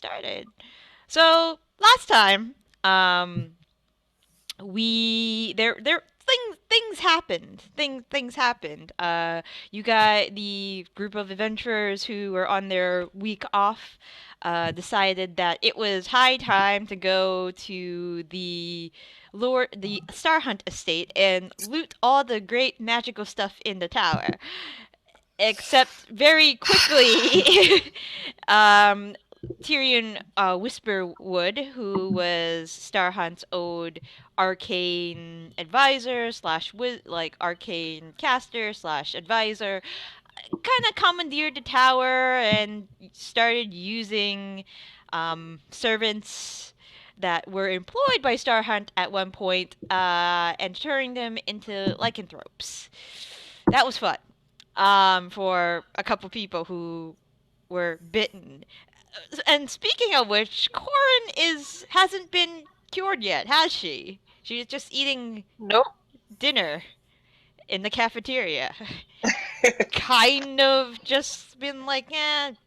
started. So last time, um, we there things happened. Things happened. You got the group of adventurers who were on their week off. Decided that it was high time to go to the Starhunt estate and loot all the great magical stuff in the tower. Except very quickly, um, Tyrion Whisperwood, who was Starhunt's old arcane advisor slash like arcane caster slash advisor, kind of commandeered the tower and started using servants that were employed by Starhunt at one point, and turning them into lycanthropes. That was fun. For a couple people who were bitten. And speaking of which, Corrin is hasn't been cured yet, has she? She's just eating Nope. dinner in the cafeteria. Kind of just been like,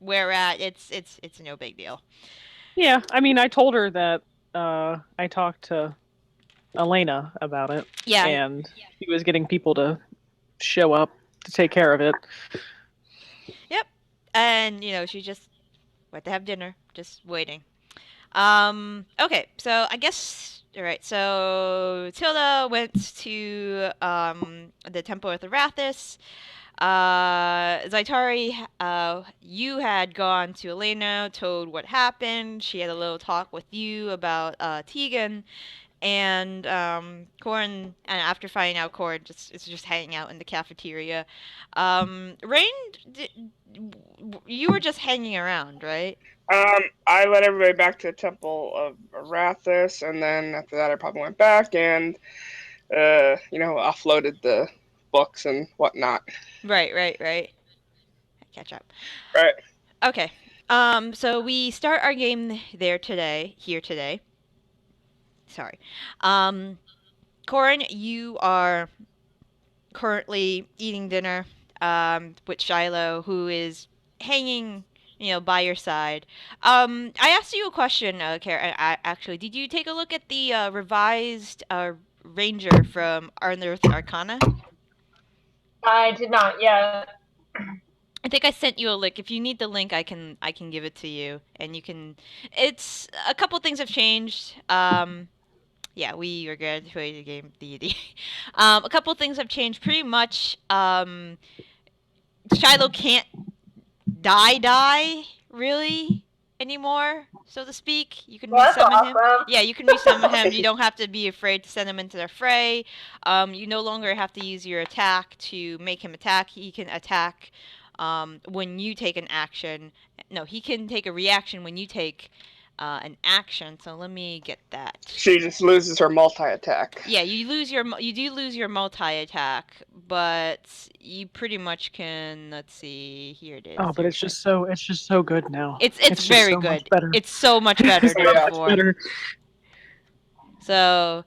where at? It's no big deal. Yeah, I mean, I told her that I talked to Elena about it, Yeah. and she was getting people to show up to take care of it. Yep. And she just went to have dinner, just waiting. Okay, so I guess all right. So Tilda went to the Temple of Arathis. Zaitari, you had gone to Elena, told what happened. She had a little talk with you about Tegan, and Corrin. And after finding out, Corrin is just hanging out in the cafeteria. Raine, you were just hanging around, right? I led everybody back to the Temple of Arathis, and then after that, I probably went back and, offloaded the books and whatnot. Right. Catch up. Right. Okay. So we start our game here today. Sorry. Corrin, you are currently eating dinner, with Shiloh, who is hanging, by your side. I asked you a question, Kara. Actually, did you take a look at the revised Ranger from Unearthed Arcana? I did not yet. I think I sent you a link. If you need the link, I can give it to you, and you can. It's a couple things have changed. Yeah, we regret to play the game deity. A couple things have changed. Pretty much, Shiloh can't die really anymore, so to speak. You can Well, that's resummon him. awesome. Yeah, you can resummon him. You don't have to be afraid to send him into the fray. You no longer have to use your attack to make him attack. He can attack when you take an action. No, he can take a reaction when you take an action. So let me get that. She just loses her multi-attack. Yeah, you do lose your multi-attack, but you pretty much can. Let's see, here it is. Oh, but it's just so good now. It's just very so much good. better. It's so much better than Yeah, before. Better. So,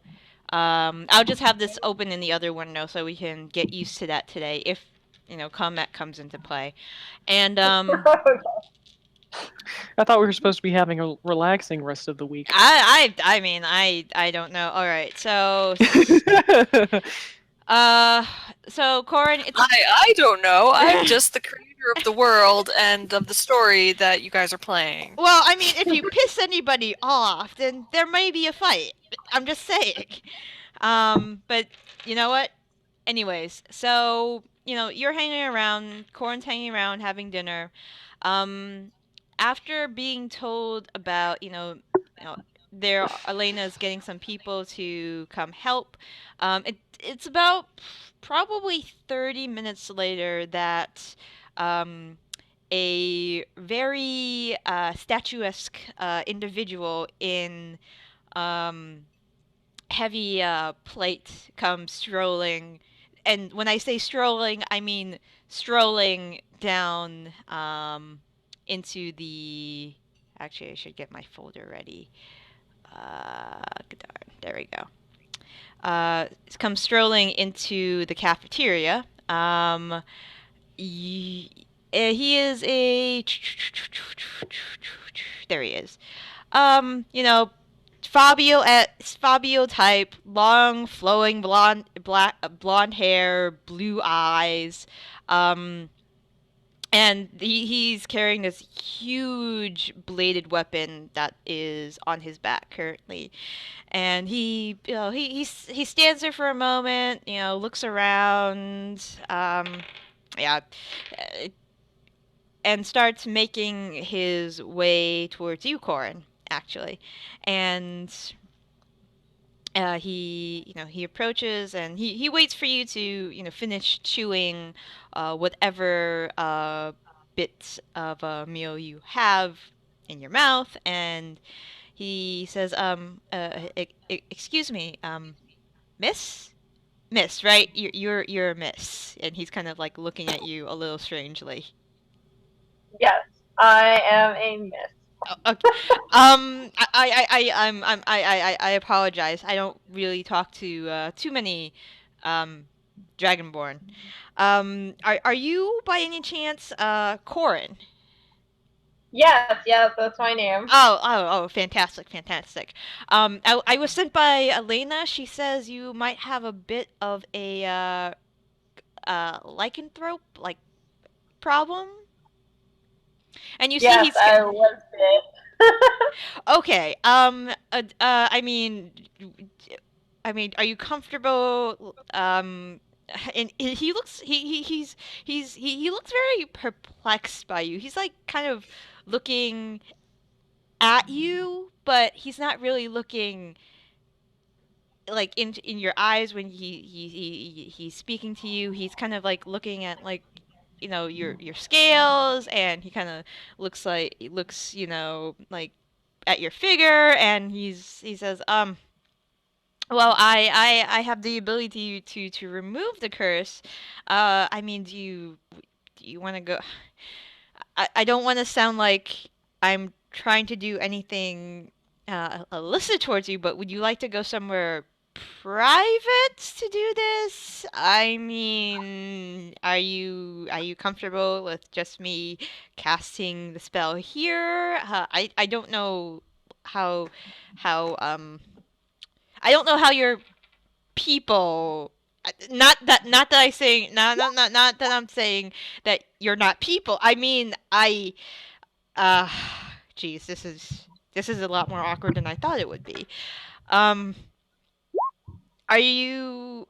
I'll just have this open in the other window so we can get used to that today if combat comes into play. And I thought we were supposed to be having a relaxing rest of the week. I mean I don't know. All right, so so Corrin, I don't know. I'm just the creator of the world and of the story that you guys are playing. Well, I mean, if you piss anybody off, then there may be a fight. I'm just saying. But you know what? Anyways, so you're hanging around, Corrin's hanging around, having dinner. After being told about there Elena's getting some people to come help. It's about probably 30 minutes later that a very statuesque individual in heavy plate comes strolling. And when I say strolling, I mean strolling down into the. Actually, I should get my folder ready. Darn, there we go. Comes strolling into the cafeteria. He is a. there he is. You know, Fabio type, long flowing blonde hair, blue eyes. Um, and he's carrying this huge bladed weapon that is on his back currently. And he stands there for a moment, looks around, yeah, uh, and starts making his way towards you, Corrin, actually. And he approaches and he waits for you to finish chewing whatever bits of a meal you have in your mouth, and he says, excuse me, miss, right? You're a miss," and he's kind of like looking at you a little strangely. Yes, I am a miss. Okay. I apologize. I don't really talk to too many Dragonborn. Are you by any chance Corrin? Yes, that's my name. Oh, fantastic, fantastic. I was sent by Elena. She says you might have a bit of a lycanthrope like problem, and you see Yes, he's I was bit. okay. Are you comfortable? And he looks very perplexed by you. He's like kind of looking at you, but he's not really looking like in your eyes when he's speaking to you. He's kind of like looking at like your scales, and he kind of looks like at your figure, and he says, well, I have the ability to remove the curse. I mean, do you want to go? I don't want to sound like I'm trying to do anything illicit towards you, but would you like to go somewhere private to do this? I mean, are you comfortable with just me casting the spell here? I don't know how how I don't know how your people. Not that I saying not that I'm saying that you're not people. I mean, uh geez, this is a lot more awkward than I thought it would be. Um are you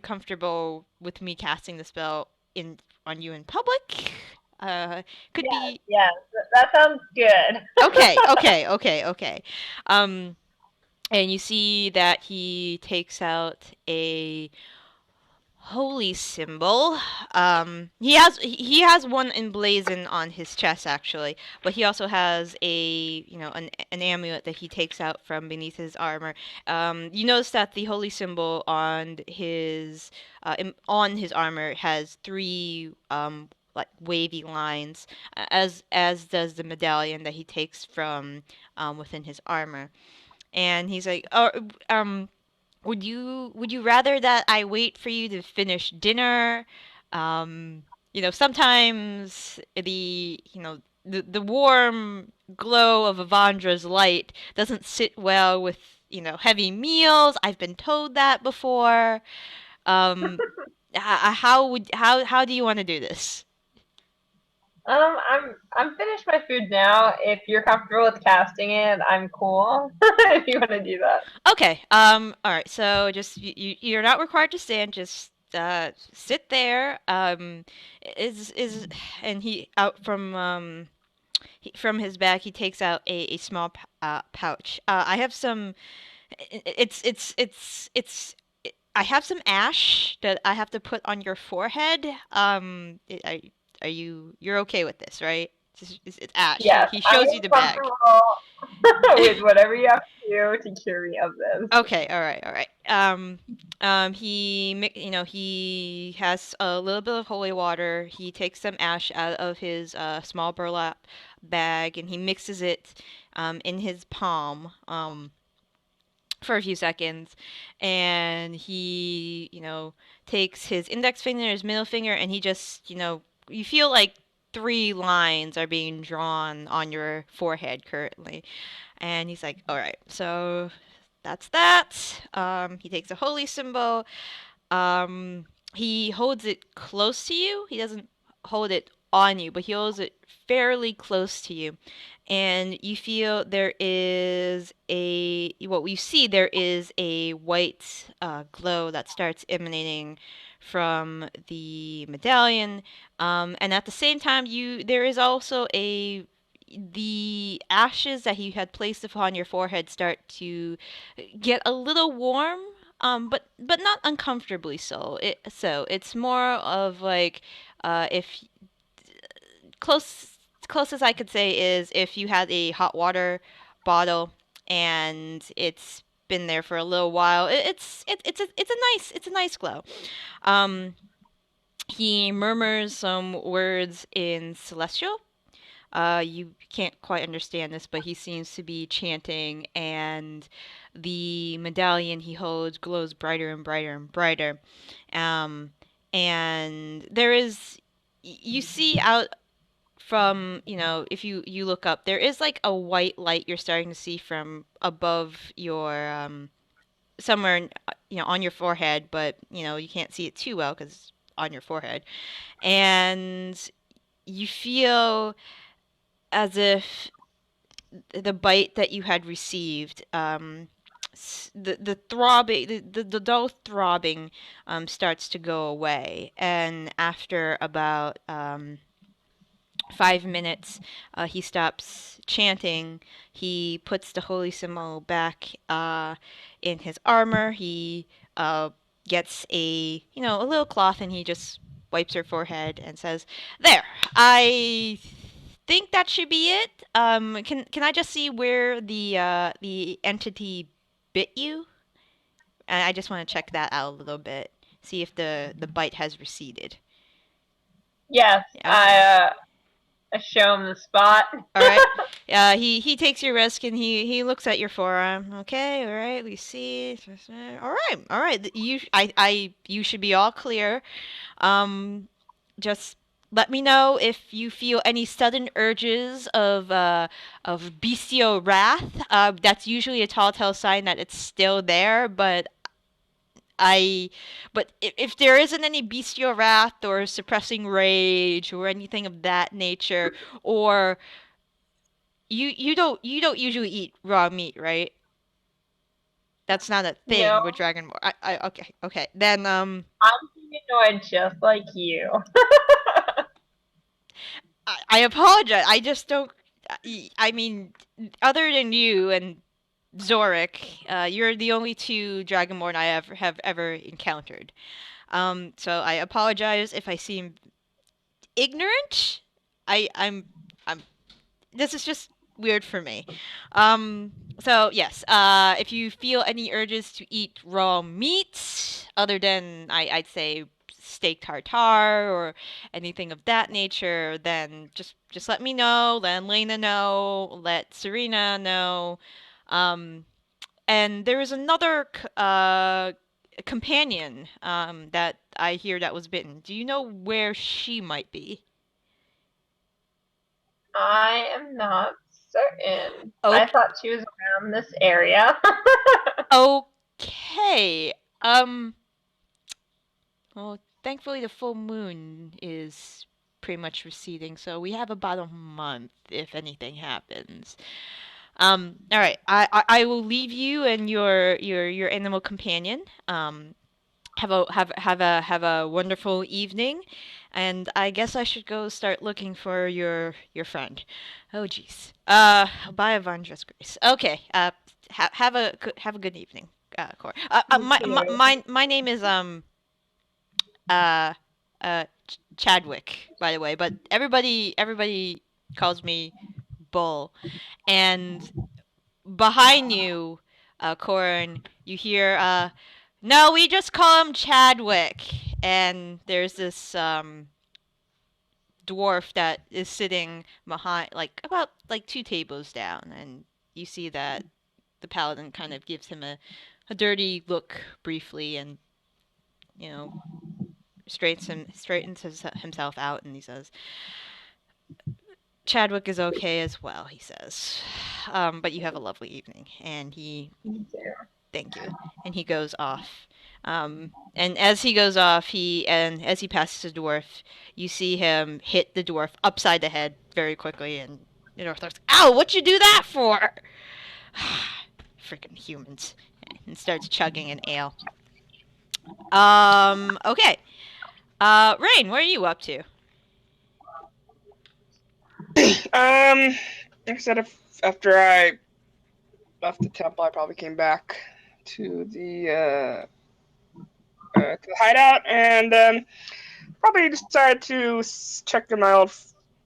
comfortable with me casting the spell in on you in public? Could be Yes, that sounds good. okay. Um and you see that he takes out a holy symbol. He has one emblazoned on his chest actually, but he also has an amulet that he takes out from beneath his armor. You notice that the holy symbol on his armor has three like wavy lines, as does the medallion that he takes from within his armor. And he's like, "Oh, would you rather that I wait for you to finish dinner? Sometimes the warm glow of Avandra's light doesn't sit well with, heavy meals. I've been told that before. Um, how do you want to do this?" I'm finished my food now. If you're comfortable with casting it, I'm cool. If you want to do that. Okay. All right. So just you're not required to stand. Just sit there. Is and he out from his bag. He takes out a small pouch. I have some. I have some ash that I have to put on your forehead. You're okay with this, right? It's ash. Yes, He I'm shows you the bag. comfortable with whatever you have to do to cure me of this. Okay, all right, all right. He has a little bit of holy water. He takes some ash out of his small burlap bag, and he mixes it in his palm for a few seconds, and he takes his index finger, his middle finger, and he just you feel like three lines are being drawn on your forehead currently. And he's like, all right, so that's that. He takes a holy symbol. Um, he holds it close to you. He doesn't hold it on you, but he holds it fairly close to you. And you feel there is what you see, there is a white glow that starts emanating from the medallion. And at the same time, there is also the ashes that he had placed upon your forehead start to get a little warm, but not uncomfortably so. It's more of like if close closest I could say is if you had a hot water bottle and it's been there for a little while. It's a nice glow. Um, he murmurs some words in Celestial. You can't quite understand this, but he seems to be chanting, and the medallion he holds glows brighter and brighter and brighter. Um, and there is, you see out from, if you look up, there is like a white light you're starting to see from above your, somewhere, on your forehead, but, you can't see it too well because it's on your forehead. And you feel as if the bite that you had received, the throbbing, the dull throbbing, starts to go away, and after about 5 minutes, he stops chanting. He puts the holy symbol back in his armor. He uh, gets a little cloth, and he just wipes her forehead and says, "There, I think that should be it. Can I just see where the entity bit you? And I just want to check that out a little bit, see if the bite has receded." Yes, Okay. I show him the spot. All right. He takes your risk and he looks at your forearm. Okay. All right. We see. All right. All right. You should be all clear. Just let me know if you feel any sudden urges of bestial wrath. That's usually a telltale sign that it's still there. I, but if there isn't any bestial wrath or suppressing rage or anything of that nature, or you don't usually eat raw meat, right? That's not a No, thing with Dragonborn. Okay. Then I'm humanoid just like you. I apologize. I just don't. I mean, other than you and Zorik, you're the only two Dragonborn I have ever encountered. So I apologize if I seem ignorant. I'm this is just weird for me. So yes, if you feel any urges to eat raw meat, other than I'd say steak tartare or anything of that nature, then just let me know. Let Lena know. Let Serena know. Um, and there is another companion that I hear that was bitten. Do you know where she might be? I am not certain. I Okay. thought she was around this area. Okay. Well, thankfully the full moon is pretty much receding, so we have about a month if anything happens. All right. I will leave you and your animal companion. Have a wonderful evening, and I guess I should go start looking for your friend. Oh jeez. By Avandra's grace. Okay. Have a good evening, Cor. You too. My name is uh Chadwick, by the way, but everybody calls me Bull. And behind you, Corrin, you hear no, we just call him Chadwick. And there's this dwarf that is sitting behind, like about like two tables down, and you see that the paladin kind of gives him a dirty look briefly, and you know straightens himself out, and he says, Chadwick is okay as well, he says. But you have a lovely evening. And thank you. And he goes off. And as he goes off, as he passes the dwarf, you see him hit the dwarf upside the head very quickly, and the dwarf starts, "Ow! What'd you do that for?" Freaking humans. And starts chugging an ale. Okay. Raine, what are you up to? Like I said, after I left the temple, I probably came back to the hideout, and probably decided to check in my old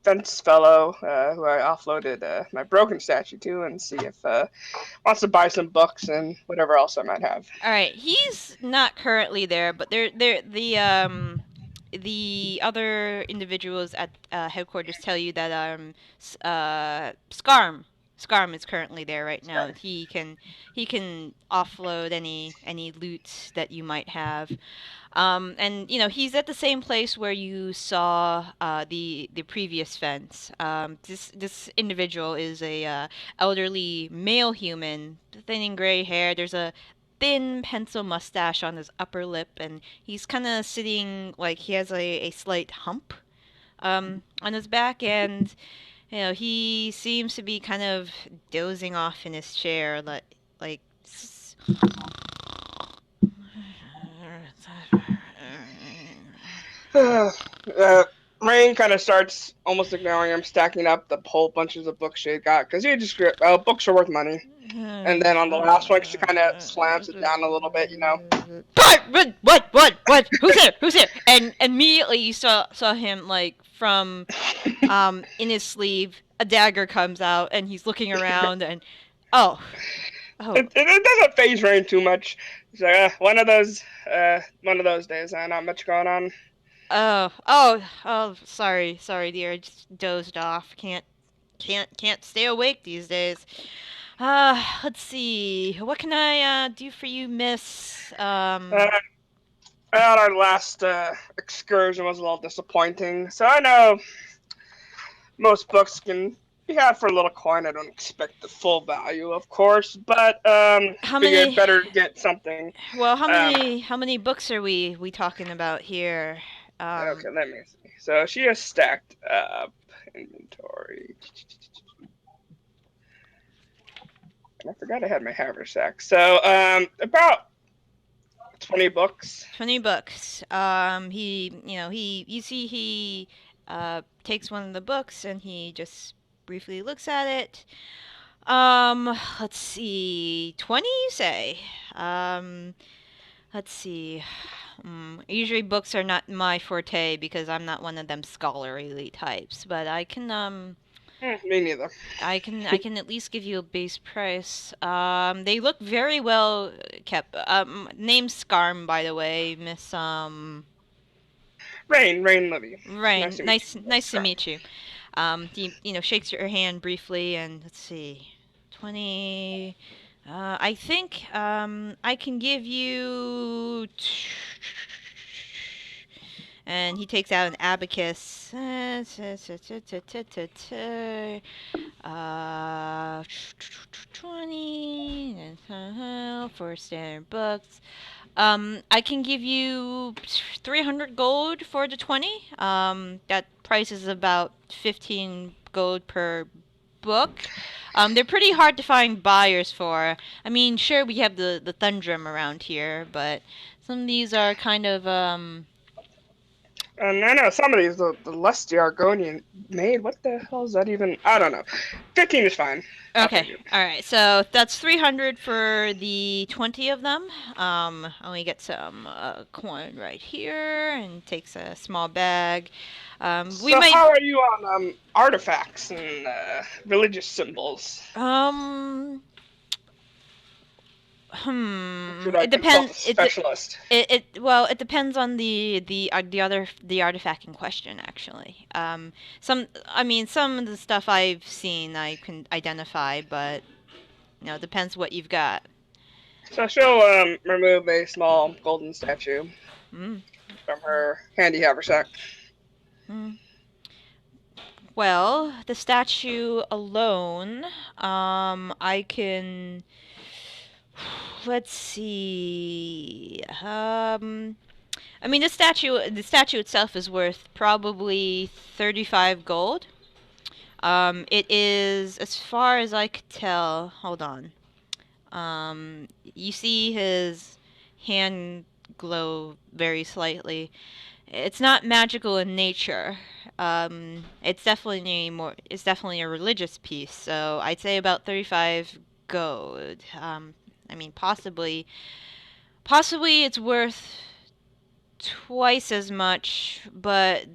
fence fellow, who I offloaded my broken statue to, and see if wants to buy some books and whatever else I might have. All right, he's not currently there, but the other individuals at headquarters tell you that Scarm is currently there right now. He can offload any loot that you might have. And he's at the same place where you saw the previous fence. This individual is a elderly male human, thinning gray hair. There's a thin pencil mustache on his upper lip, and he's kind of sitting like he has a slight hump on his back, and he seems to be kind of dozing off in his chair, like. Raine kind of starts almost ignoring him, stacking up the whole bunches of books she had got, because he just books are worth money. And then on the last one, she kind of slams it down a little bit, What? Who's here? And immediately you saw him, like, from in his sleeve, a dagger comes out, and he's looking around, and oh. It doesn't faze Raine too much. It's like one of those days. Not much going on. Oh, sorry, dear. I just dozed off. Can't stay awake these days. Let's see. What can I do for you, miss? Our last excursion was a little disappointing. So I know most books can be had for a little coin. I don't expect the full value, of course, but figured better get something. Well, how many books are we talking about here? Okay, let me see. So she has stacked up inventory. And I forgot I had my haversack. So about 20 books. 20 books. He takes one of the books and he just briefly looks at it. Let's see. 20, you say? Let's see. Usually books are not my forte because I'm not one of them scholarly types, but I can Me neither. I can at least give you a base price. They look very well kept. Name Scarm, by the way, Miss Raine Lavi. Raine. Nice to meet you. He shakes your hand briefly, and let's see, 20. I think I can give you. And he takes out an abacus. 20 for standard books. I can give you 300 gold for the 20. That price is about 15 gold per book. They're pretty hard to find buyers for. I mean, sure, we have the Thundrum around here, but some of these are kind of And I know some of these, the Lusty Argonian made. What the hell is that even? I don't know. 15 is fine. Okay. All right. So that's 300 for the 20 of them. Let me get some coin right here and takes a small bag. How are you on artifacts and religious symbols? It depends. Specialist. It depends on the artifact in question, actually. Some of the stuff I've seen I can identify, but it depends what you've got. So she'll remove a small golden statue from her handy haversack. Well, the statue alone, I can. Let's see. I mean, the statue itself is worth probably 35 gold. It is, as far as I could tell. Hold on. You see his hand glow very slightly. It's not magical in nature. It's definitely a religious piece. So I'd say about 35 gold. I mean, possibly it's worth twice as much, but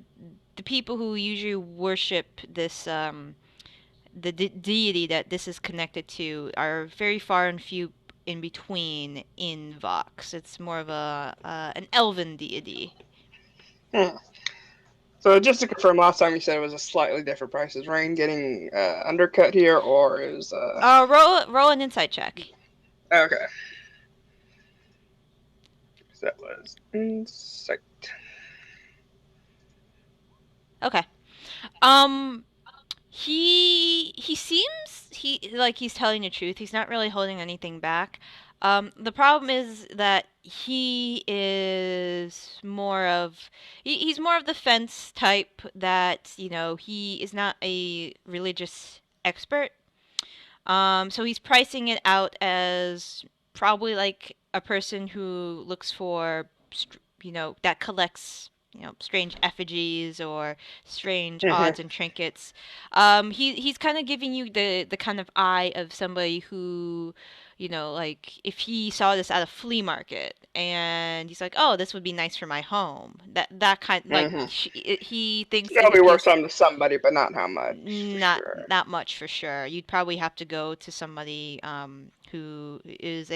the people who usually worship this the deity that this is connected to are very far and few in between in Vox. It's more of a an elven deity. Hmm. So just to confirm, last time you said it was a slightly different price. Is Raine getting undercut here, or is Roll an insight check. okay? So that was insight. Okay. He seems he's telling the truth. He's not really holding anything back. The problem is that he is more of he's more of the fence type that, he is not a religious expert. So he's pricing it out as probably like a person who looks for, that collects, strange effigies or strange Mm-hmm. odds and trinkets. He's kind of giving you the kind of eye of somebody who, like if he saw this at a flea market and he's like, oh, this would be nice for my home. That kind, like Mm-hmm. he thinks it It'll be would worth give. something to somebody, but not how much for Not sure. not much for sure. You'd probably have to go to somebody who is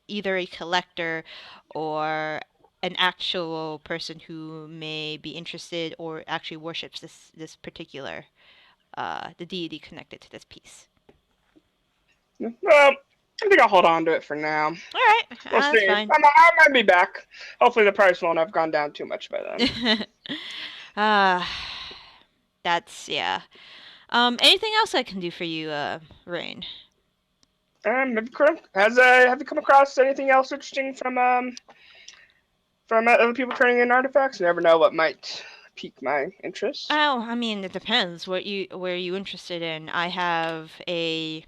either a collector or an actual person who may be interested or actually worships this particular the deity connected to this piece. Well, I think I'll hold on to it for now. All right, We'll that's see. fine. I might be back. Hopefully, the price won't have gone down too much by then. uh, that's yeah. Anything else I can do for you, Rain? Have you come across anything else interesting from other people turning in artifacts? You never know what might pique my interest. Oh, I mean, it depends. Where you interested in? I have a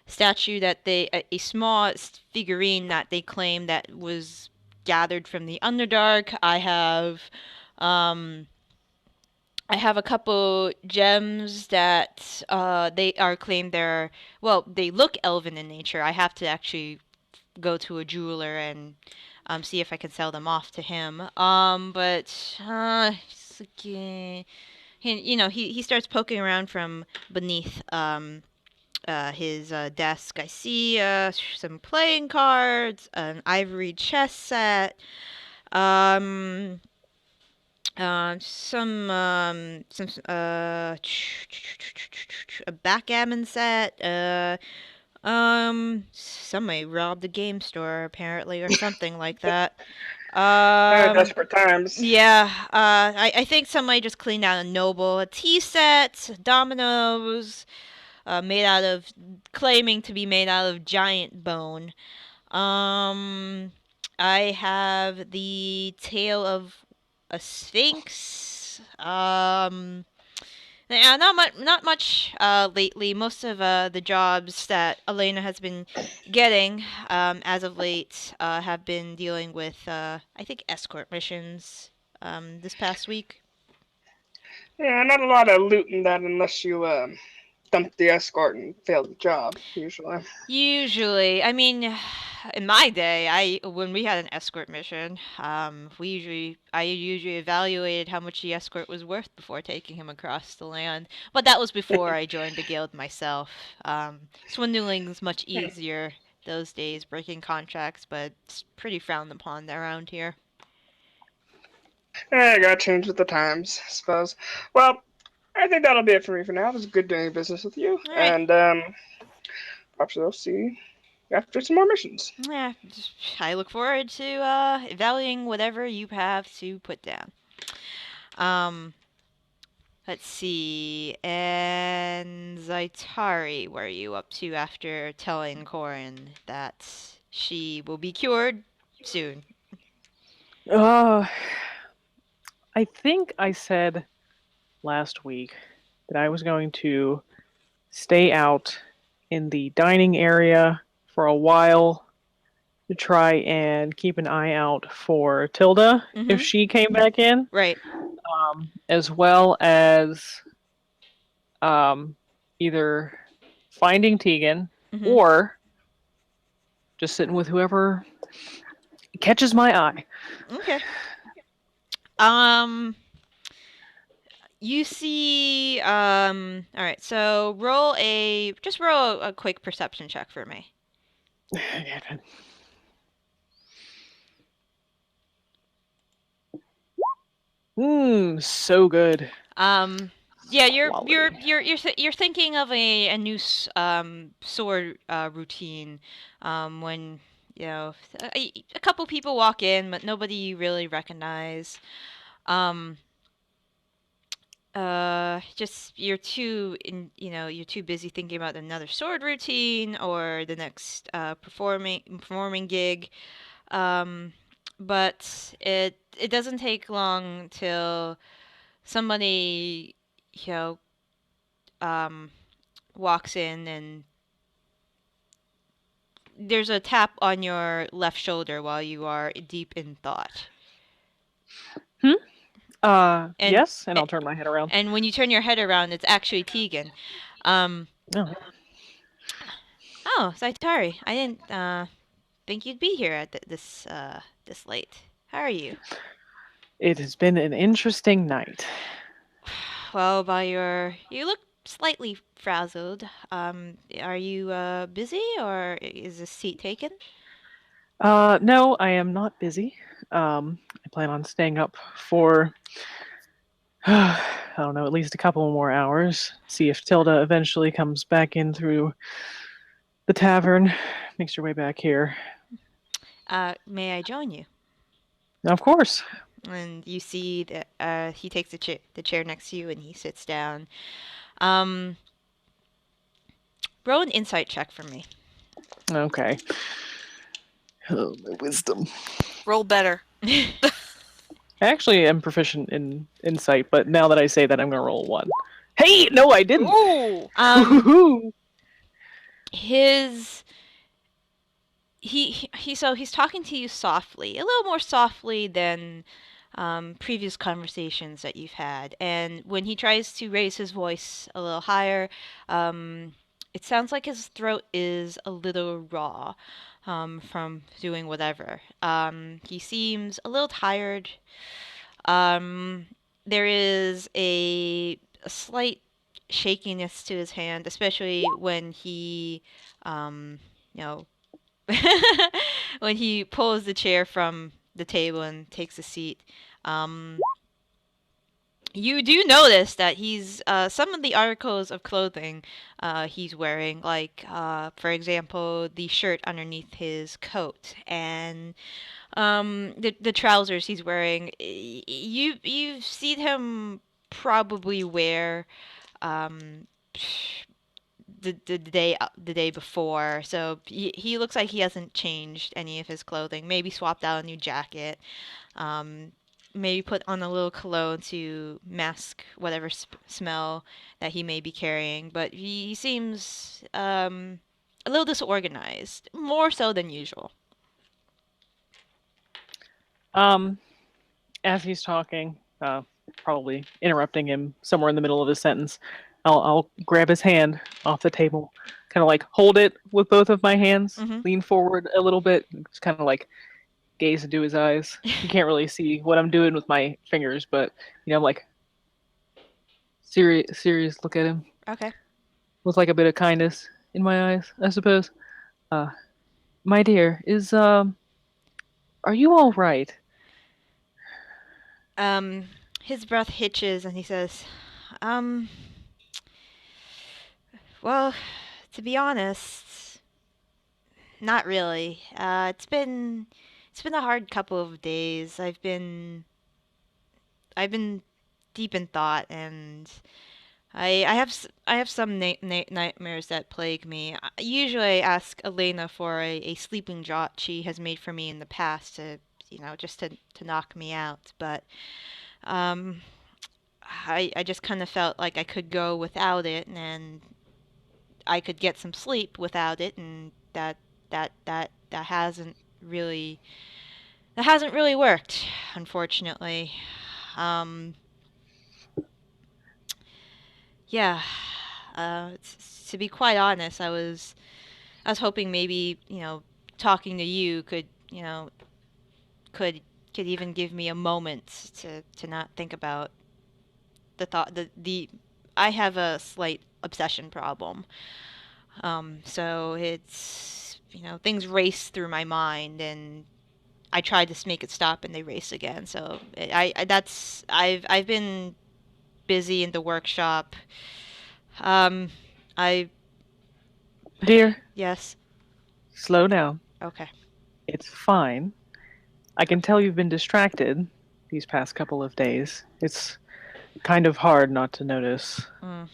statue that a small figurine that they claim that was gathered from the Underdark. Um, I have a couple gems that they are claimed they look elven in nature. I have to actually go to a jeweler and see if I can sell them off to him. But it's like, he starts poking around from beneath his desk. I see some playing cards, an ivory chess set, um, some a backgammon set, somebody robbed a game store apparently or something like that. Desperate times. Yeah, I think somebody just cleaned out a noble, a tea set, dominoes, made out of, claiming to be made out of giant bone. Um, I have the tail of a sphinx. Yeah, not much lately. Most of the jobs that Elena has been getting as of late have been dealing with, I think, escort missions this past week. Yeah, not a lot of loot in that unless you dump the escort and fail the job, usually. Usually, I mean, in my day, when we had an escort mission, I usually evaluated how much the escort was worth before taking him across the land. But that was before I joined the guild myself. Swindling's much easier those days, breaking contracts, but it's pretty frowned upon around here. I gotta change with the times, I suppose. Well, I think that'll be it for me for now. It was good doing business with you, All right. and perhaps we'll see after some more missions. Yeah, I look forward to evaluating whatever you have to put down. Um, Let's see. And Zaitari, what are you up to after telling Corrin that she will be cured soon? Uh, I think I said last week that I was going to stay out in the dining area for a while to try and keep an eye out for Tilda if Mm-hmm. she came back in, Right. as well as either finding Tegan Mm-hmm. or just sitting with whoever catches my eye. Okay. Um, you see, all right, so roll a quick perception check for me. So good. Yeah, you're Quality. you're thinking of a new sword routine, when a couple people walk in, but nobody you really recognize. Um, just you're too busy thinking about another sword routine or the next performing gig. Um, but it doesn't take long till somebody you know um walks in, and there's a tap on your left shoulder while you are deep in thought. Hmm? And Yes, and I'll turn my head around. and when you turn your head around, it's actually Tegan. Um, Oh. oh, Zaitari, I didn't think you'd be here at this late. How are you? It has been an interesting night. Well, you look slightly frazzled. Are you busy, or is this seat taken? No, I am not busy. I plan on staying up for, I don't know, at least a couple more hours. See if Tilda eventually comes back in through the tavern, makes her way back here. May I join you? Of course. And you see that he takes the chair next to you, and he sits down. Um, roll an insight check for me. Okay. Oh, my wisdom. Roll better. I actually am proficient in insight, but now that I say that, I'm gonna roll a 1. Hey, no, I didn't. Ooh. His so he's talking to you softly, a little more softly than previous conversations that you've had. And when he tries to raise his voice a little higher, it sounds like his throat is a little raw from doing whatever. He seems a little tired. Um, there is a slight shakiness to his hand, especially when he, you know, when he pulls the chair from the table and takes a seat. Um, you do notice that he's some of the articles of clothing he's wearing, like for example, the shirt underneath his coat and the trousers he's wearing. You've seen him probably wear um the day before, so he looks like he hasn't changed any of his clothing. Maybe swapped out a new jacket. Um, maybe put on a little cologne to mask whatever smell that he may be carrying. But he seems a little disorganized, more so than usual. As he's talking, probably interrupting him somewhere in the middle of his sentence, I'll grab his hand off the table, kind of like hold it with both of my hands, Mm-hmm. lean forward a little bit, just kind of like gaze into his eyes. You can't really see what I'm doing with my fingers, but I'm like serious look at him Okay. with like a bit of kindness in my eyes, I suppose. Uh, my dear, are you all right? Um, his breath hitches and he says, um, well, to be honest, not really. It's been a hard couple of days. I've been deep in thought, and I have some nightmares that plague me. Usually, I ask Elena for a sleeping draught she has made for me in the past to, just to knock me out. But um, I just kind of felt like I could go without it, and I could get some sleep without it, and that hasn't really worked, unfortunately. Um, yeah. To be quite honest, I was hoping maybe, talking to you could, could could even give me a moment to not think about the thought the I have a slight obsession problem. So it's, things race through my mind, and I tried to make it stop and they race again. So I've been busy in the workshop. Um, I Dear, yes. slow down. Okay. It's fine. I can tell you've been distracted these past couple of days. It's kind of hard not to notice. Mm.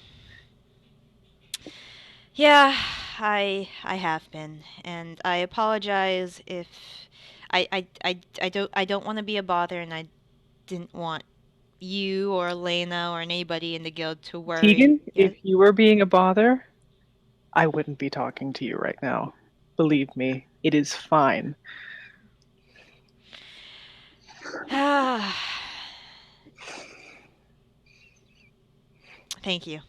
Yeah, I have been, and I apologize if I don't want to be a bother, and I didn't want you or Elena or anybody in the guild to worry. Tegan, Yeah. if you were being a bother, I wouldn't be talking to you right now. Believe me, it is fine. Thank you.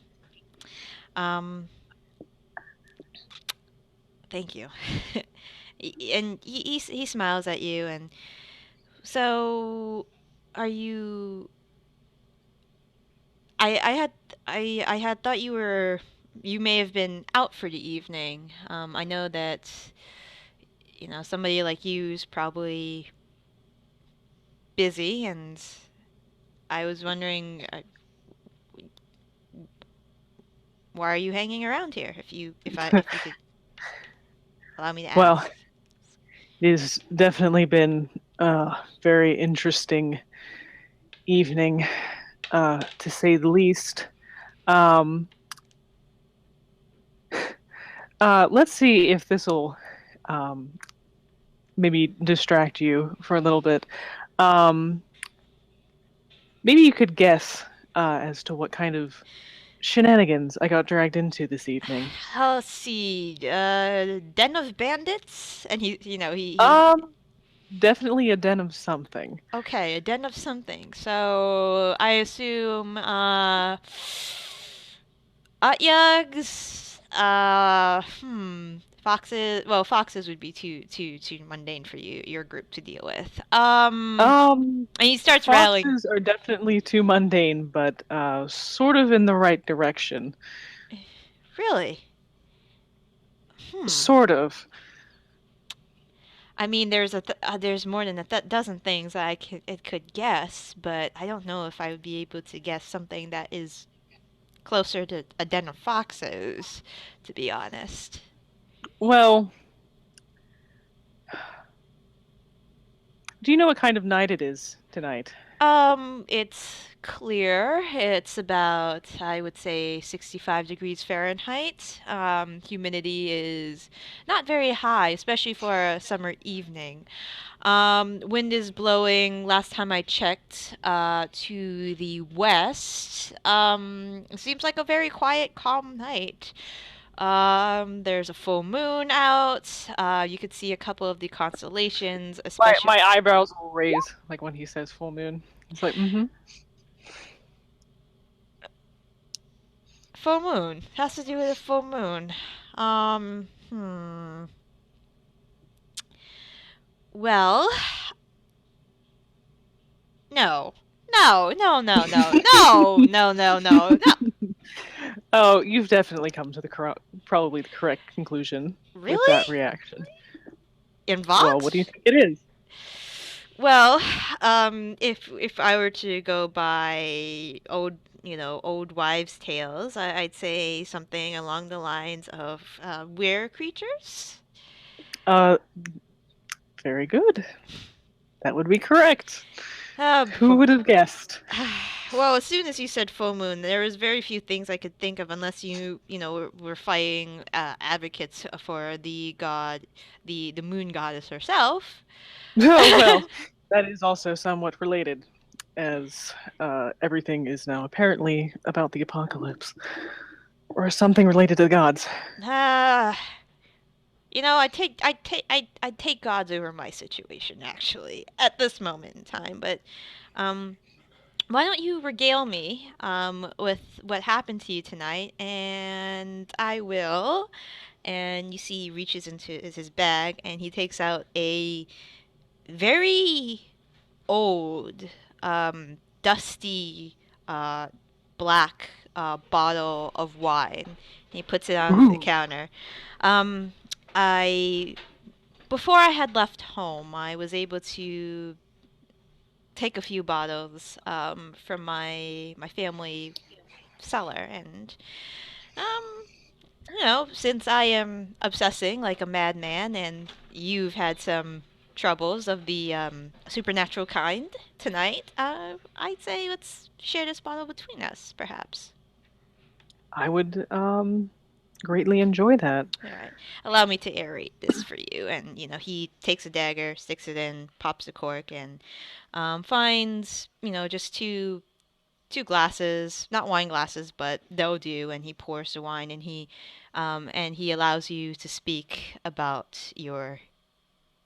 Um, thank you. And he smiles at you, and so are you? I had I had thought you may have been out for the evening. I know that somebody like you is probably busy, and I was wondering, why are you hanging around here? If you could allow me to Well, ask. it has definitely been a very interesting evening, to say the least. Um, let's see if this will um, maybe distract you for a little bit. Um, maybe you could guess as to what kind of shenanigans I got dragged into this evening. Let's see. Den of Bandits, and he. Um, Definitely a den of something. Okay, a den of something. So I assume Utyags, foxes. Well, foxes would be too mundane for your group to deal with. And he starts rattling. Foxes are definitely too mundane, but sort of in the right direction. Really? Sort of. I mean, there's more than dozen things that it could guess, but I don't know if I would be able to guess something that is closer to a den of foxes, to be honest. Well, do you know what kind of night it is tonight? It's clear. It's about, I would say, 65 degrees Fahrenheit. Humidity is not very high, especially for a summer evening. Wind is blowing, last time I checked, to the west. It seems like a very quiet, calm night. There's a full moon out. You could see a couple of the constellations, especially. My eyebrows will raise like when he says full moon. It's like, mm-hmm. Full moon. Has to do with a full moon. Hmm. Well, no. No, no, no, no, no, no, no, no, no. Oh, you've definitely come to probably the correct conclusion with that Really? reaction. In Well, Vought? what do you think it is? Well, if I were to go by old wives' tales, I'd say something along the lines of were creatures. Uh, Very good. That would be correct. Who Boy. would have guessed? Well, as soon as you said full moon, there was very few things I could think of unless were fighting advocates for the god, the moon goddess herself. Oh, well, that is also somewhat related, as everything is now apparently about the apocalypse. Or something related to the gods. Ah, I take gods over my situation actually at this moment in time. But um, why don't you regale me with what happened to you tonight, and I will. And you see, he reaches into his bag and he takes out a very old, dusty, uh, black bottle of wine. He puts it on the Ooh. counter. Um, I Before I had left home, I was able to take a few bottles from my family cellar, and um, since I am obsessing like a madman, and you've had some troubles of the supernatural kind tonight, I'd say let's share this bottle between us, perhaps. I would greatly enjoy that. All right. Allow me to aerate this for you. And, he takes a dagger, sticks it in, pops the cork, and finds, just two glasses, not wine glasses, but they'll do, and he pours the wine, and he allows you to speak about your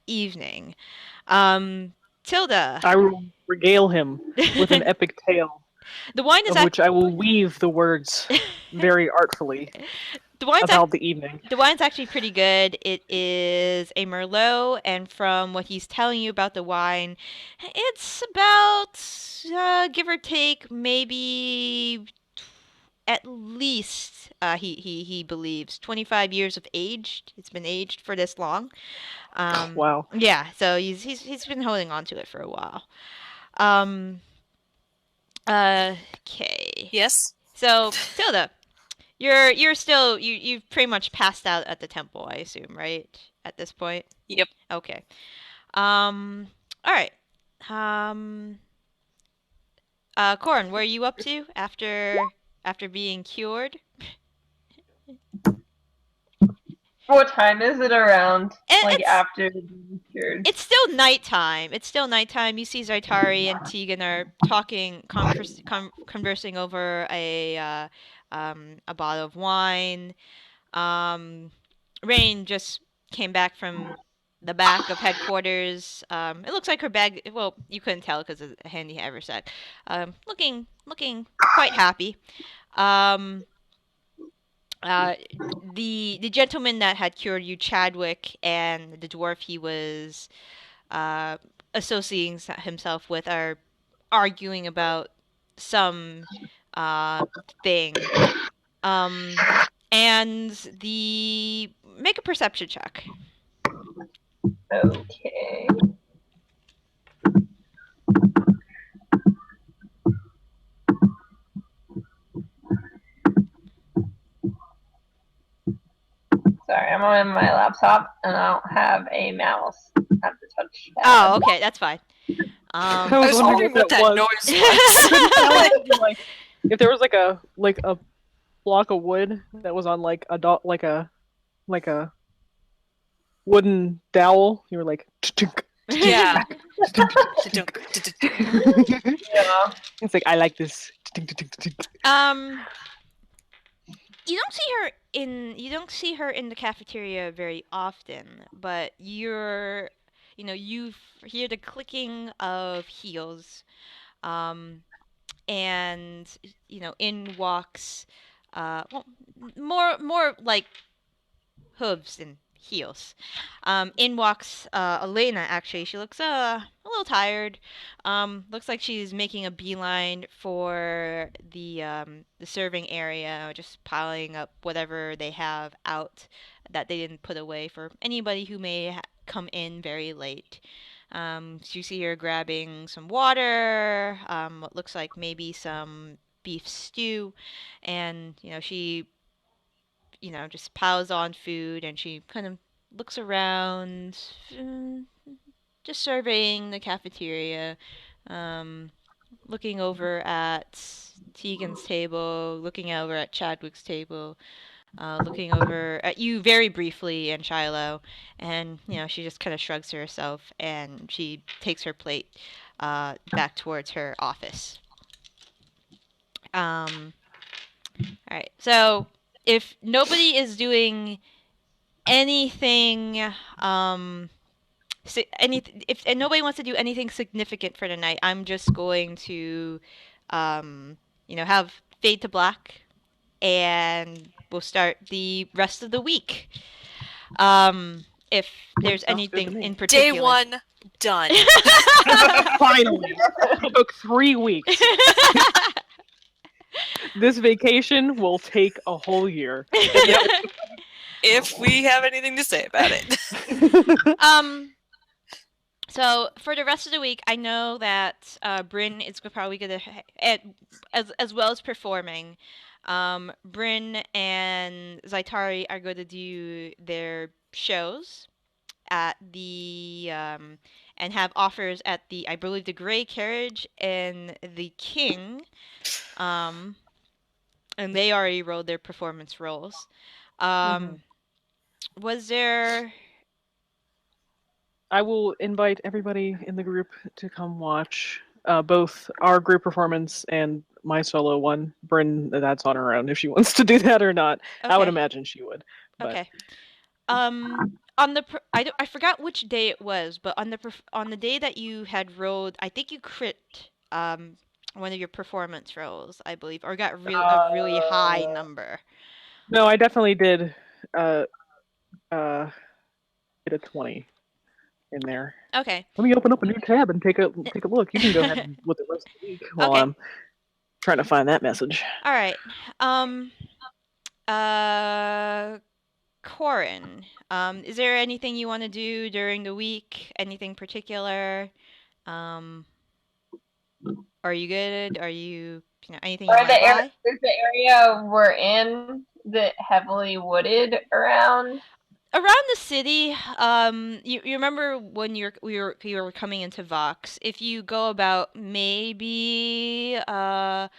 evening. Um, Tilda, I will regale him with an epic tale, the wine is of which I will weave the words very artfully the wine's about the evening. the wine's actually pretty good. It is a Merlot, and from what he's telling you about the wine, it's about, give or take, maybe at least he believes 25 years of aged. It's been aged for this long. Wow. Yeah, so he's been holding on to it for a while. Um, okay. Yes. So Tilda, you're still you've pretty much passed out at the temple, I assume, right? At this point. Yep. Okay. Um. All right. Um. Corrin, where are you up to after being cured? What time is it around? And Like it's after being cured? it's still nighttime. It's still nighttime. You see Zaitari and Tegan are conversing over a bottle of wine. Um, Raine just came back from the back of headquarters. It looks like her bag. Well, you couldn't tell because of the handy haversack. Looking quite happy. Um, uh, the gentleman that had cured you, Chadwick, and the dwarf he was uh, associating himself with are arguing about some uh, thing. Um, and the make a perception check. Okay. Sorry, I'm on my laptop and I don't have a mouse. I have to touch that. Oh, okay, that's fine. I I was was wondering wondering what that was. noise was. Tell it to be like, if there was like a block of wood that was on like like a wooden dowel, you were like Yeah. Yeah. it's like I like this. Um, you don't see her in the cafeteria very often, but you hear the clicking of heels. Um, and in walks well, more like hooves and heels. In walks Elena. Actually, she looks a little tired. Looks like she's making a beeline for the serving area, just piling up whatever they have out that they didn't put away for anybody who may come in very late. So you see her grabbing some water, what looks like maybe some beef stew, and she just piles on food, and she kind of looks around, just surveying the cafeteria. Um, looking over at Tegan's table, looking over at Chadwick's table, looking over at you very briefly and Shiloh, and she just kind of shrugs to herself and she takes her plate back towards her office. All right. So if nobody is doing anything, if nobody wants to do anything significant for tonight, I'm just going to, have fade to black, and we'll start the rest of the week. If there's Sounds good to anything me. in particular. Day 1, done. Finally, it took 3 weeks. This vacation will take a whole year. If we have anything to say about it. So for the rest of the week, I know that Bryn is probably gonna, as well as performing. Bryn and Zaitari are going to do their shows at the and have offers at the, I believe, the Grey Carriage and the King. And they already rolled their performance rolls. Was there? I will invite everybody in the group to come watch both our group performance and my solo one. Bryn, that's on her own if she wants to do that or not. Okay. I would imagine she would. But... Okay. On the I forgot which day it was, but on the day that you had rolled, I think you crit one of your performance rolls, I believe, or got a really high number. No, I definitely did. Hit a 20 in there. Okay. Let me open up a new tab and take a look. You can go ahead with the rest of the week while Okay. I'm trying to find that message. All right. Corrin, is there anything you want to do during the week? Anything particular? Are you good? Are you anything you want to buy? Is the area we're in, is it heavily wooded around? Around the city, you remember when you were coming into Vox? If you go about maybe a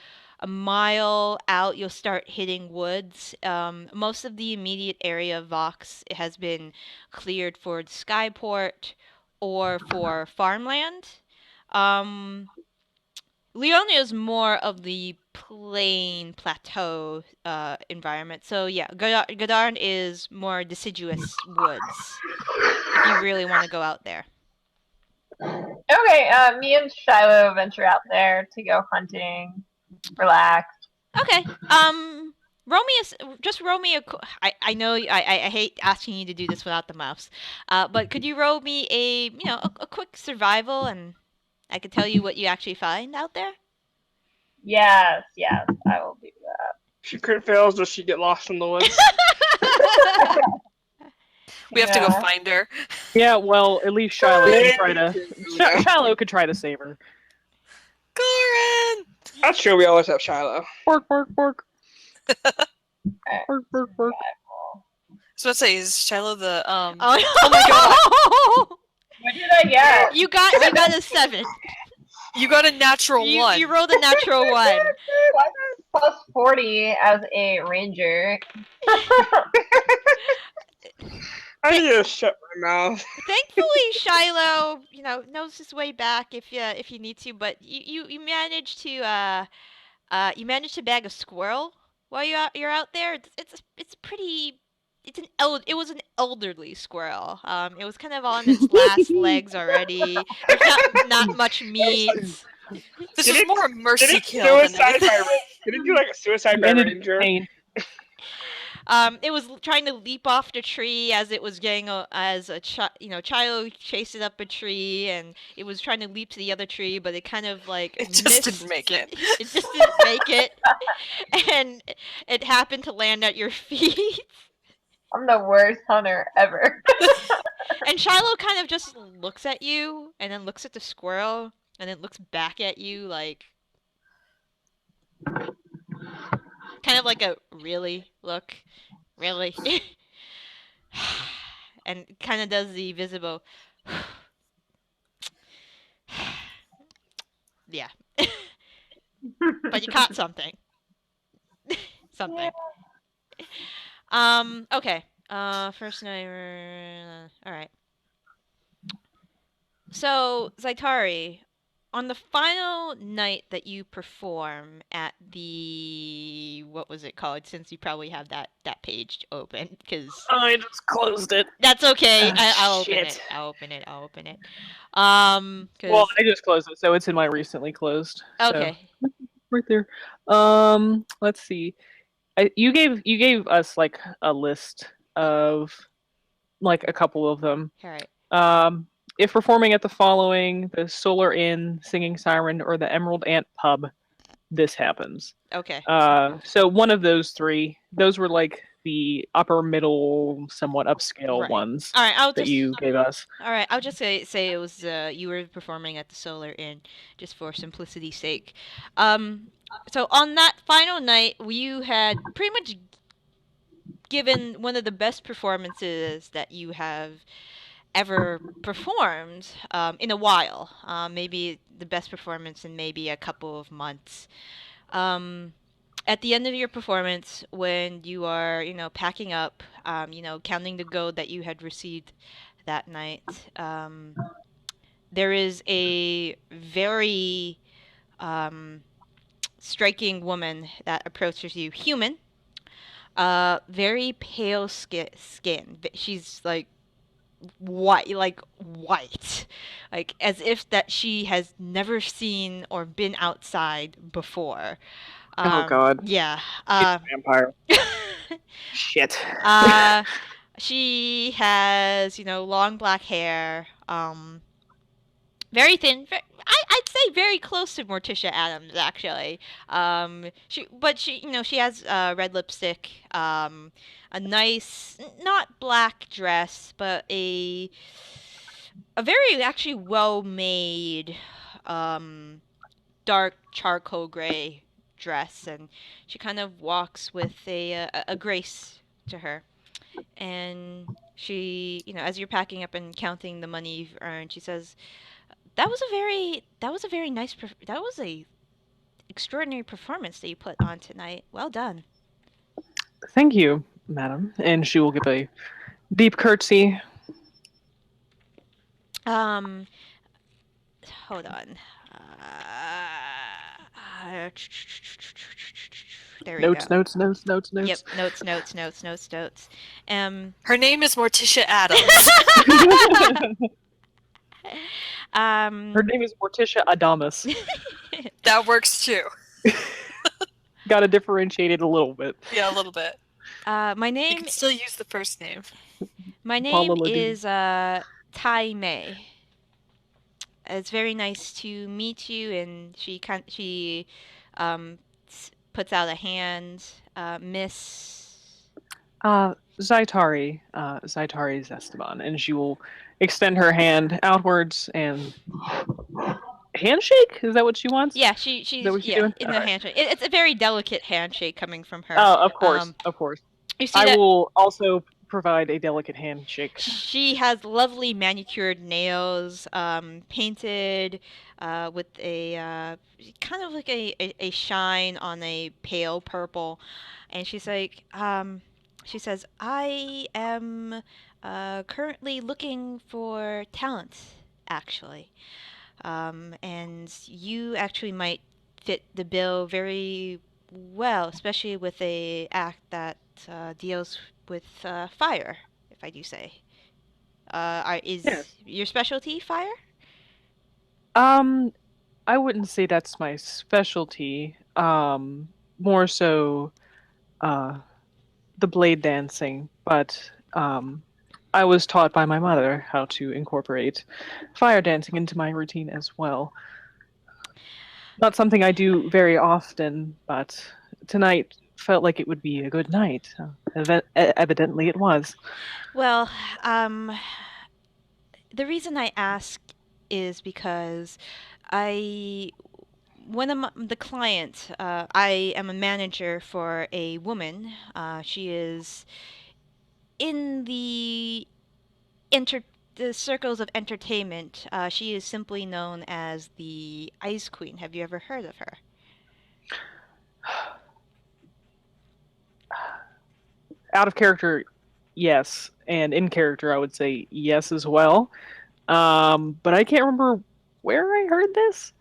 mile out, you'll start hitting woods. Most of the immediate area of Vox has been cleared for Skyport or for farmland. Leonia is more of the plain plateau environment. So yeah, Godarn is more deciduous woods. If you really want to go out there. Okay, me and Shiloh venture out there to go hunting, relax. Okay. Roll me a. I know I hate asking you to do this without the mouse, but could you roll me a quick survival, and I could tell you what you actually find out there? Yes, I will do that. If she crit fails, does she get lost in the woods? We have to go find her. Yeah, well, at least Shiloh could try to save her. Corrin! That's true, we always have Shiloh. Bork, bork, bork. Bork, bork, bork. So let's say, is Shiloh the Oh my god! What did I get? You got a 7. You got a natural 1. You rolled a natural 1. Plus 40 as a ranger. I need to shut my mouth. Thankfully, Shiloh, knows his way back if you need to. But you managed to bag a squirrel while you're out there. It's pretty. It was an elderly squirrel. It was kind of on its last legs already. There's not much meat. This is more a mercy kill than anything. Did it do like a suicide by ranger? It was trying to leap off the tree as it was getting Chilo chased it up a tree, and it was trying to leap to the other tree, but it kind of it just didn't make it. It just didn't make it, and it happened to land at your feet. I'm the worst hunter ever. And Shiloh kind of just looks at you, and then looks at the squirrel, and then looks back at you like, kind of like a really look, really, and kind of does the visible. Yeah. but you caught something. Something. Okay. First night. All right. So, Zaitari, on the final night that you perform at the what was it called? Since you probably have that page open, because I just closed it. that's okay. Ah, I'll open shit. it. I'll open it. I'll open it. Well, Because I just closed it, so it's in my recently closed. So okay, right there. Let's see. You gave us like a list of like a couple of them. all right. Um, if performing at the following, the Solar Inn, Singing Siren, or the Emerald Ant Pub, this happens. Okay. So one of those three, those were like the upper middle, somewhat upscale Right. ones All right. that you gave us. All right. I'll just say it was you were performing at the Solar Inn, just for simplicity's sake. So on that final night, you had pretty much given one of the best performances that you have ever performed in a while. Maybe the best performance in maybe a couple of months. Um, at the end of your performance, when you are, packing up, counting the gold that you had received that night, there is a very striking woman that approaches you, human, very pale skin. She's like white, like as if that she has never seen or been outside before. Oh God, Yeah. it's a vampire. Shit. uh, she has, long black hair. Very thin. I'd say very close to Morticia Adams, actually. She has red lipstick. A nice, not black dress, but a very actually well made, um, dark charcoal gray dress, and she kind of walks with a grace to her. And she, as you're packing up and counting the money you've earned, she says, that was a very nice, that was a extraordinary performance that you put on tonight. Well done. Thank you, madam. And she will give a deep curtsy. Um, hold on. There we Notes, go. notes, notes, notes, Yep, notes. notes. Her name is Morticia Adams. Her name is Morticia Adamus. That works too. Got to differentiate it a little bit. Yeah, a little bit. My You name can still use the first name. Paula Ladue. is Tai Mei. It's very nice to meet you, and she puts out a hand, Miss. Zaitari, Zaitari Zesteban, and she will extend her hand outwards and handshake. Is that what she wants? Yeah, Is that what she's doing? in All the right. handshake. It's a very delicate handshake coming from her. Oh, of course, of course. You see I that will also provide a delicate handshake. she has lovely manicured nails, painted with a kind of like a shine on a pale purple, and she says, "I am currently looking for talent, actually, and you actually might fit the bill very well, especially with a act that deals with fire, if I do say. Yes. Is your specialty fire? Um, I wouldn't say that's my specialty. More so, uh, the blade dancing, but I was taught by my mother how to incorporate fire dancing into my routine as well. Not something I do very often, but tonight felt like it would be a good night. Evidently, it was. Well, the reason I ask is because I one of the clients, I am a manager for a woman. She is in enter the circles of entertainment. She is simply known as the Ice Queen. Have you ever heard of her? out of character, yes, and in character, I would say yes as well. But I can't remember where I heard this.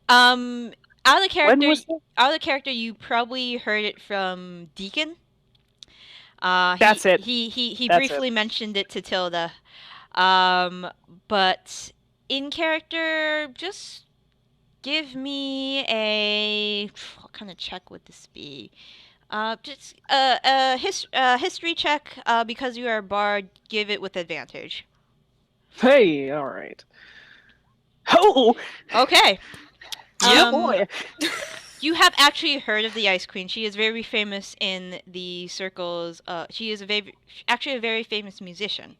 Um, out of the When character, was it? you probably heard it from Deacon. That's it. He That's it. briefly mentioned it to Tilda. Um, but in character, just give me a what kind of check would this be? Just history check. Because you are a bard, give it with advantage. Hey, all right. Oh, Okay. Yep. boy. You have actually heard of the Ice Queen. She is very famous in the circles. She is actually a very famous musician.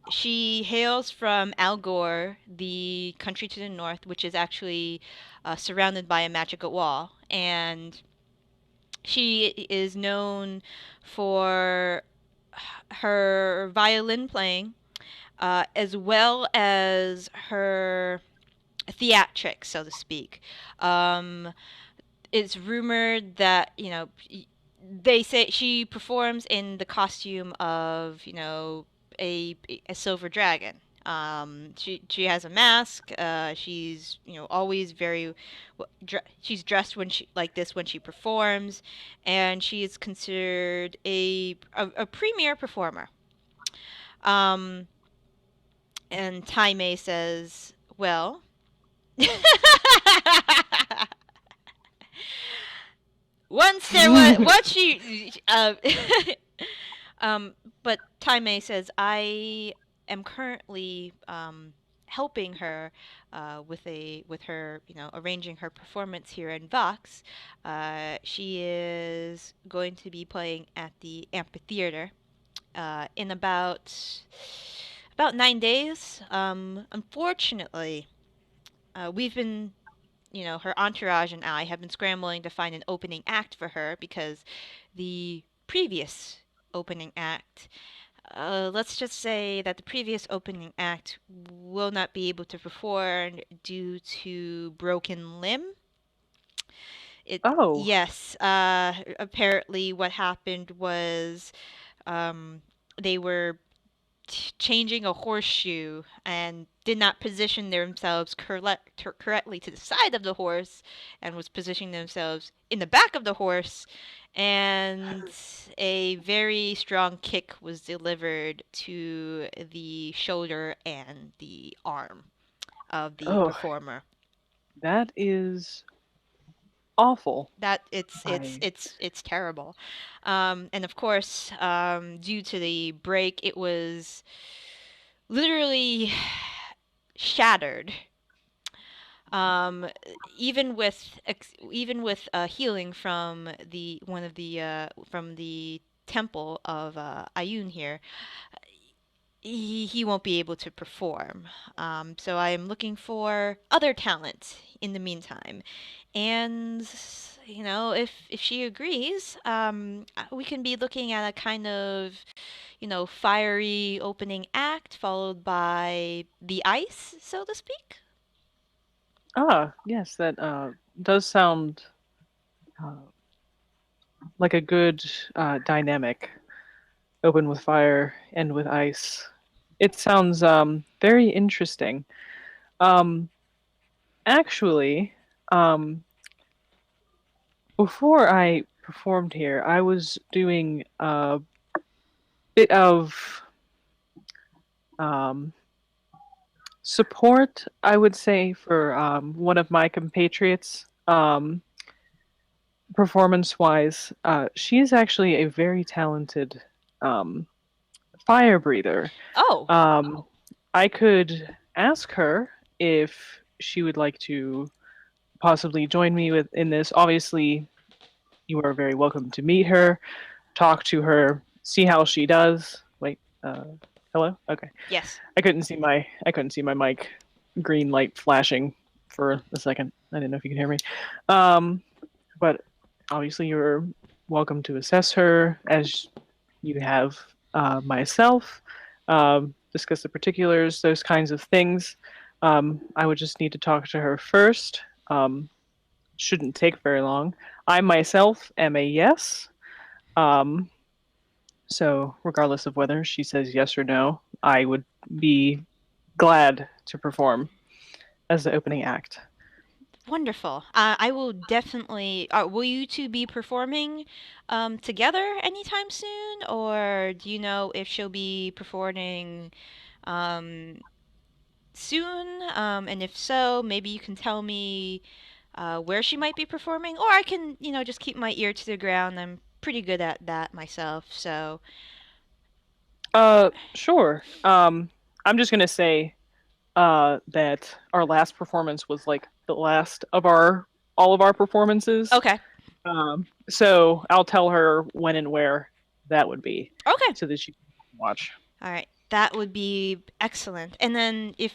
She hails from Algor, the country to the north, which is actually surrounded by a magical wall. And she is known for her violin playing, as well as her theatrics, so to speak. Um, it's rumored that, they say she performs in the costume of, a silver dragon. She has a mask. She's, always very she's dressed when she like this when she performs, and she is considered a premier performer. Um, and Tai Mei says, "Well." Once there was what she but Tai Mei says, I am currently helping her with her, arranging her performance here in Vox. She is going to be playing at the amphitheater in about 9 days. Unfortunately, we've been, her entourage and I have been scrambling to find an opening act for her because the previous opening act, let's just say that the previous opening act will not be able to perform due to broken limb. Oh, Yes, apparently what happened was, um, they were changing a horseshoe and did not position themselves correctly to the side of the horse and was positioning themselves in the back of the horse, and a very strong kick was delivered to the shoulder and the arm of the oh, performer. that is awful. That it's it's I it's it's terrible. And of course, due to the break, it was literally shattered. Um, even with healing from the one of the from the temple of Ayun here, he won't be able to perform. So I am looking for other talent in the meantime, and if she agrees, we can be looking at a kind of, fiery opening act followed by the ice, so to speak. yes, that does sound uh, like a good dynamic. Open with fire, end with ice. It sounds very interesting. Um, actually, um, before I performed here, I was doing a bit of um, support, I would say, for one of my compatriots. Performance wise, she is actually a very talented um, fire breather. Oh, I could ask her if she would like to possibly join me in this. Obviously, you are very welcome to meet her, talk to her, see how she does. Wait, hello. Okay, yes. I couldn't see my mic green light flashing for a second. I didn't know if you could hear me. Um, but obviously, you're welcome to assess her as you have myself. Discuss the particulars, those kinds of things. I would just need to talk to her first. Shouldn't take very long. I myself am a yes. So regardless of whether she says yes or no, I would be glad to perform as the opening act. Wonderful. I will definitely. Will you two be performing together anytime soon, or do you know if she'll be performing um, soon? And if so, maybe you can tell me where she might be performing, or I can, just keep my ear to the ground. I'm pretty good at that myself, so. Sure. I'm just gonna say that our last performance was like the last of all of our performances. Okay. So I'll tell her when and where that would be, Okay. so that she can watch. All right. That would be excellent. And then if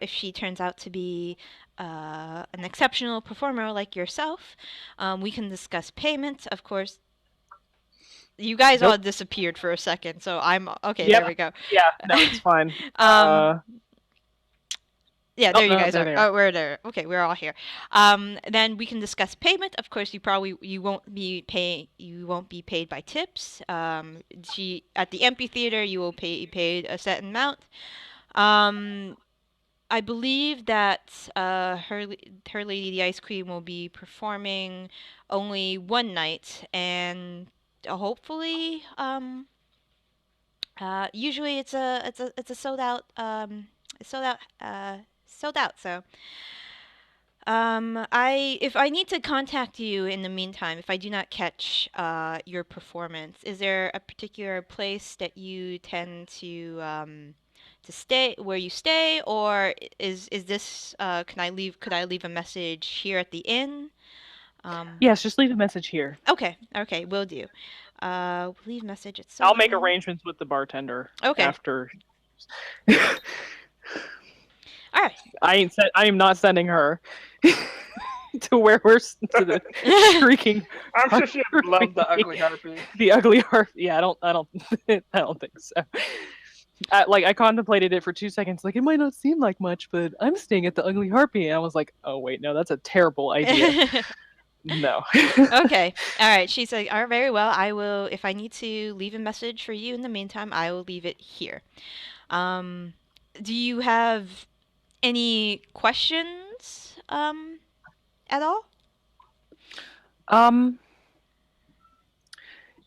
she turns out to be an exceptional performer like yourself, we can discuss payment. Of course, you guys all Nope. disappeared for a second, so I'm okay. Yep. There we go. Yeah. No, it's fine. Yeah, Oh there you no, guys they're are. there. Oh, we're there. Okay, we're all here. Then we can discuss payment. Of course, you won't be paid by tips. She at the amphitheater you will be paid a set amount. Um, I believe that her lady the ice queen will be performing only one night, and hopefully usually it's a sold out sold out. So I if I need to contact you in the meantime, if I do not catch your performance, is there a particular place that you tend to stay, where you stay, or is this could I leave a message here at the inn? Yes, just leave a message here. Okay, will do. Leave message at I'll make Silver. arrangements with the bartender Okay. after. All right. I am not sending her to where we're to the shrieking. I'm sure she would love the ugly harpy. The ugly harpy. Yeah, I don't think so. I contemplated it for 2 seconds. Like, it might not seem like much, but I'm staying at the ugly harpy. And I was like, oh wait, no, that's a terrible idea. No. Okay. All right. She said, "All right, very well. I will. If I need to leave a message for you in the meantime, I will leave it here." Um, do you have any questions at all?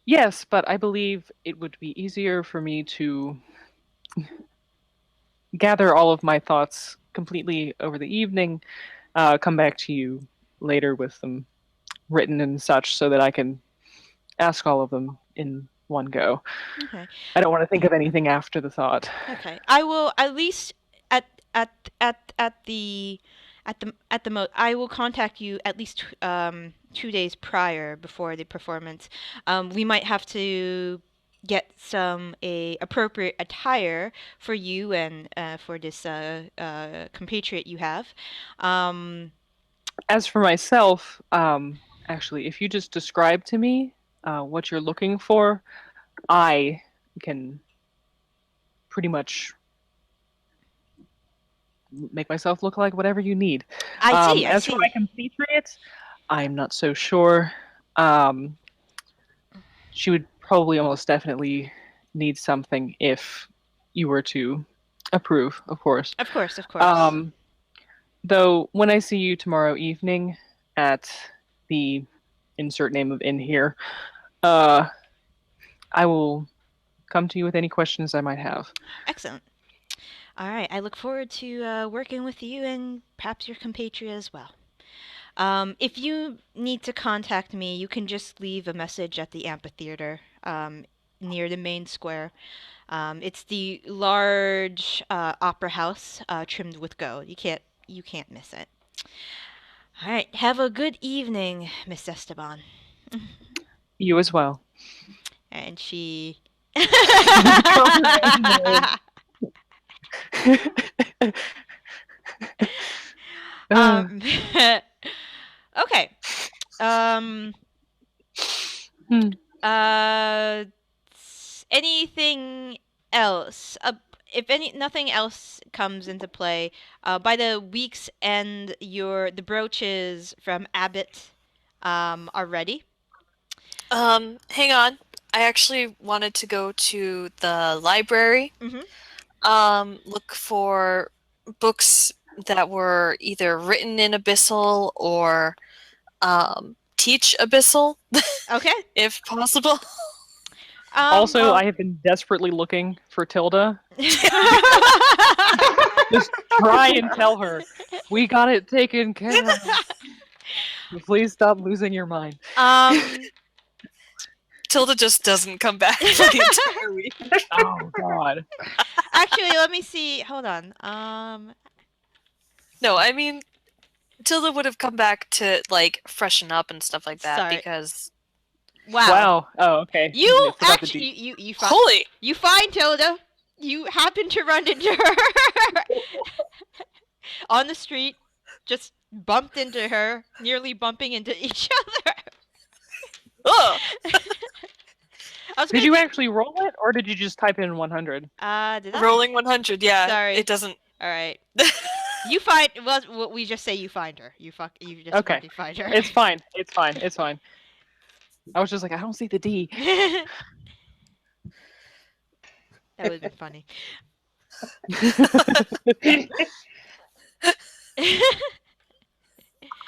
Yes, but I believe it would be easier for me to gather all of my thoughts completely over the evening, come back to you later with them written and such, so that I can ask all of them in one go. Okay. I don't want to think of anything after the thought. Okay. I will at least at at at the I will contact you at least 2 days prior before the performance. We might have to get some a appropriate attire for you and for this compatriot you have. Um, As for myself, actually, if you just describe to me what you're looking for, I can pretty much make myself look like whatever you need. I see. I As see. for my compatriot, I'm not so sure. She would probably almost definitely need something if you were to approve, of course. Of course. Of course. Though, when I see you tomorrow evening at the insert name of inn here, I will come to you with any questions I might have. Excellent. All right. I look forward to working with you and perhaps your compatriot as well. If you need to contact me, you can just leave a message at the amphitheater near the main square. It's the large opera house trimmed with gold. You can't miss it. All right. Have a good evening, Miss Zesteban. You as well. And she. um, okay. Uh, anything else? If nothing else comes into play, by the week's end, the brooches from Abbott are ready. Hang on. I actually wanted to go to the library. Look for books that were either written in Abyssal or teach Abyssal, Okay. if possible. Also, well- I have been desperately looking for Tilda. Just try and tell her, we got it taken care of. Please stop losing your mind. Tilda just doesn't come back for the entire week. Oh, God. Actually, let me see. Hold on. No, I mean, Tilda would have come back to, like, freshen up and stuff like that, Sorry. because... Wow. Oh, okay. You I forgot the actually, D. you find, Holy! you find Tilda. You happen to run into her on the street. Just bumped into her, nearly bumping into each other. Ugh! I was Did gonna you do- actually roll it, or did you just type in 100? Did I? Rolling 100, yeah. Sorry. It doesn't... All right. You find. Well, we just say you find her. You just Okay. fucking find her. It's fine. It's fine. It's fine. I was just like, I don't see the D. That would have been funny.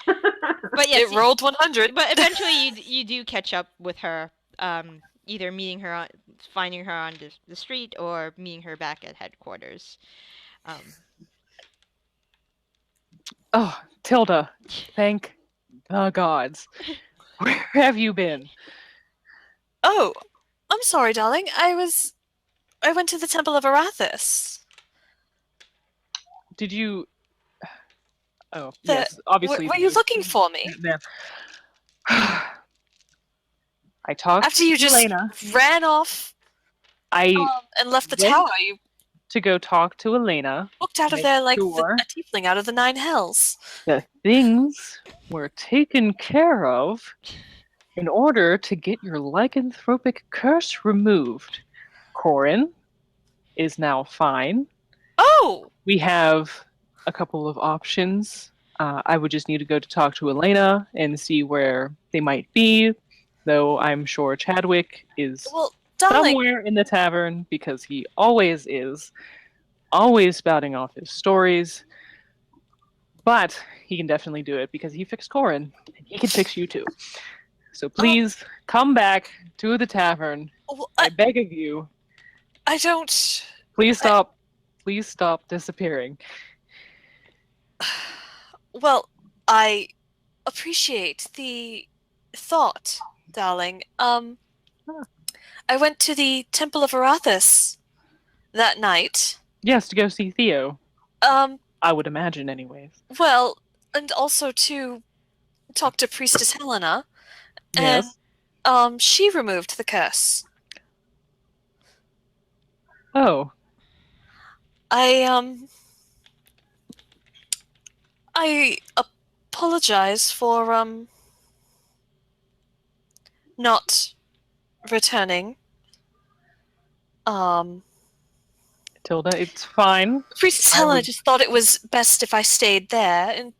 But yes, It rolled 100. but eventually you do catch up with her, either meeting her on, finding her on the street, or meeting her back at headquarters. Oh, Tilda, thank the gods. Where have you been? Oh, I'm sorry, darling. I went to the Temple of Arathis. Did you... Oh, The- yes, obviously. Were you looking for me? Yeah. I talked After you to just Elena. ran off I and left the went- tower, you to go talk to Elena. walked out of Make there like sure. a tiefling out of the Nine Hells. The things were taken care of in order to get your lycanthropic curse removed. Corrin is now fine. Oh! We have a couple of options. I would just need to go to talk to Elena and see where they might be, though I'm sure Chadwick is Well, darling, somewhere in the tavern, because he always is, always spouting off his stories. But he can definitely do it because he fixed Corrin. He can fix you too. So please come back to the tavern. well, I beg of you. I don't... Please stop. Please stop disappearing. Well, I appreciate the thought, darling. I went to the Temple of Arathis that night. Yes, to go see Theo. Um, I would imagine, anyways. well, and also to talk to Priestess Helena, Yes. and she removed the curse. Oh, I apologize for not returning. Tilda, it's fine. Priestess I Helena would- just thought it was best if I stayed there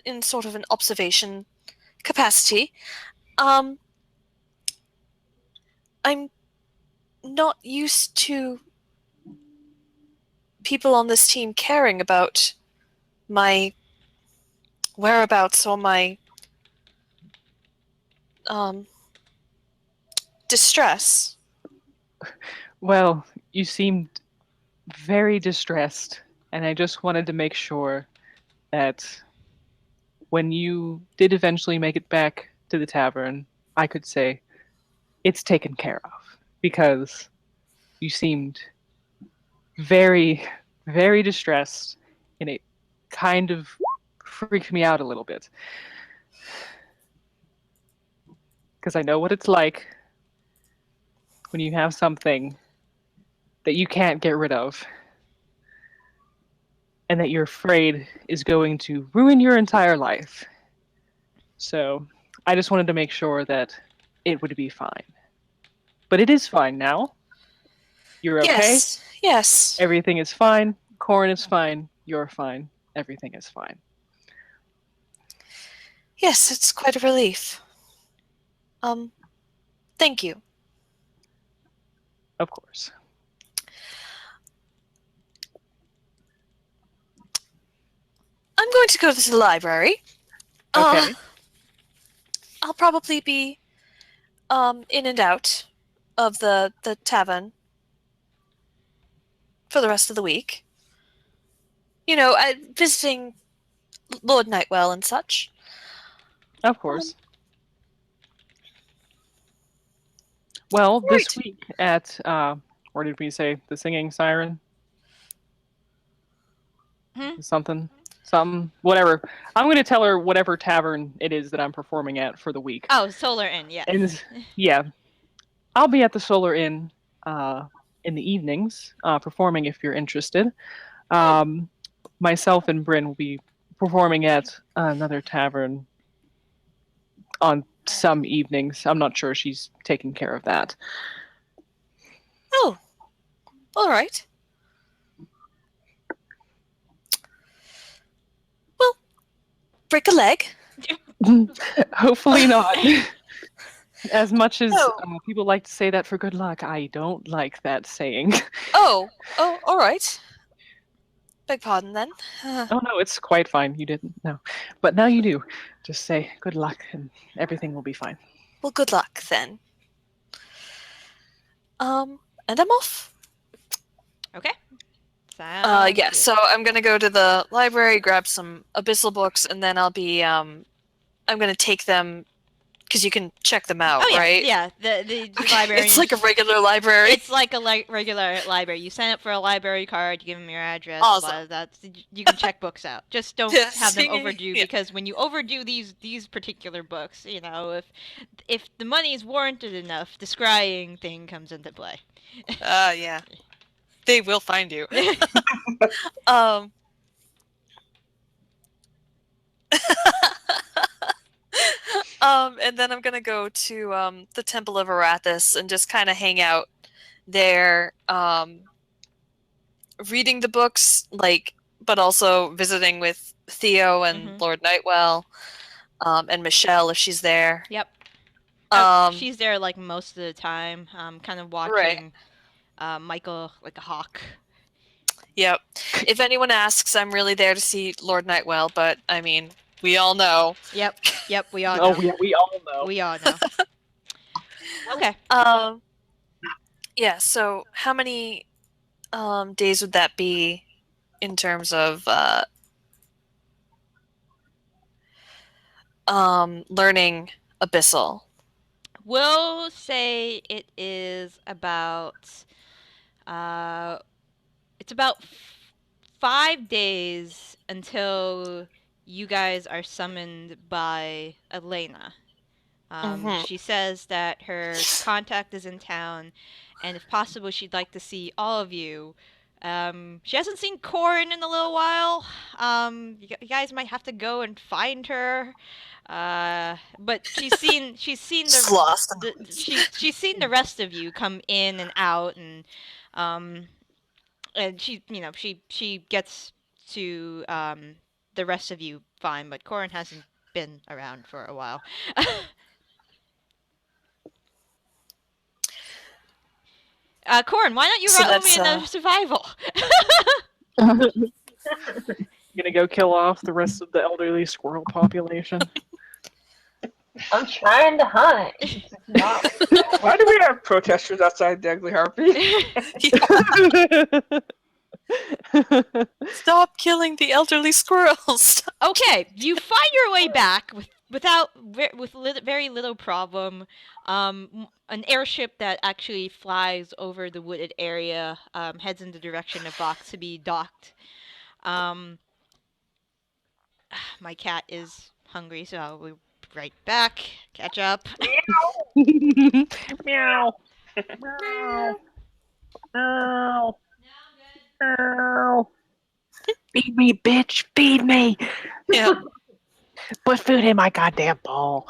in sort of an observation capacity. I'm not used to people on this team caring about my whereabouts or my distress. Well, you seemed very distressed, and I just wanted to make sure that when you did eventually make it back to the tavern, I could say, it's taken care of. Because you seemed very, very distressed, and it kind of freaked me out a little bit. Because I know what it's like when you have something that you can't get rid of, and that you're afraid is going to ruin your entire life. So I just wanted to make sure that it would be fine. But it is fine now. You're okay. Yes. Everything is fine. Corrin is fine. You're fine. Everything is fine. Yes, it's quite a relief. Thank you. Of course. I'm going to go to the library. Okay. I'll probably be in and out of the tavern for the rest of the week. You know, visiting Lord Nightwell and such. Of course. Well, this Right. week at where did we say the singing siren? Something, whatever. I'm going to tell her whatever tavern it is that I'm performing at for the week. Oh, Solar Inn, yes. And yeah, I'll be at the Solar Inn in the evenings performing if you're interested. Myself and Bryn will be performing at another tavern on some evenings. I'm not sure she's taking care of that. Oh, all right. Well, break a leg. Hopefully not. As much as No. people like to say that for good luck, I don't like that saying. Oh, all right. Beg pardon then. Oh no, it's quite fine. You didn't know. But now you do. Just say good luck and everything will be fine. Well, good luck then. And I'm off. Okay. Sounds Yeah, good. so I'm gonna go to the library, grab some abyssal books, and then I'll be I'm gonna take them because you can check them out, Oh yeah, right? yeah. The library. It's like a regular library. It's like a regular library. You sign up for a library card. You give them your address. Awesome. You can check books out. Just don't Yeah, have them see? overdue Yeah. because when you overdo these particular books, you know, if the money is warranted enough, the scrying thing comes into play. Yeah. They will find you. And then I'm gonna go to the Temple of Arathis and just kind of hang out there, reading the books, but also visiting with Theo and Lord Nightwell, and Michelle if she's there. Yep. She's there like most of the time, kind of watching Michael like a hawk. Yep. If anyone asks, I'm really there to see Lord Nightwell, but I mean, we all know. Yep, we all know. Oh yeah, we all know. We all know. Okay. Yeah, so how many days would that be in terms of learning Abyssal? We'll say it is about it's about 5 days until you guys are summoned by Elena. She says that her contact is in town, and if possible, she'd like to see all of you. She hasn't seen Corrin in a little while. You guys might have to go and find her. But she's seen she's seen the rest of you come in and out, and she gets to the rest of you fine, but Corrin hasn't been around for a while. Corrin, why don't you roll me another survival? Gonna go kill off the rest of the elderly squirrel population. I'm trying to hunt. Why do we have protesters outside the Ugly Harpy? Stop killing the elderly squirrels. Okay, you find your way back with very little problem. An airship that actually flies over the wooded area heads in the direction of Vox to be docked. My cat is hungry, so I'll be right back. Catch up. Meow. Meow. Meow. Meow. Meow. Feed me, bitch. Feed me. Yeah. Put food in my goddamn bowl.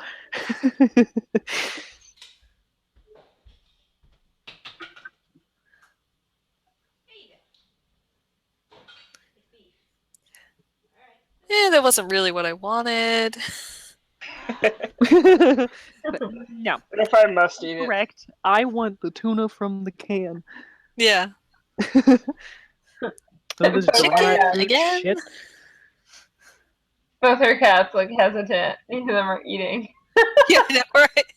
That wasn't really what I wanted. No. And if I must eat it. Correct. I want the tuna from the can. Yeah. All this Chicken dry again? shit. Both her cats look hesitant. Neither of them are eating. Yeah, I know, right?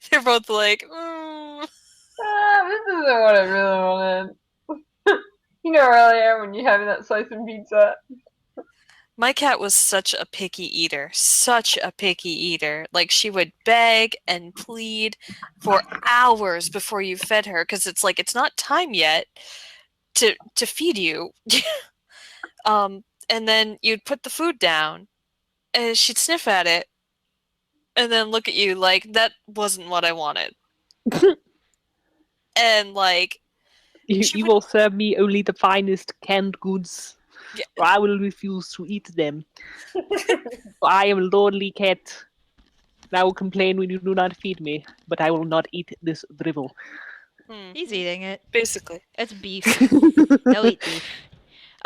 They're both like, This isn't what I really wanted. You know earlier when you're having that slice of pizza. My cat was such a picky eater. Such a picky eater. Like, she would beg and plead for hours before you fed her, because it's like, it's not time yet to feed you. And then you'd put the food down, and she'd sniff at it, and then look at you like, that wasn't what I wanted. And, like... You will serve me only the finest canned goods, Yeah. or I will refuse to eat them. I am a lordly cat. And I will complain when you do not feed me, but I will not eat this drivel. He's eating it. Basically. It's beef. They'll eat beef.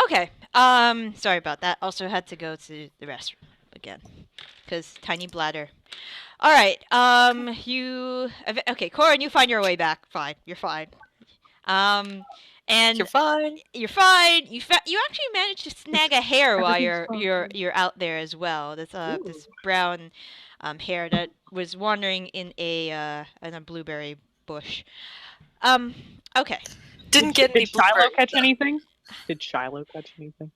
Okay. Sorry about that. Also had to go to the restroom again, cause tiny bladder. All right. Okay, Corrin, you find your way back. Fine. You're fine. And You're fine. You're fine. You actually managed to snag a hair while Everything's you're out there as well. This this brown hair that was wandering in a blueberry bush. Okay. Didn't get any Did Shiloh blueberries, catch though. anything? Did Shiloh catch anything?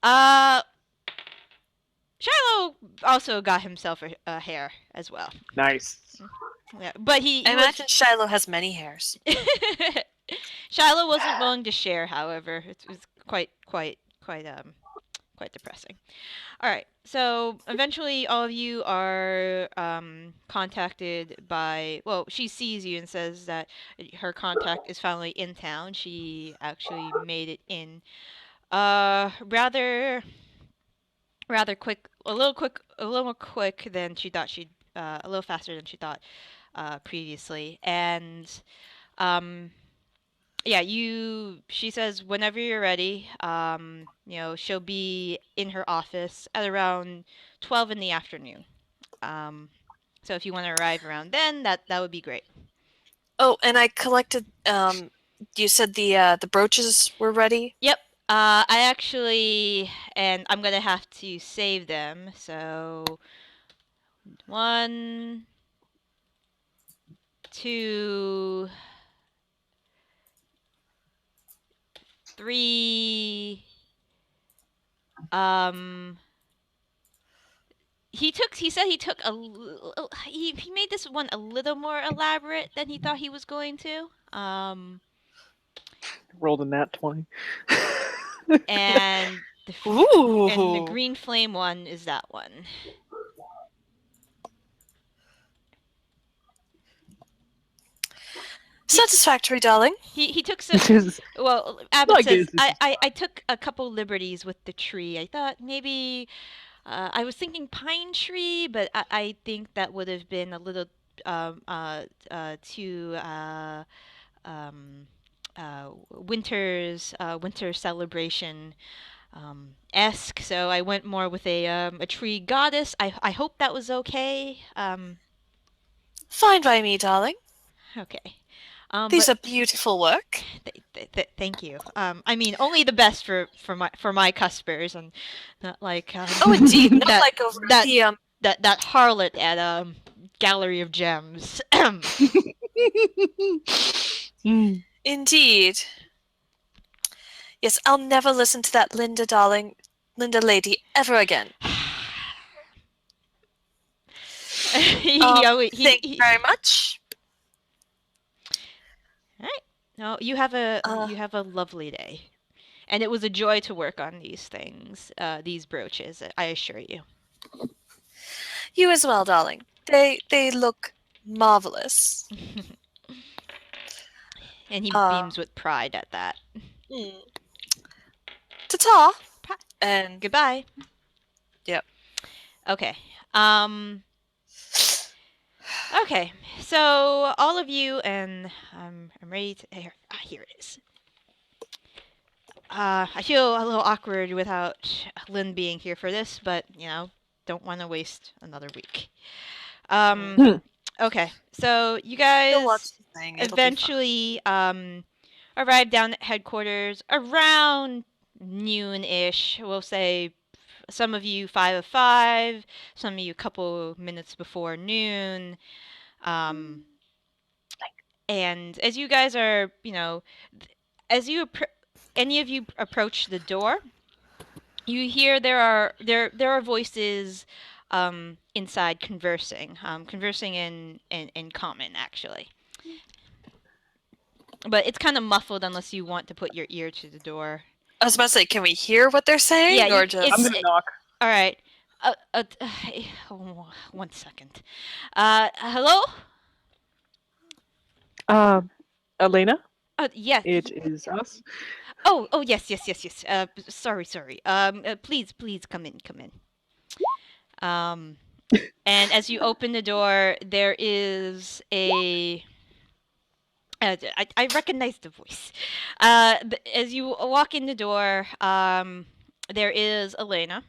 Shiloh also got himself a hair as well. Nice. Yeah, but he I imagine Shiloh has many hairs. Shiloh wasn't willing to share, however. It was quite depressing. All right. So eventually all of you are contacted by, well, she sees you and says that her contact is finally in town. She actually made it in rather quick, a little more quick than she thought she'd a little faster than she thought previously. And yeah, she says whenever you're ready, she'll be in her office at around 12 in the afternoon. So if you want to arrive around then, that would be great. Oh, and I collected, you said the brooches were ready? Yep. I actually, and I'm gonna have to save them, so 1, 2, 3. He said he took he made this one a little more elaborate than he thought he was going to. Rolled a nat 20. And Ooh. and the green flame one is that one. Satisfactory, darling. He took some. Well, Abbott says I took a couple liberties with the tree. I thought maybe I was thinking pine tree, but I think that would have been a little too winter celebration esque. So I went more with a tree goddess. I hope that was okay. Fine by me, darling. Okay. These are beautiful work. Thank you. I mean, only the best for my cuspers, and not like Oh, indeed. Not like over the that harlot at Gallery of Gems. Indeed. Yes, I'll never listen to that Linda lady ever again. Thank you very much. All right. No, you have a lovely day, and it was a joy to work on these things, these brooches. I assure you. You as well, darling. They look marvelous. And he beams with pride at that. Ta-ta. And goodbye. Yep. Okay. Okay. So all of you, and I'm ready to. Here it is. I feel a little awkward without Lynn being here for this, but don't want to waste another week. Okay, so you Still guys lots of thing. It'll be fun. eventually arrive down at headquarters around noon-ish. We'll say some of you 5:05, some of you a couple minutes before noon. And as you guys are, as you any of you approach the door, you hear there are voices inside conversing, conversing in common actually. But it's kind of muffled unless you want to put your ear to the door. I was about to say, can we hear what they're saying, Yeah, or just? I'm gonna knock. All right. Oh, 1 second. Hello? Elena, Yes. it is us. Oh, yes. Sorry. Please, come in. And as you open the door, there is a. I recognize the voice. As you walk in the door, there is Elena.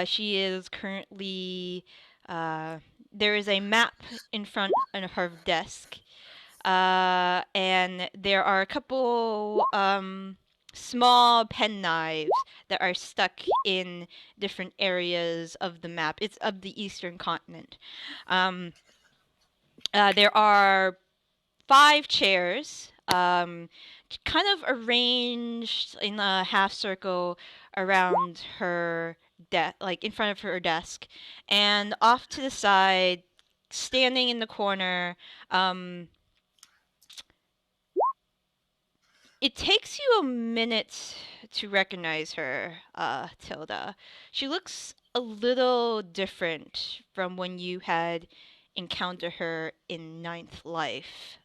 She is currently. There is a map in front of her desk, and there are a couple small penknives that are stuck in different areas of the map. It's of the Eastern continent. Um, there are 5 chairs, kind of arranged in a half circle around her like in front of her desk, and off to the side, standing in the corner. It takes you a minute to recognize her, Tilda. She looks a little different from when you had encountered her in Ninth Life.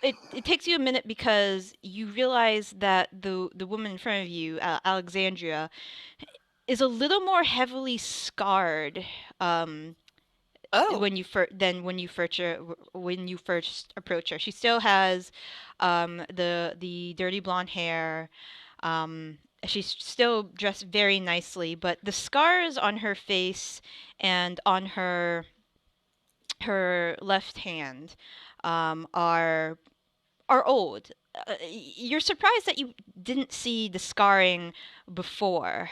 It takes you a minute because you realize that the woman in front of you, Alexandria, is a little more heavily scarred Oh, than when you first approach her. She still has the dirty blonde hair. She's still dressed very nicely, but the scars on her face and on her left hand are old. You're surprised that you didn't see the scarring before.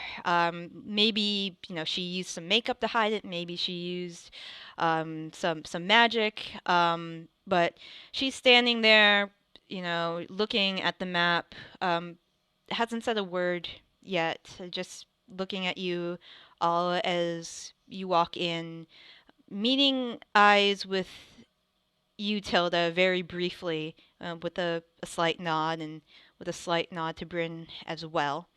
Maybe she used some makeup to hide it. Maybe she used some magic. But she's standing there, looking at the map. Hasn't said a word yet. Just looking at you all as you walk in, meeting eyes with you, Tilda, very briefly, with a slight nod and with a slight nod to Bryn as well.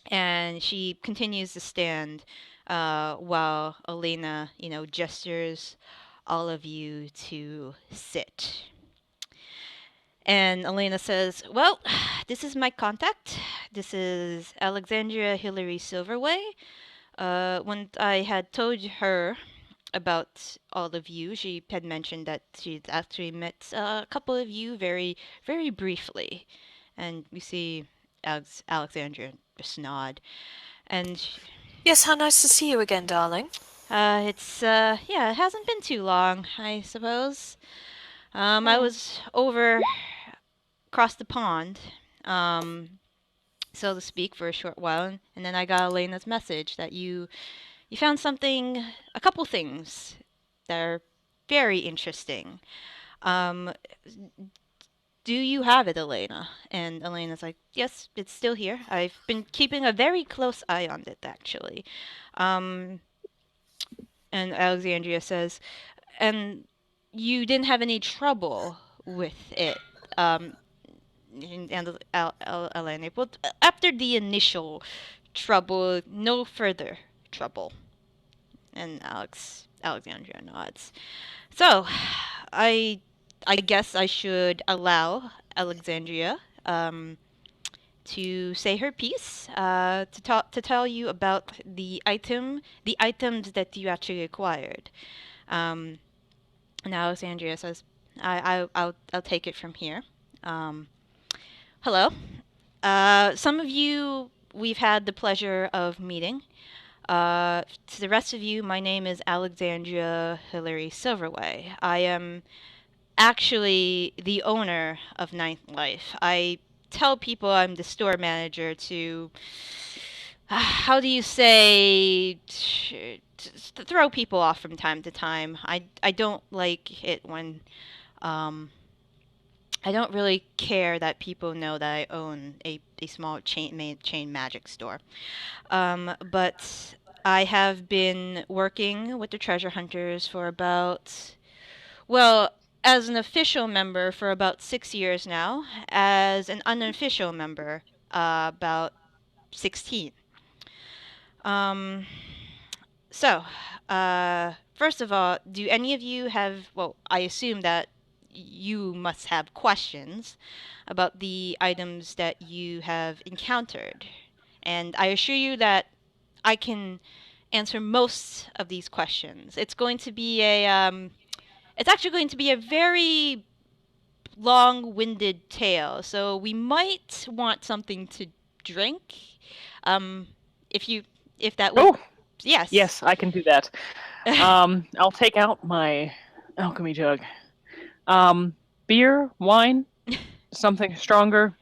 And she continues to stand while Elena, gestures all of you to sit. And Elena says, "Well, this is my contact. This is Alexandria Hillary Silverway. When I had told her about all of you, she had mentioned that she'd actually met a couple of you very, very briefly." And we see Alexandria just nod. And yes, how nice to see you again, darling. yeah, it hasn't been too long, I suppose. I was over across the pond, so to speak, for a short while, and then I got Elena's message that you found something, a couple things that are very interesting. Um, do you have it, Elena? And Elena's like, yes, it's still here. I've been keeping a very close eye on it, actually. Um, and Alexandria says, and you didn't have any trouble with it. And Elena, but after the initial trouble, no further trouble. And Alexandria nods. So, I I guess I should allow Alexandria to say her piece, to tell you about the items that you actually acquired. Um, and Alexandria says, I'll take it from here. Um, Hello. Some of you we've had the pleasure of meeting. To the rest of you, my name is Alexandria Hilary Silverway. I am actually the owner of Ninth Life. I tell people I'm the store manager to, how do you say, to throw people off from time to time. I don't like it when, um, I don't really care that people know that I own a small chain magic store. But I have been working with the treasure hunters for about, well, as an official member for about 6 years now, as an unofficial member, about 16. Um, First of all, do any of you have, well, I assume that you must have questions about the items that you have encountered. And I assure you that I can answer most of these questions. It's actually going to be a very long-winded tale, so we might want something to drink. Um, if you, if that would, Oh, yes. yes, I can do that. I'll take out my alchemy jug. Beer, wine, something stronger.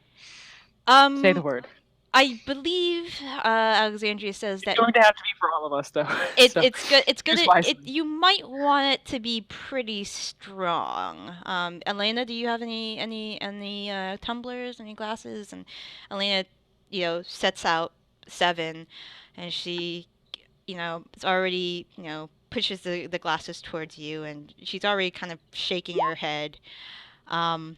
Say the word. I believe Alexandria says It's that going to have to be for all of us, though. So, it's good. It's choose gonna. wisely. You might want it to be pretty strong. Elena, do you have any tumblers, any glasses? And Elena, sets out 7, and she, is already, pushes the glasses towards you, and she's already kind of shaking her head. Um,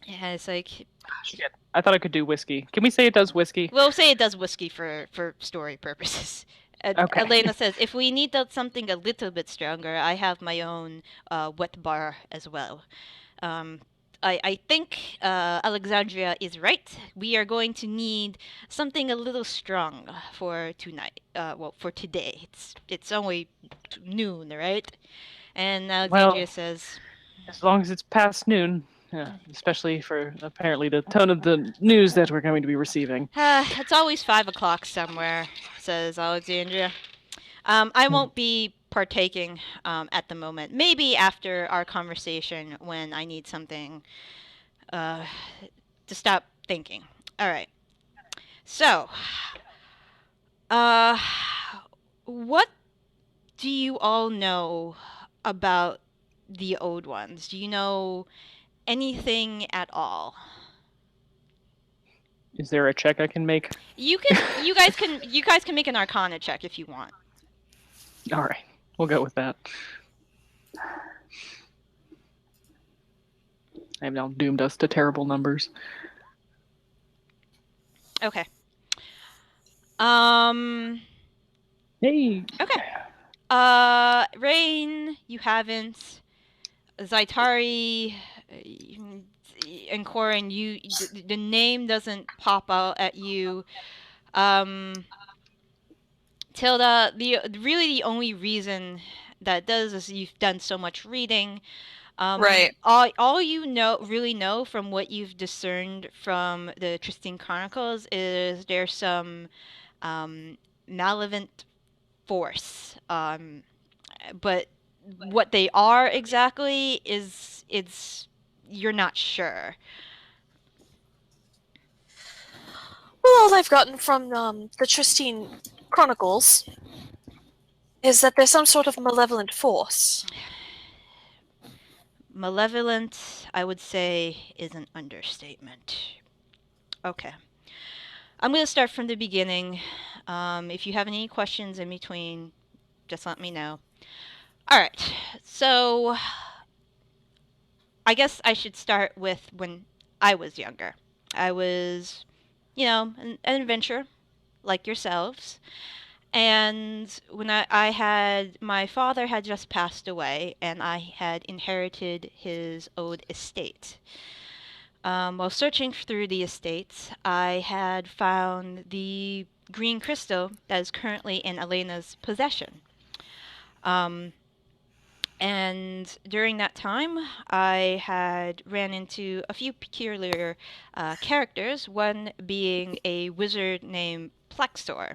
and it's like, Shit. I thought I could do whiskey. Can we say it does whiskey? we'll say it does whiskey for story purposes. Okay. Elena says, if we need something a little bit stronger, I have my own wet bar as well. Um, I think Alexandria is right. We are going to need something a little strong for tonight. Well, for today. It's only noon, right? And Alexandria Well, says, as long as it's past noon, especially for apparently the tone of the news that we're going to be receiving. It's always 5 o'clock somewhere, says Alexandria. I won't be partaking at the moment. Maybe after our conversation when I need something uh, to stop thinking. All right. So, uh, what do you all know about the old ones? Do you know anything at all? Is there a check I can make? You guys can make an Arcana check if you want. All right, we'll go with that. I've now doomed us to terrible numbers. Okay. Hey. Okay. Raine, you haven't. Zaitari and Corrin, the name doesn't pop out at you. Tilda, the only reason that does is you've done so much reading. Right. All you really know from what you've discerned from the Tristine Chronicles is there's some malevolent force. But what they are exactly is it's you're not sure. Well, all I've gotten from the Tristine Chronicles is that there's some sort of malevolent force. Malevolent, I would say, is an understatement. Okay. I'm going to start from the beginning. If you have any questions in between, just let me know. All right. So, I guess I should start with when I was younger. I was, an adventurer like yourselves. And when I had, my father had just passed away, and I had inherited his old estate. While searching through the estates, I had found the green crystal that is currently in Elena's possession. And during that time, I had ran into a few peculiar characters, one being a wizard named Plexor.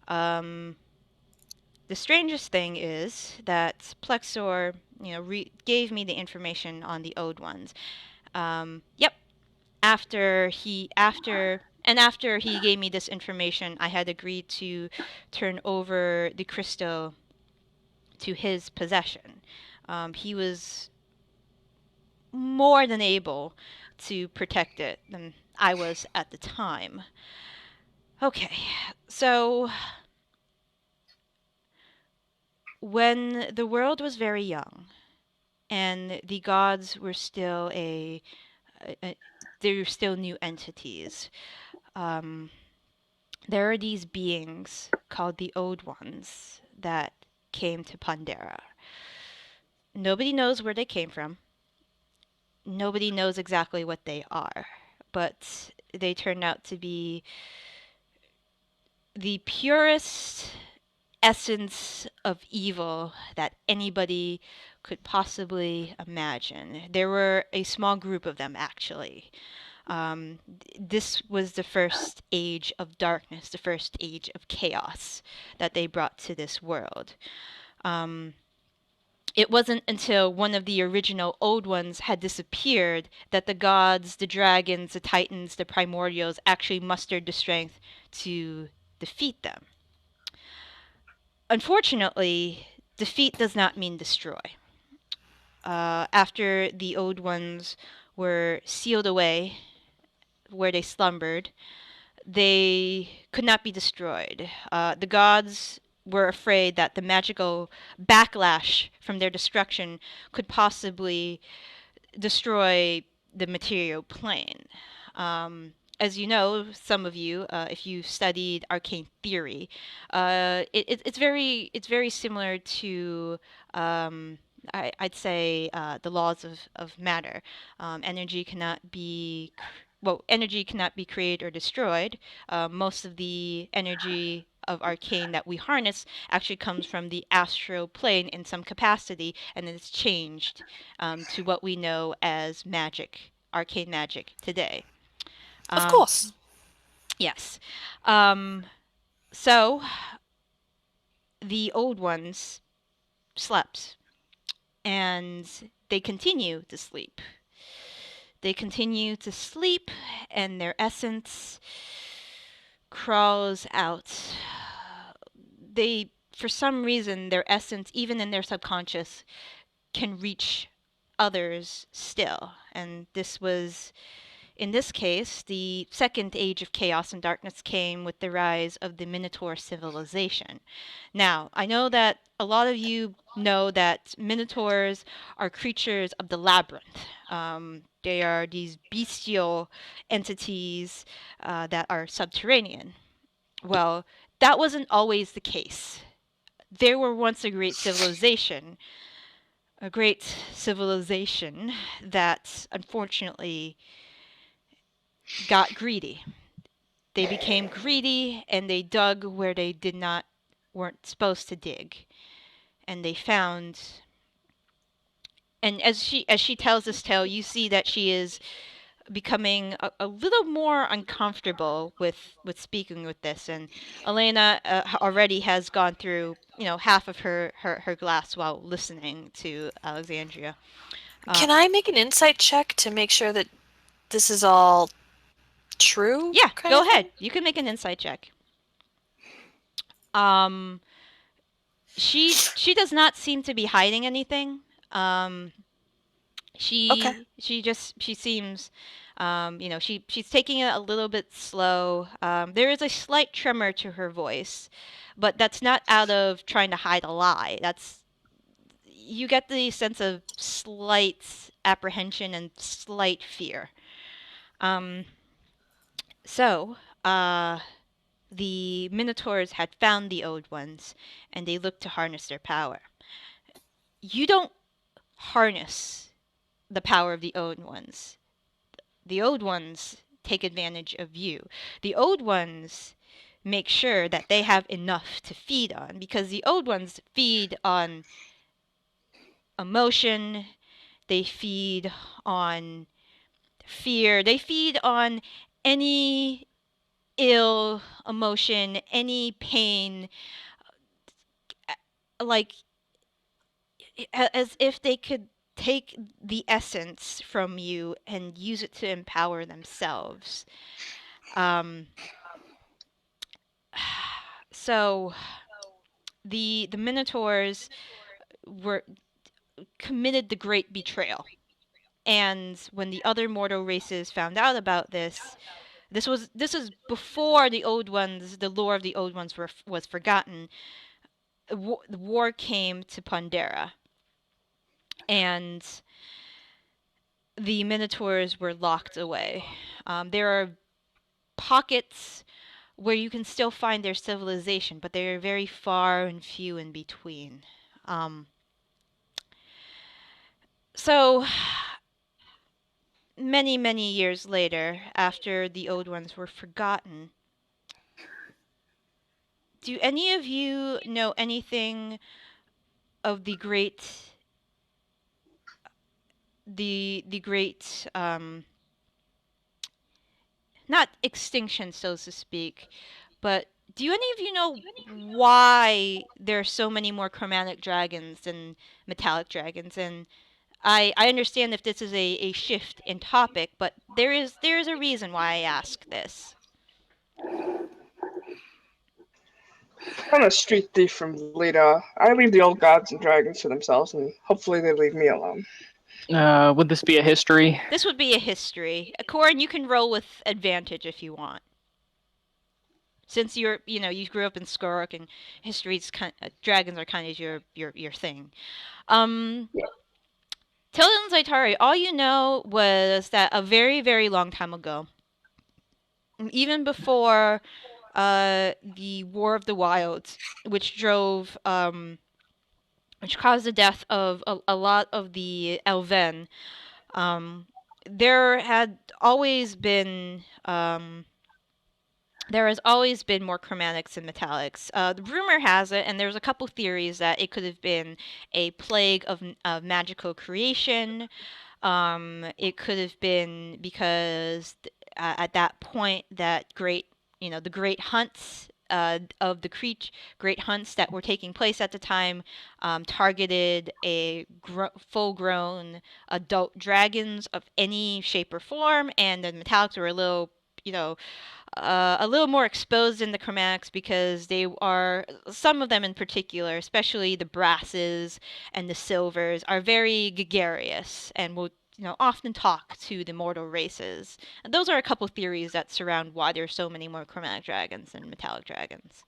The strangest thing is that Plexor, gave me the information on the Owed Ones. Yep. After he gave me this information, I had agreed to turn over the crystal to his possession. He was more than able to protect it than I was at the time. Okay, so when the world was very young and the gods were still they were still new entities, there are these beings called the Owed Ones that came to Pandera. Nobody knows where they came from. Nobody knows exactly what they are, but they turned out to be the purest essence of evil that anybody could possibly imagine. There were a small group of them, actually. This was the first age of darkness, the first age of chaos that they brought to this world. It wasn't until one of the original Old Ones had disappeared that the gods, the dragons, the titans, the primordials actually mustered the strength to defeat them. Unfortunately, defeat does not mean destroy. After the Old Ones were sealed away where they slumbered, they could not be destroyed. The gods were afraid that the magical backlash from their destruction could possibly destroy the material plane. As you know, some of you, if you studied arcane theory, it's very similar to I'd say the laws of matter. Energy cannot be energy cannot be created or destroyed. Most of the energy of arcane that we harness actually comes from the astral plane in some capacity, and then it's changed to what we know as magic, arcane magic today. Of course. Yes. So the Old Ones slept, and they continue to sleep. They continue to sleep, and their essence crawls out. They, for some reason, their essence, even in their subconscious, can reach others still. And this was, in this case, the second age of chaos and darkness came with the rise of the Minotaur civilization. Now, I know that a lot of you know that Minotaurs are creatures of the labyrinth. They are these bestial entities that are subterranean. Well, that wasn't always the case. There were once a great civilization that unfortunately got greedy. They became greedy and they dug where they weren't supposed to dig. And they found, and as she tells this tale, you see that she is becoming a little more uncomfortable with speaking with this. And Elena already has gone through half of her glass while listening to Alexandria. Can I make an insight check to make sure that this is all true? Yeah, go ahead. You can make an insight check. She does not seem to be hiding anything. She seems she's taking it a little bit slow. There is a slight tremor to her voice, but that's not out of trying to hide a lie. You get the sense of slight apprehension and slight fear. So, the Minotaurs had found the Owed Ones, and they looked to harness their power. You don't harness the power of the Owed Ones. The Owed Ones take advantage of you. The Owed Ones make sure that they have enough to feed on, because the Owed Ones feed on emotion, they feed on fear, they feed on any ill emotion, any pain, like as if they could take the essence from you and use it to empower themselves. Um, so the Minotaurs were committed the great betrayal. And when the other mortal races found out about this, this is before the old ones, the lore of the old ones was forgotten. The war came to Pandera, and the Minotaurs were locked away. There are pockets where you can still find their civilization, but they are very far and few in between. So many, many years later, after the old ones were forgotten, do any of you know anything of the great not extinction, so to speak, but do any of you know why there are so many more chromatic dragons than metallic dragons? And I understand if this is a shift in topic, but there is a reason why I ask this. I'm a street thief from Lita. I leave the old gods and dragons to themselves, and hopefully they leave me alone. Would this be a history? This would be a history. Corrin, you can roll with advantage if you want. Since you grew up in Skorok and history's dragons are kind of your thing. Yeah. Tilda and Zaitari, all you know was that a very, very long time ago, even before the War of the Wilds, which caused the death of a lot of the Elven, there had always been there has always been more chromatics and metallics. The rumor has it, and there's a couple theories that it could have been a plague of magical creation. It could have been because at that point that the great hunts of the great hunts that were taking place at the time targeted full-grown adult dragons of any shape or form, and the metallics were a little more exposed in the chromatics because they are, some of them in particular, especially the brasses and the silvers, are very gregarious and will often talk to the mortal races. And those are a couple theories that surround why there's so many more chromatic dragons than metallic dragons.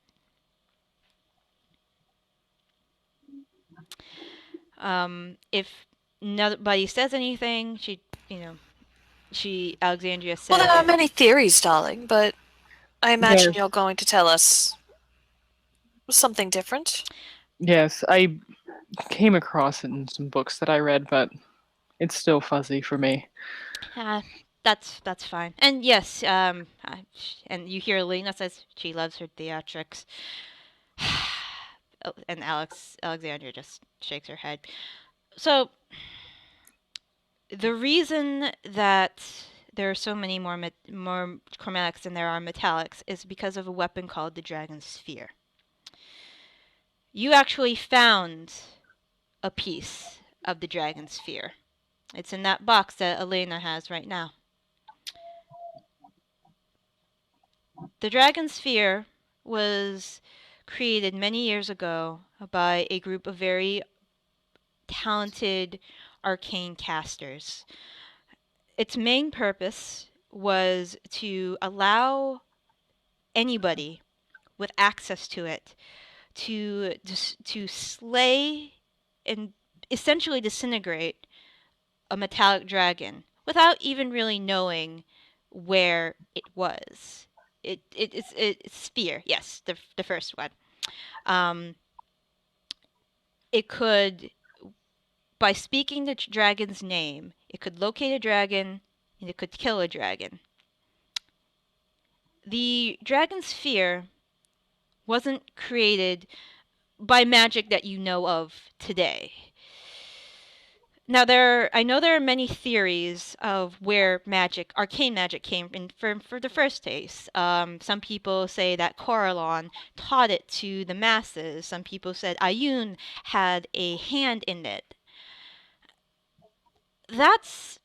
If nobody says anything, Alexandria said. Well, there are many theories, darling, but I imagine Yes. you're going to tell us something different. Yes, I came across it in some books that I read, but it's still fuzzy for me. That's fine. And yes, and you hear Lena says she loves her theatrics. And Alexandria just shakes her head. So the reason that there are so many more chromatics than there are metallics is because of a weapon called the Dragon Sphere. You actually found a piece of the Dragon Sphere. It's in that box that Elena has right now. The Dragon Sphere was created many years ago by a group of very talented arcane casters. Its main purpose was to allow anybody with access to it to slay and essentially disintegrate a metallic dragon without even really knowing where it was. It's sphere, yes, the first one. It could, by speaking the dragon's name, it could locate a dragon and it could kill a dragon. The dragon sphere wasn't created by magic that you know of today. Now I know there are many theories of where arcane magic came in for the first case. Some people say that Corrin taught it to the masses. Some people said Ayun had a hand in it. That's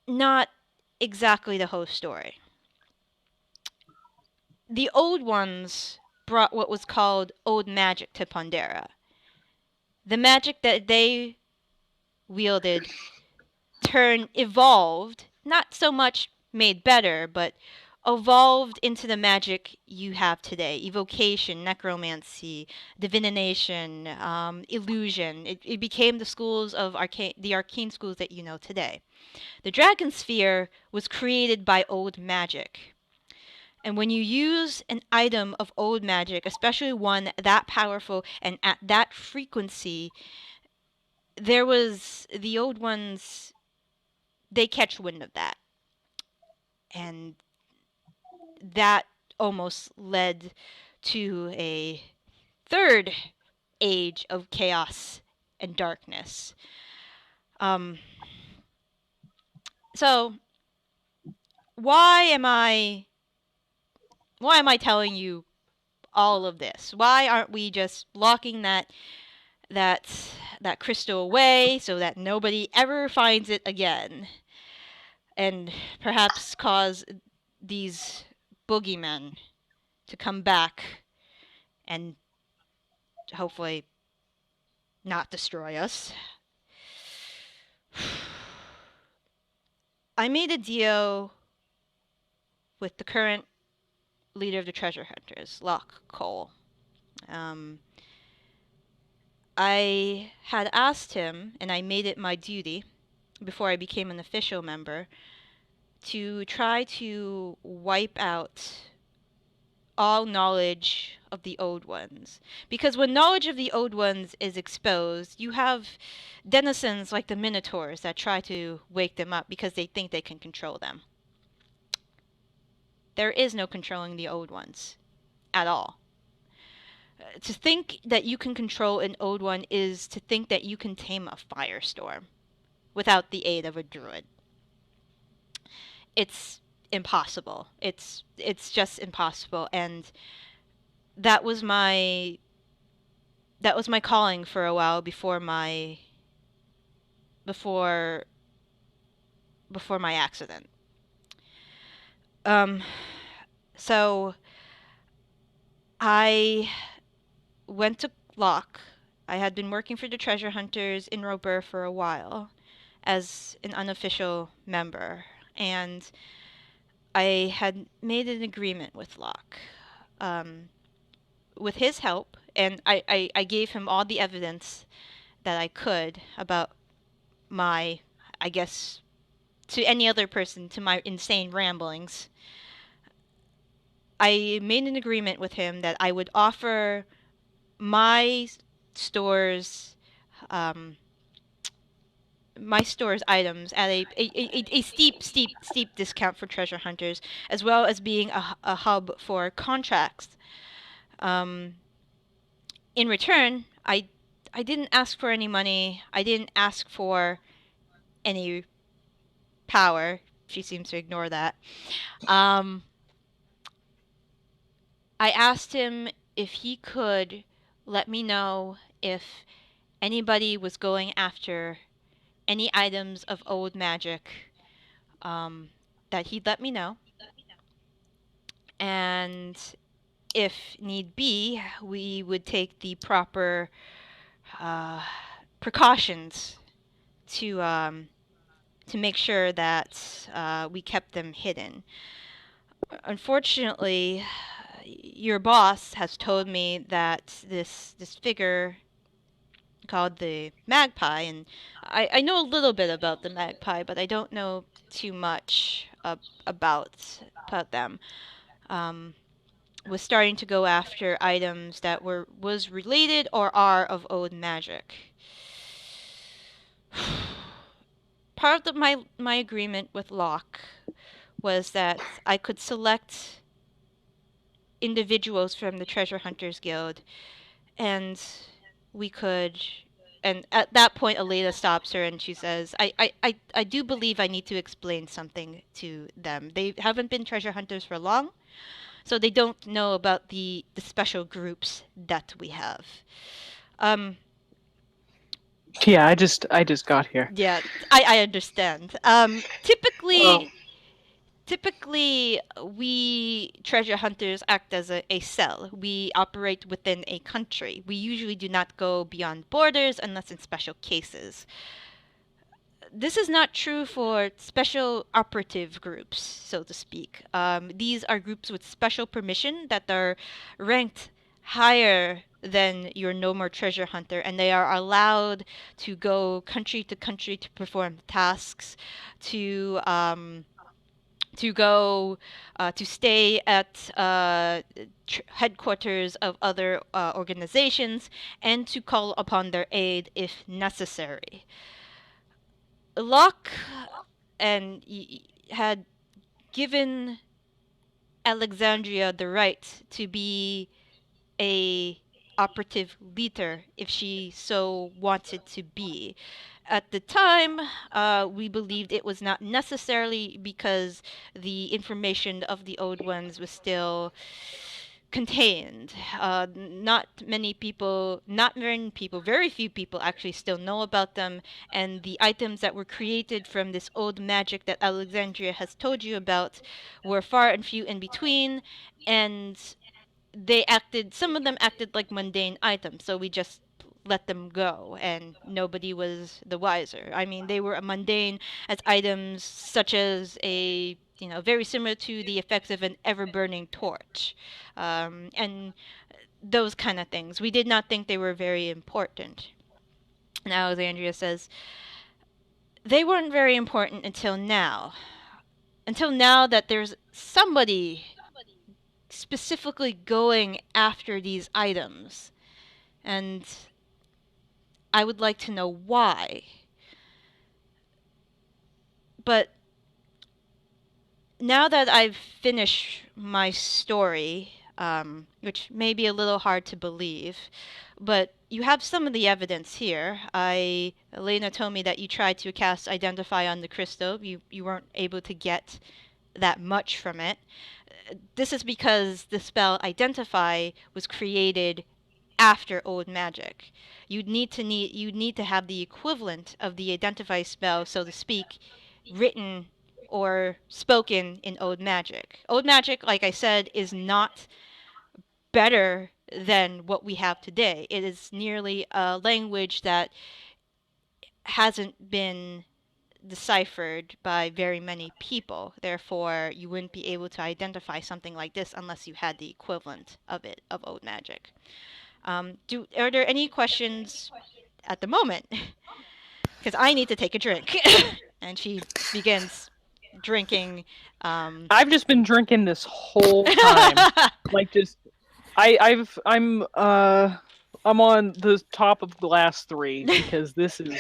not exactly the whole story. The Old Ones brought what was called old magic to Pondera. The magic that they wielded evolved, not so much made better, but evolved into the magic you have today. Evocation, necromancy, divination, illusion. It became the schools of the arcane schools that you know today. The Dragon Sphere was created by old magic. And when you use an item of old magic, especially one that powerful and at that frequency, the old ones, they catch wind of that. And that almost led to a third age of chaos and darkness. So why am I telling you all of this? Why aren't we just locking that crystal away so that nobody ever finds it again? And perhaps cause these boogeymen to come back and hopefully not destroy us. I made a deal with the current leader of the treasure hunters, Locke Cole. I had asked him, and I made it my duty before I became an official member, to try to wipe out all knowledge of the Old Ones. Because when knowledge of the Old Ones is exposed, you have denizens like the Minotaurs that try to wake them up because they think they can control them. There is no controlling the Old Ones at all. To think that you can control an Old One is to think that you can tame a firestorm without the aid of a druid. It's impossible. It's just impossible, and that was my calling for a while before my accident. So I went to Locke. I had been working for the treasure hunters in Robur for a while as an unofficial member, and I had made an agreement with Locke. With his help, and I gave him all the evidence that I could about my, I guess, to any other person, to my insane ramblings. I made an agreement with him that I would offer my store's items at a steep discount for treasure hunters, as well as being a hub for contracts. In return, I didn't ask for any money. I didn't ask for any power. She seems to ignore that. I asked him if he could let me know if anybody was going after any items of old magic, that he'd let me know. And if need be, we would take the proper precautions to make sure that we kept them hidden. Unfortunately, your boss has told me that this figure called the magpie, and I know a little bit about the magpie, but I don't know too much about them. Was starting to go after items that was related or are of old magic. Part of my agreement with Locke was that I could select individuals from the Treasure Hunters Guild, and we could and at that point, Aleda stops her and she says, I do believe I need to explain something to them. They haven't been treasure hunters for long, so they don't know about the special groups that we have. Yeah, I just got here. Yeah, I understand. Well, Typically, we treasure hunters act as a cell. We operate within a country. We usually do not go beyond borders unless in special cases. This is not true for special operative groups, so to speak. These are groups with special permission that are ranked higher than your normal treasure hunter, and they are allowed to go country to country to perform tasks, to go to stay at headquarters of other organizations, and to call upon their aid if necessary. Locke and had given Alexandria the right to be a operative leader if she so wanted to be. At the time, we believed it was not necessarily because the information of the Old Ones was still contained. Not many people, very few people actually still know about them, and the items that were created from this old magic that Alexandria has told you about were far and few in between, and some of them acted like mundane items, so we just let them go, and nobody was the wiser. I mean, they were mundane as items such as very similar to the effects of an ever-burning torch, and those kind of things. We did not think they were very important. And Alexandria says, they weren't very important until now. Until now that there's somebody specifically going after these items. And I would like to know why. But now that I've finished my story, which may be a little hard to believe, but you have some of the evidence here. Elena told me that you tried to cast Identify on the crystal. You weren't able to get that much from it. This is because the spell Identify was created after Old Magic. You'd need to have the equivalent of the Identify spell, so to speak, written or spoken in Old Magic. Old Magic, like I said, is not better than what we have today. It is nearly a language that hasn't been deciphered by very many people. Therefore, you wouldn't be able to identify something like this unless you had the equivalent of it, of Old Magic. Are there any questions at the moment? Because I need to take a drink. And she begins drinking. I've just been drinking this whole time. I'm on the top of glass 3 because this is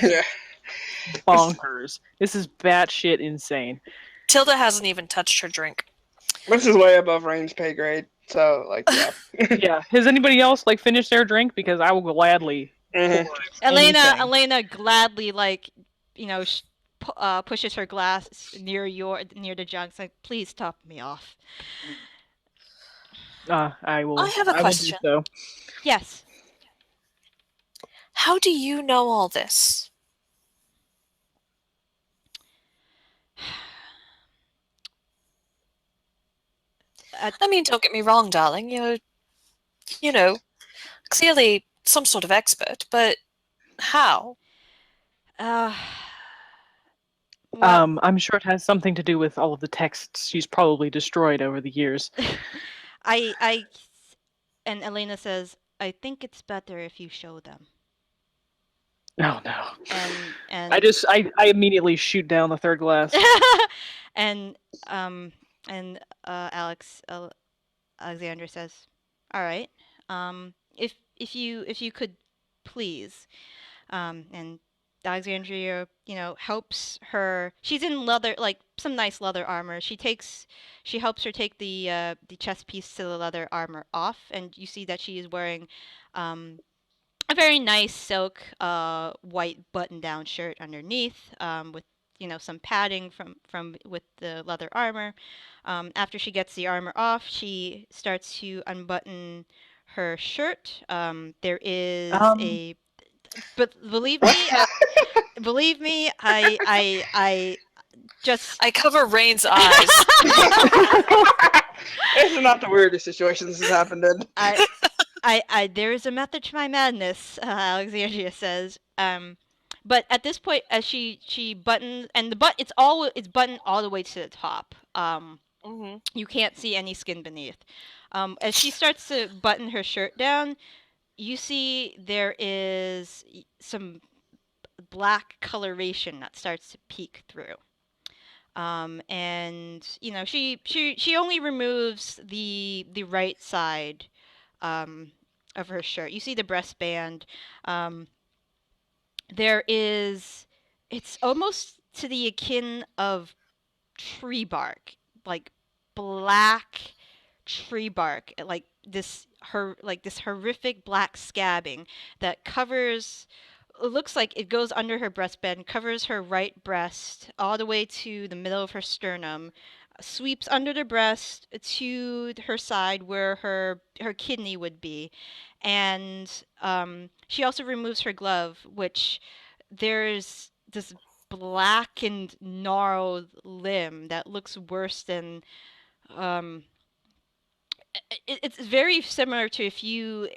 bonkers. This is batshit insane. Tilda hasn't even touched her drink. This is way above Raine's pay grade. So, yeah. Yeah. Has anybody else finished their drink? Because I will gladly. Elena gladly pushes her glass near the jug. It's like, please top me off. I will. I have a question. So. Yes. How do you know all this? I mean, don't get me wrong, darling. You're, clearly some sort of expert, but how? Well, I'm sure it has something to do with all of the texts she's probably destroyed over the years. And Elena says, I think it's better if you show them. Oh no. And I immediately shoot down the third glass. and Alexandra says, all right. If you could please, and Alexandria, helps her. She's in leather, some nice leather armor. She helps her take the chest piece to the leather armor off, and you see that she is wearing a very nice silk white button-down shirt underneath, with some padding from with the leather armor. After she gets the armor off, she starts to unbutton her shirt. There is Um, a but What? believe me, I just I cover Raine's eyes. This is not the weirdest situation this has happened in. there is a method to my madness, Alexandria says. But at this point, as she buttons, and it's buttoned all the way to the top. Hmm. You can't see any skin beneath. As she starts to button her shirt down, you see there is some black coloration that starts to peek through. And she only removes the right side um, of her shirt. You see the breastband. Um, there is, it's almost to the akin of tree bark, like black tree bark, like this horrific black scabbing that covers. It looks like it goes under her breastband, covers her right breast all the way to the middle of her sternum, sweeps under the breast to her side where her kidney would be, and she also removes her glove, which there's this black and gnarled limb that looks worse than um it's very similar to if you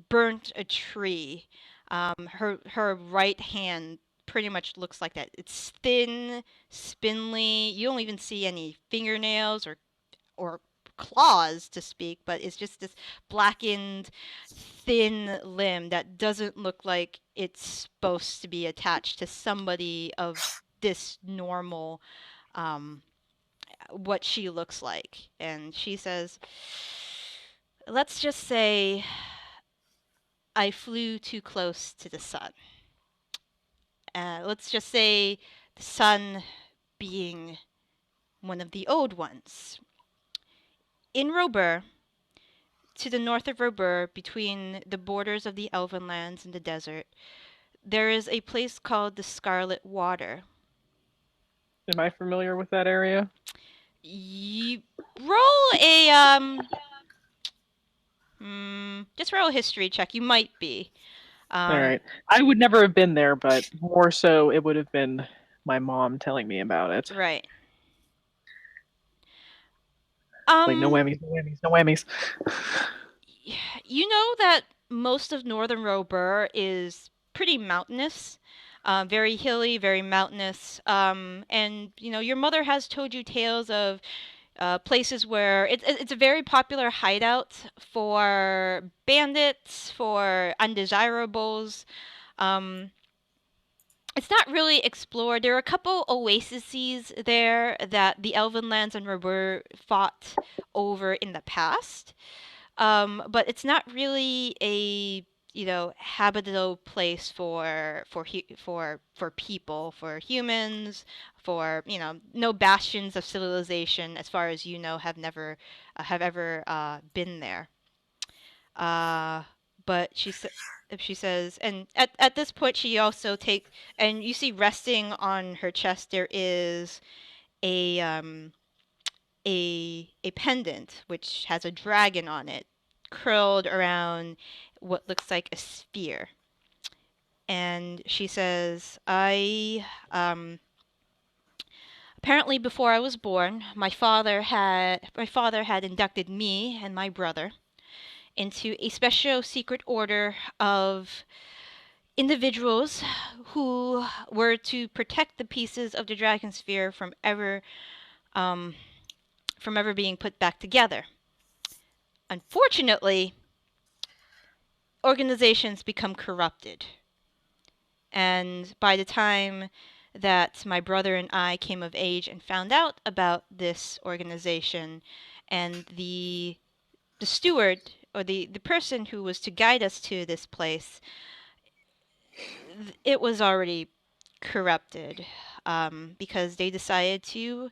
burnt a tree. Her right hand pretty much looks like that. It's thin, spindly. You don't even see any fingernails or claws to speak, but it's just this blackened, thin limb that doesn't look like it's supposed to be attached to somebody of this normal, um, what she looks like. And she says, let's just say I flew too close to the sun. Let's just say the sun being one of the old ones. In Robur, to the north of Robur, between the borders of the Elven lands and the desert, there is a place called the Scarlet Water. am I familiar with that area? You roll a just roll a history check. You might be. All right. I would never have been there, but more so it would have been my mom telling me about it. Right. Like, no whammies, no whammies, no whammies. You know that most of northern Robur is pretty mountainous, very hilly, very mountainous. And your mother has told you tales of places where it's a very popular hideout for bandits, for undesirables. Um, it's not really explored. There are a couple oases there that the Elven lands and Robur fought over in the past. But it's not really a habitable place for people, for humans, for no bastions of civilization as far as have ever been there. Uh, but she says, and at this point she also and you see resting on her chest there is a a pendant which has a dragon on it, curled around what looks like a sphere. And she says, I apparently before I was born, my father had inducted me and my brother into a special secret order of individuals who were to protect the pieces of the dragon sphere um, from ever being put back together. Unfortunately, organizations become corrupted. And by the time that my brother and I came of age and found out about this organization, and the steward or the person who was to guide us to this place, it was already corrupted, because they decided to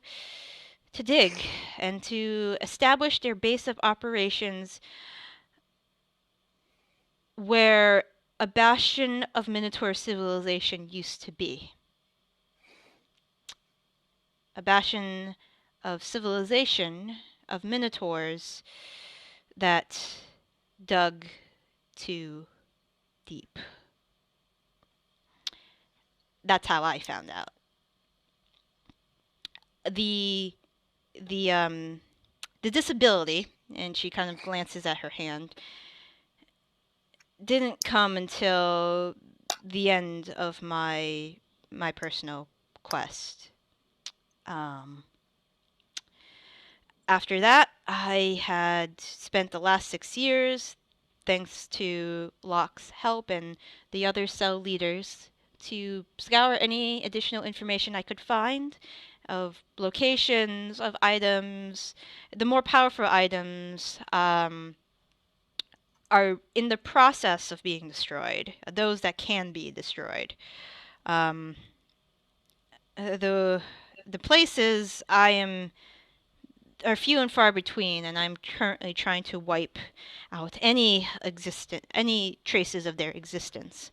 dig and to establish their base of operations where a bastion of Minotaur civilization used to be. A bastion of civilization of Minotaurs that dug too deep. That's how I found out. The disability, and she kind of glances at her hand, didn't come until the end of my personal quest. After that, I had spent the last 6 years, thanks to Locke's help and the other cell leaders, to scour any additional information I could find of locations, of items. The more powerful items are in the process of being destroyed, those that can be destroyed. The places are few and far between, and I'm currently trying to wipe out any traces of their existence.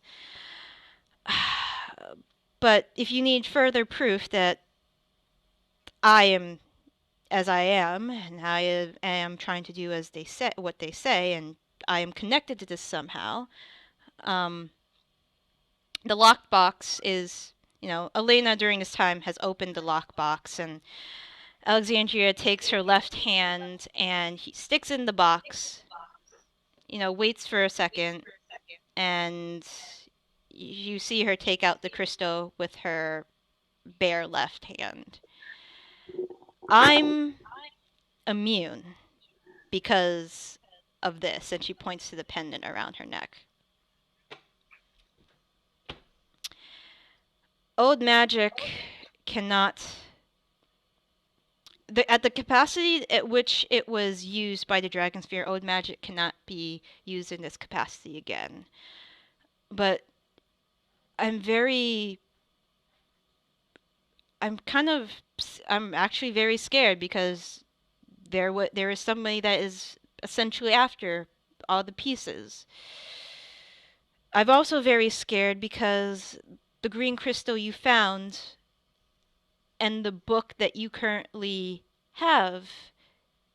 But if you need further proof that I am as I am, and I am trying to do as they say, what they say, and I am connected to this somehow, the lockbox is, Elena during this time has opened the lockbox, and Alexandria takes her left hand and he sticks in the box, waits for a second, and you see her take out the crystal with her bare left hand. I'm immune because of this, and she points to the pendant around her neck. Old magic cannot... at the capacity at which it was used by the Dragon Sphere, old magic cannot be used in this capacity again. But I'm actually very scared because there is somebody that is essentially after all the pieces. I'm also very scared because the green crystal you found and the book that you currently have,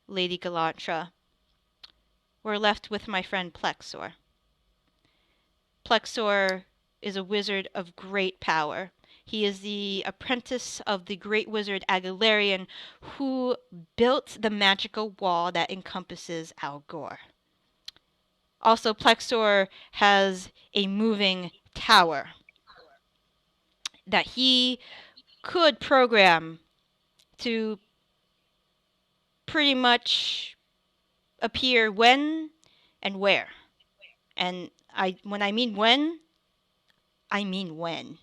Lady Gellantar, were left with my friend Plexor. Plexor is a wizard of great power. He is the apprentice of the great wizard Aguilarian, who built the magical wall that encompasses Algor. Also, Plexor has a moving tower that he could program to pretty much appear when and where. And when I mean when, I mean when.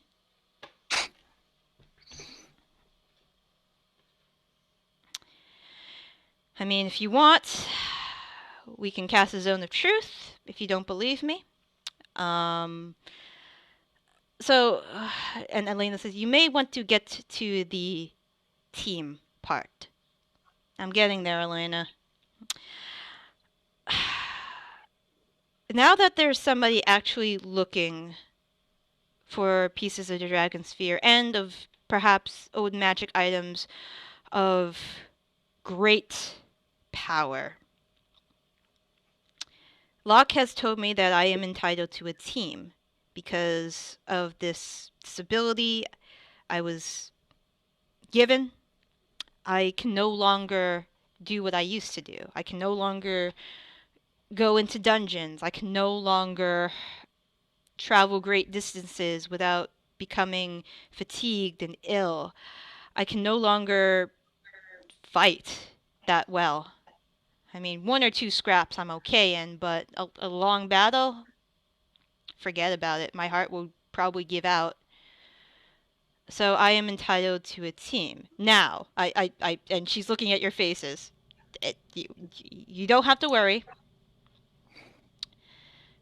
I mean, if you want, we can cast a zone of truth if you don't believe me. And Elena says, you may want to get to the team part. I'm getting there, Elena. Now that there's somebody actually looking for pieces of the Dragon Sphere and of perhaps old magic items of great power, Locke has told me that I am entitled to a team because of this disability I was given. I can no longer do what I used to do. I can no longer go into dungeons. I can no longer travel great distances without becoming fatigued and ill. I can no longer fight that well. I mean, 1 or 2 scraps I'm okay in, but a long battle? Forget about it. My heart will probably give out. So I am entitled to a team. Now, and she's looking at your faces. You don't have to worry.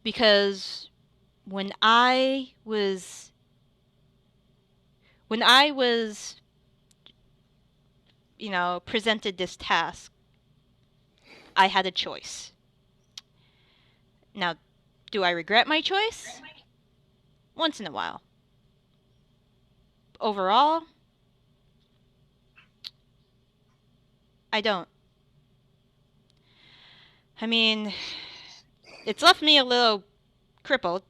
Because when I was presented this task, I had a choice. Now, do I regret my choice? Once in a while. Overall, I don't. I mean, it's left me a little crippled.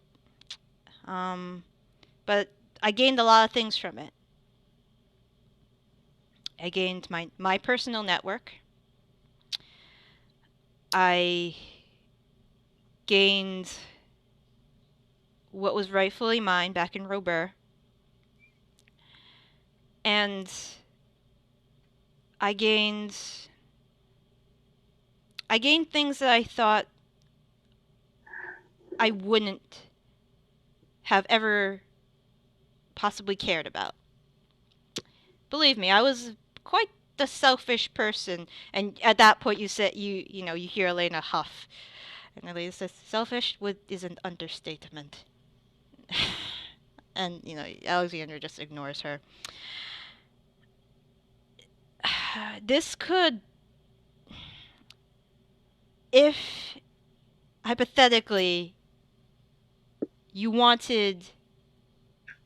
But I gained a lot of things from it. I gained my personal network. I gained what was rightfully mine back in Robur. And I gained things that I thought I wouldn't have ever possibly cared about. Believe me, I was quite the selfish person. And at that point, you said you hear Elena huff, and Elena says, "Selfish is an understatement." And Alexander just ignores her. This could, if hypothetically you wanted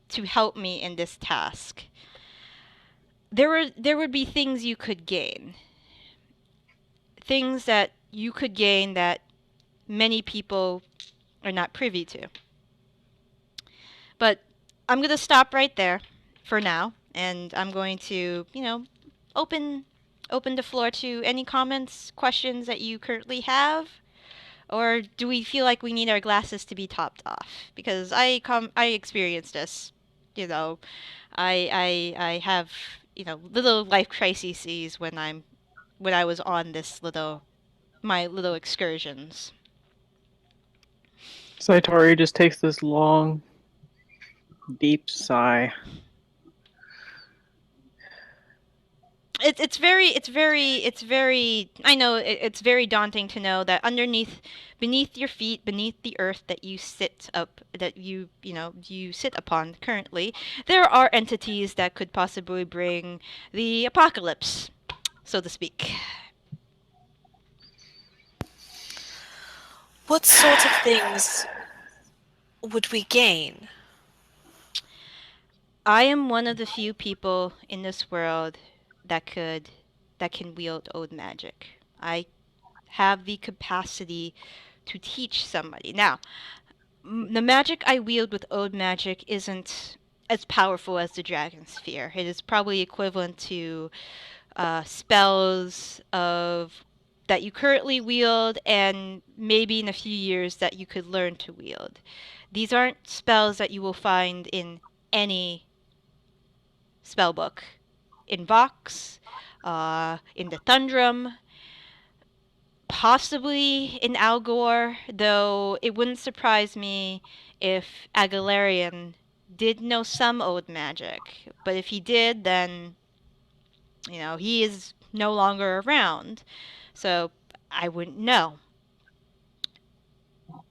to help me in this task, there would be things you could gain. Things that you could gain that many people are not privy to. But I'm going to stop right there for now, and I'm going to, open the floor to any comments, questions that you currently have. Or do we feel like we need our glasses to be topped off? Because I experienced this. I have little life crises when I was on my little excursions. Zaitari just takes this long, deep sigh. It's very I know it's very daunting to know that beneath your feet, beneath the earth that you sit upon currently, there are entities that could possibly bring the apocalypse, so to speak. What sort of things would we gain? I am one of the few people in this world that can wield old magic. I have the capacity to teach somebody. Now, the magic I wield with old magic isn't as powerful as the Dragon Sphere. It is probably equivalent to spells that you currently wield, and maybe in a few years that you could learn to wield. These aren't spells that you will find in any spellbook. In Vox, in the Thundrum, possibly in Algor, though it wouldn't surprise me if Agalarian did know some old magic. But if he did, then, he is no longer around. So I wouldn't know.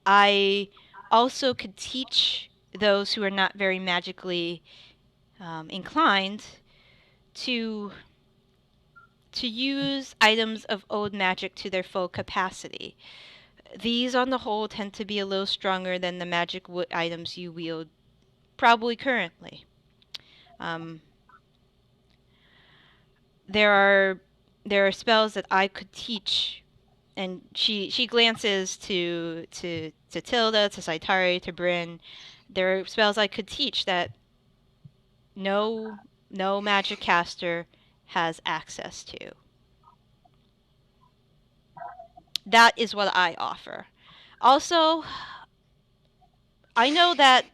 I also could teach those who are not very magically inclined to use items of old magic to their full capacity. These, on the whole, tend to be a little stronger than the magic items you wield probably currently. There are spells that I could teach, and she glances to Tilda, to Zaitari, to Byrn. There are spells I could teach that no magic caster has access to. That is what I offer. Also, I know that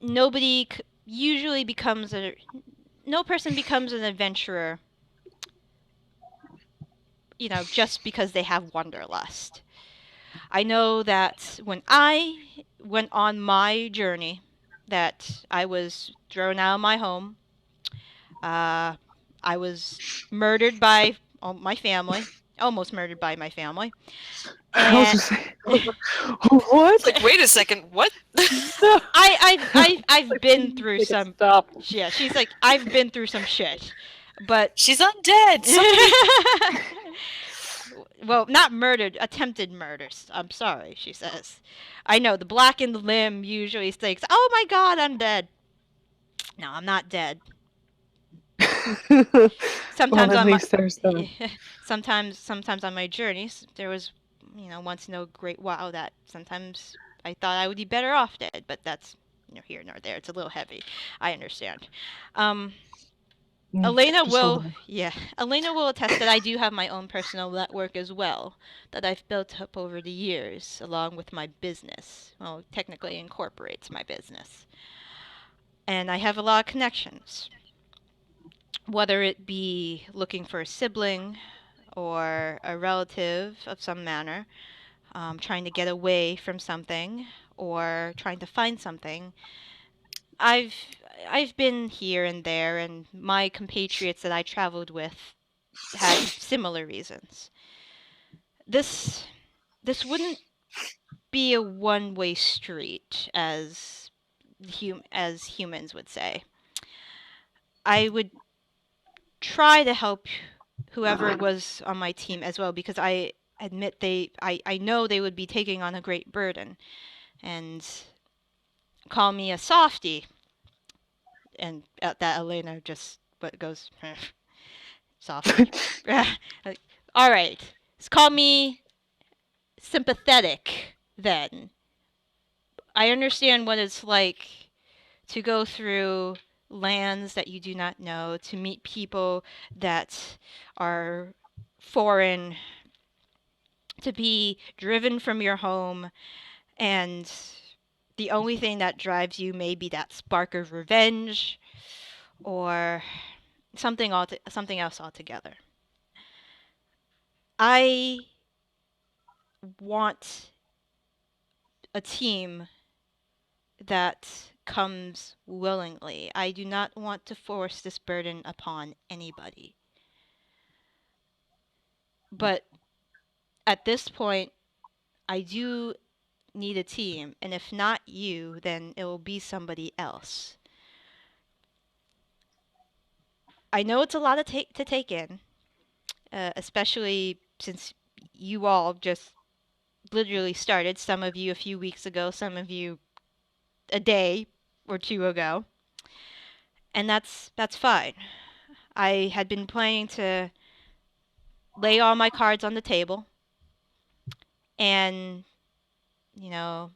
nobody usually no person becomes an adventurer, just because they have wanderlust. I know that when I went on my journey, that I was thrown out of my home. I was murdered by my family, almost murdered by my family. I was just saying, what? Like, wait a second, what? I've been through some. Stop. Yeah, she's like, I've been through some shit, but She's undead. Well, not murdered, attempted murders. I'm sorry, she says. I know, the blackened limb usually thinks, oh my god, I'm dead. No, I'm not dead. Well, Sometimes at on my least there's the. sometimes on my journeys, there was, once in a great while that sometimes I thought I would be better off dead, but that's here nor there. It's a little heavy. I understand. Um, Elena Just a will, little. yeah, Elena will attest that I do have my own personal network as well that I've built up over the years, along with my business. Well, technically incorporates my business, and I have a lot of connections. Whether it be looking for a sibling or a relative of some manner, trying to get away from something or trying to find something. I've I've been here and there, and my compatriots that I traveled with had similar reasons. This this wouldn't be a one-way street, as humans would say. I would try to help whoever was on my team as well, because I admit I know they would be taking on a great burden, and call me a softy, and at that Elena just but goes softy. Like, all right, call me sympathetic then. I understand what it's like to go through lands that you do not know, to meet people that are foreign, to be driven from your home, and the only thing that drives you may be that spark of revenge or something else altogether. I want a team that comes willingly. I do not want to force this burden upon anybody. But at this point, I do need a team, and if not you, then it will be somebody else. I know it's a lot to take in, especially since you all just literally started. Some of you a few weeks ago, some of you a day or two ago, and that's fine. I had been planning to lay all my cards on the table and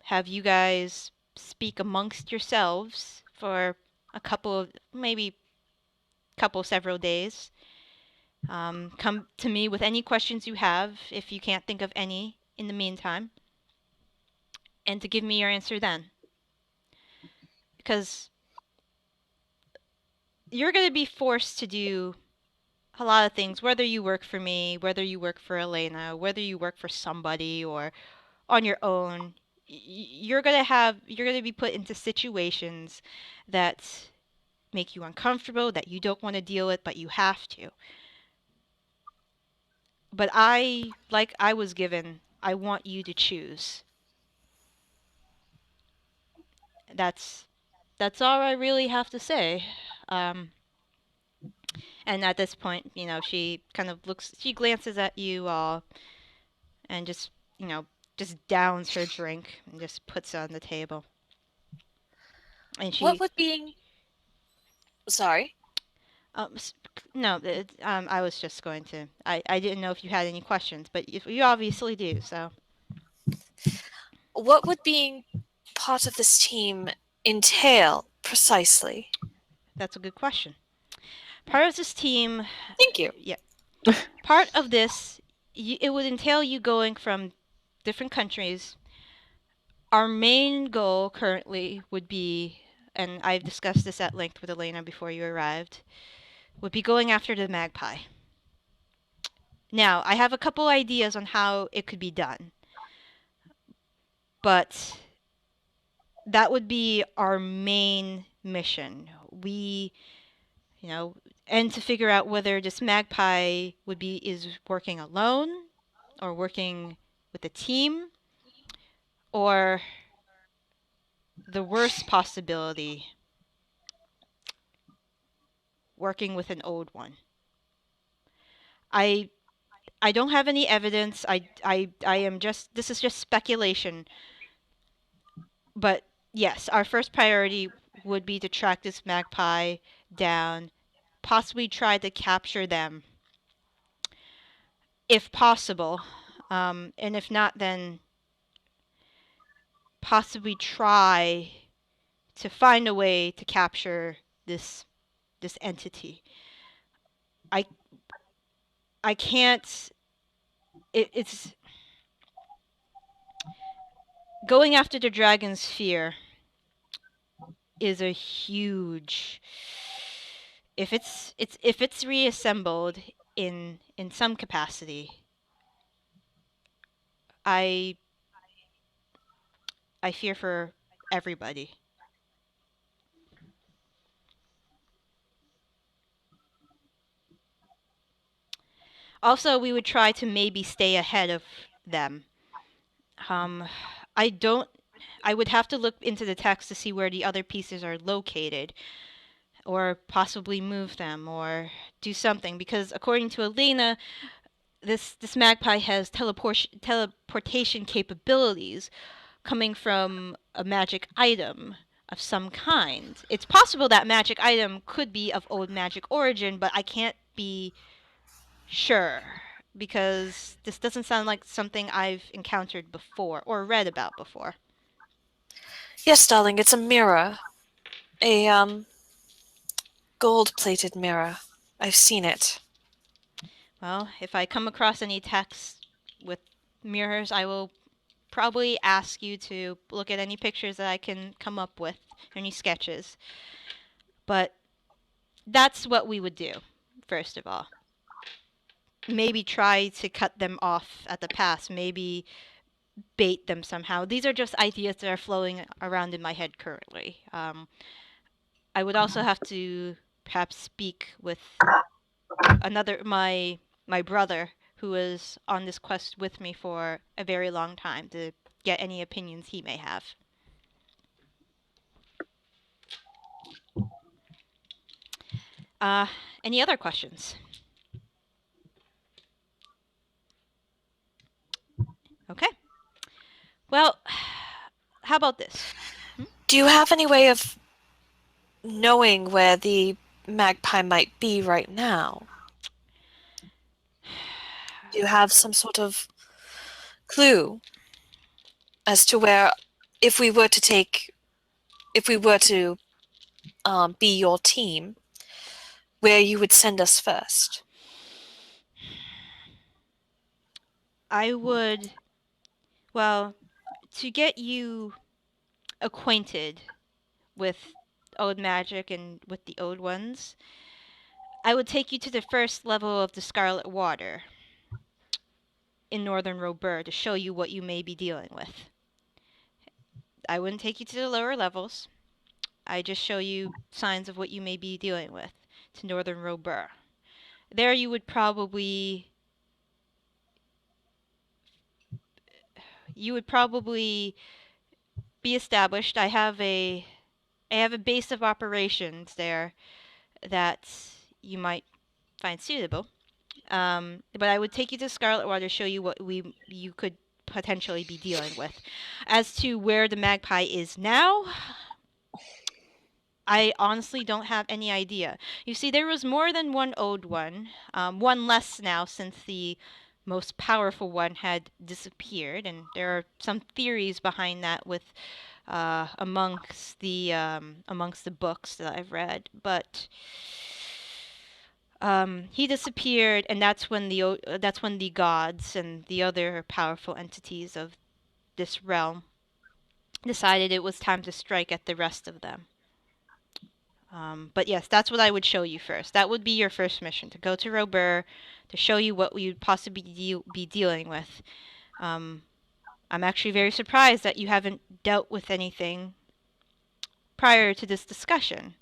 have you guys speak amongst yourselves for a couple of maybe several days. Come to me with any questions you have if you can't think of any in the meantime, and to give me your answer then. Because you're going to be forced to do a lot of things, whether you work for me, whether you work for Elena, whether you work for somebody or on your own. You're going to be put into situations that make you uncomfortable, that you don't want to deal with, but you have to. But like I was given, I want you to choose. That's that's all I really have to say. Um, and at this point, she kind of she glances at you all, and just downs her drink and just puts it on the table. And What she, would being. Sorry. no, I was just going to. I didn't know if you had any questions, but you obviously do. So, What would being part of this team entail precisely? that's a good question. Part of this team, Thank you. yeah. Part of this, it would entail you going from different countries. Our main goal currently would be, and I've discussed this at length with Elena before you arrived, would be going after the magpie. Now, I have a couple ideas on how it could be done, but that would be our main mission. You know, and to figure out whether this magpie is working alone or working with a team, or the worst possibility, working with an old one. I I don't have any evidence. I am just, this is just speculation. But yes, our first priority would be to track this magpie down, possibly try to capture them if possible. And if not, then possibly try to find a way to capture this entity. I I can't. It's going after the dragon sphere is a huge. If it's reassembled in some capacity, I I fear for everybody. Also, we would try to maybe stay ahead of them. Um, I don't. I would have to look into the text to see where the other pieces are located, or possibly move them, or do something. Because according to Elena, this magpie has teleportation capabilities coming from a magic item of some kind. It's possible that magic item could be of old magic origin, but I can't be sure because this doesn't sound like something I've encountered before or read about before. Yes, darling, it's a mirror. A, gold-plated mirror. I've seen it. Well, if I come across any texts with mirrors, I will probably ask you to look at any pictures that I can come up with, any sketches. But that's what we would do, first of all. Maybe try to cut them off at the pass, maybe bait them somehow. These are just ideas that are flowing around in my head currently. I would also have to perhaps speak with my brother who was on this quest with me for a very long time to get any opinions he may have. Any other questions? Okay. Well, how about this? Do you have any way of knowing where the magpie might be right now? Do you have some sort of clue as to where, if we were to be your team, where you would send us first? I would, well, to get you acquainted with old magic and with the old ones, I would take you to the first level of the Scarlet Water in northern Robur to show you what you may be dealing with. I wouldn't take you to the lower levels. I just show you signs of what you may be dealing with to northern Robur. There you would probably be established. I have a base of operations there that you might find suitable. But I would take you to Scarlet Water to show you what you could potentially be dealing with. As to where the magpie is now, I honestly don't have any idea. You see, there was more than one old one, one less now since the most powerful one had disappeared, and there are some theories behind that with amongst the books that I've read. But he disappeared, and that's when the gods and the other powerful entities of this realm decided it was time to strike at the rest of them. But yes, that's what I would show you first. That would be your first mission, to go to Robur, to show you what we would possibly be dealing with. I'm actually very surprised that you haven't dealt with anything prior to this discussion.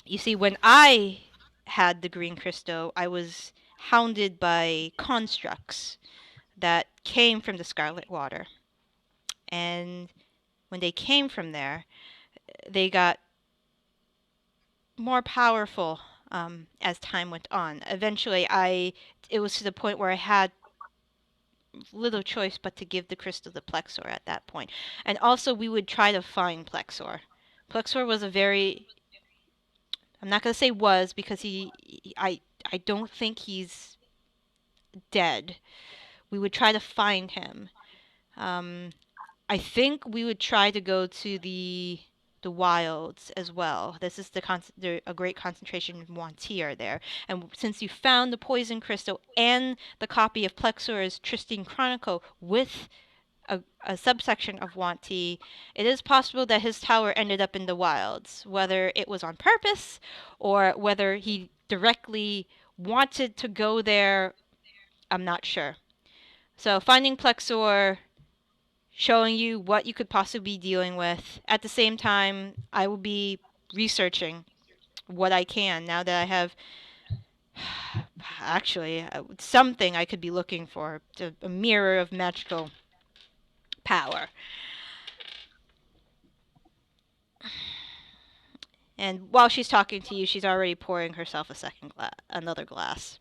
You see, when I had the green crystal, I was hounded by constructs that came from the Scarlet Water. And when they came from there, they got more powerful as time went on. Eventually, it was to the point where I had little choice but to give the crystal to Plexor at that point. And also, we would try to find Plexor. Plexor was a very, I'm not gonna say was because I don't think he's dead. We would try to find him. Um, I think we would try to go to the wilds as well. This is a great concentration of Wantir there. And since you found the poison crystal and the copy of Plexor's Tristine Chronicle with a subsection of Wanti, it is possible that his tower ended up in the wilds. Whether it was on purpose or whether he directly wanted to go there, I'm not sure. So finding Plexor, showing you what you could possibly be dealing with. At the same time, I will be researching what I can now that I have actually something I could be looking for, a mirror of magical power. And while she's talking to you, she's already pouring herself another glass.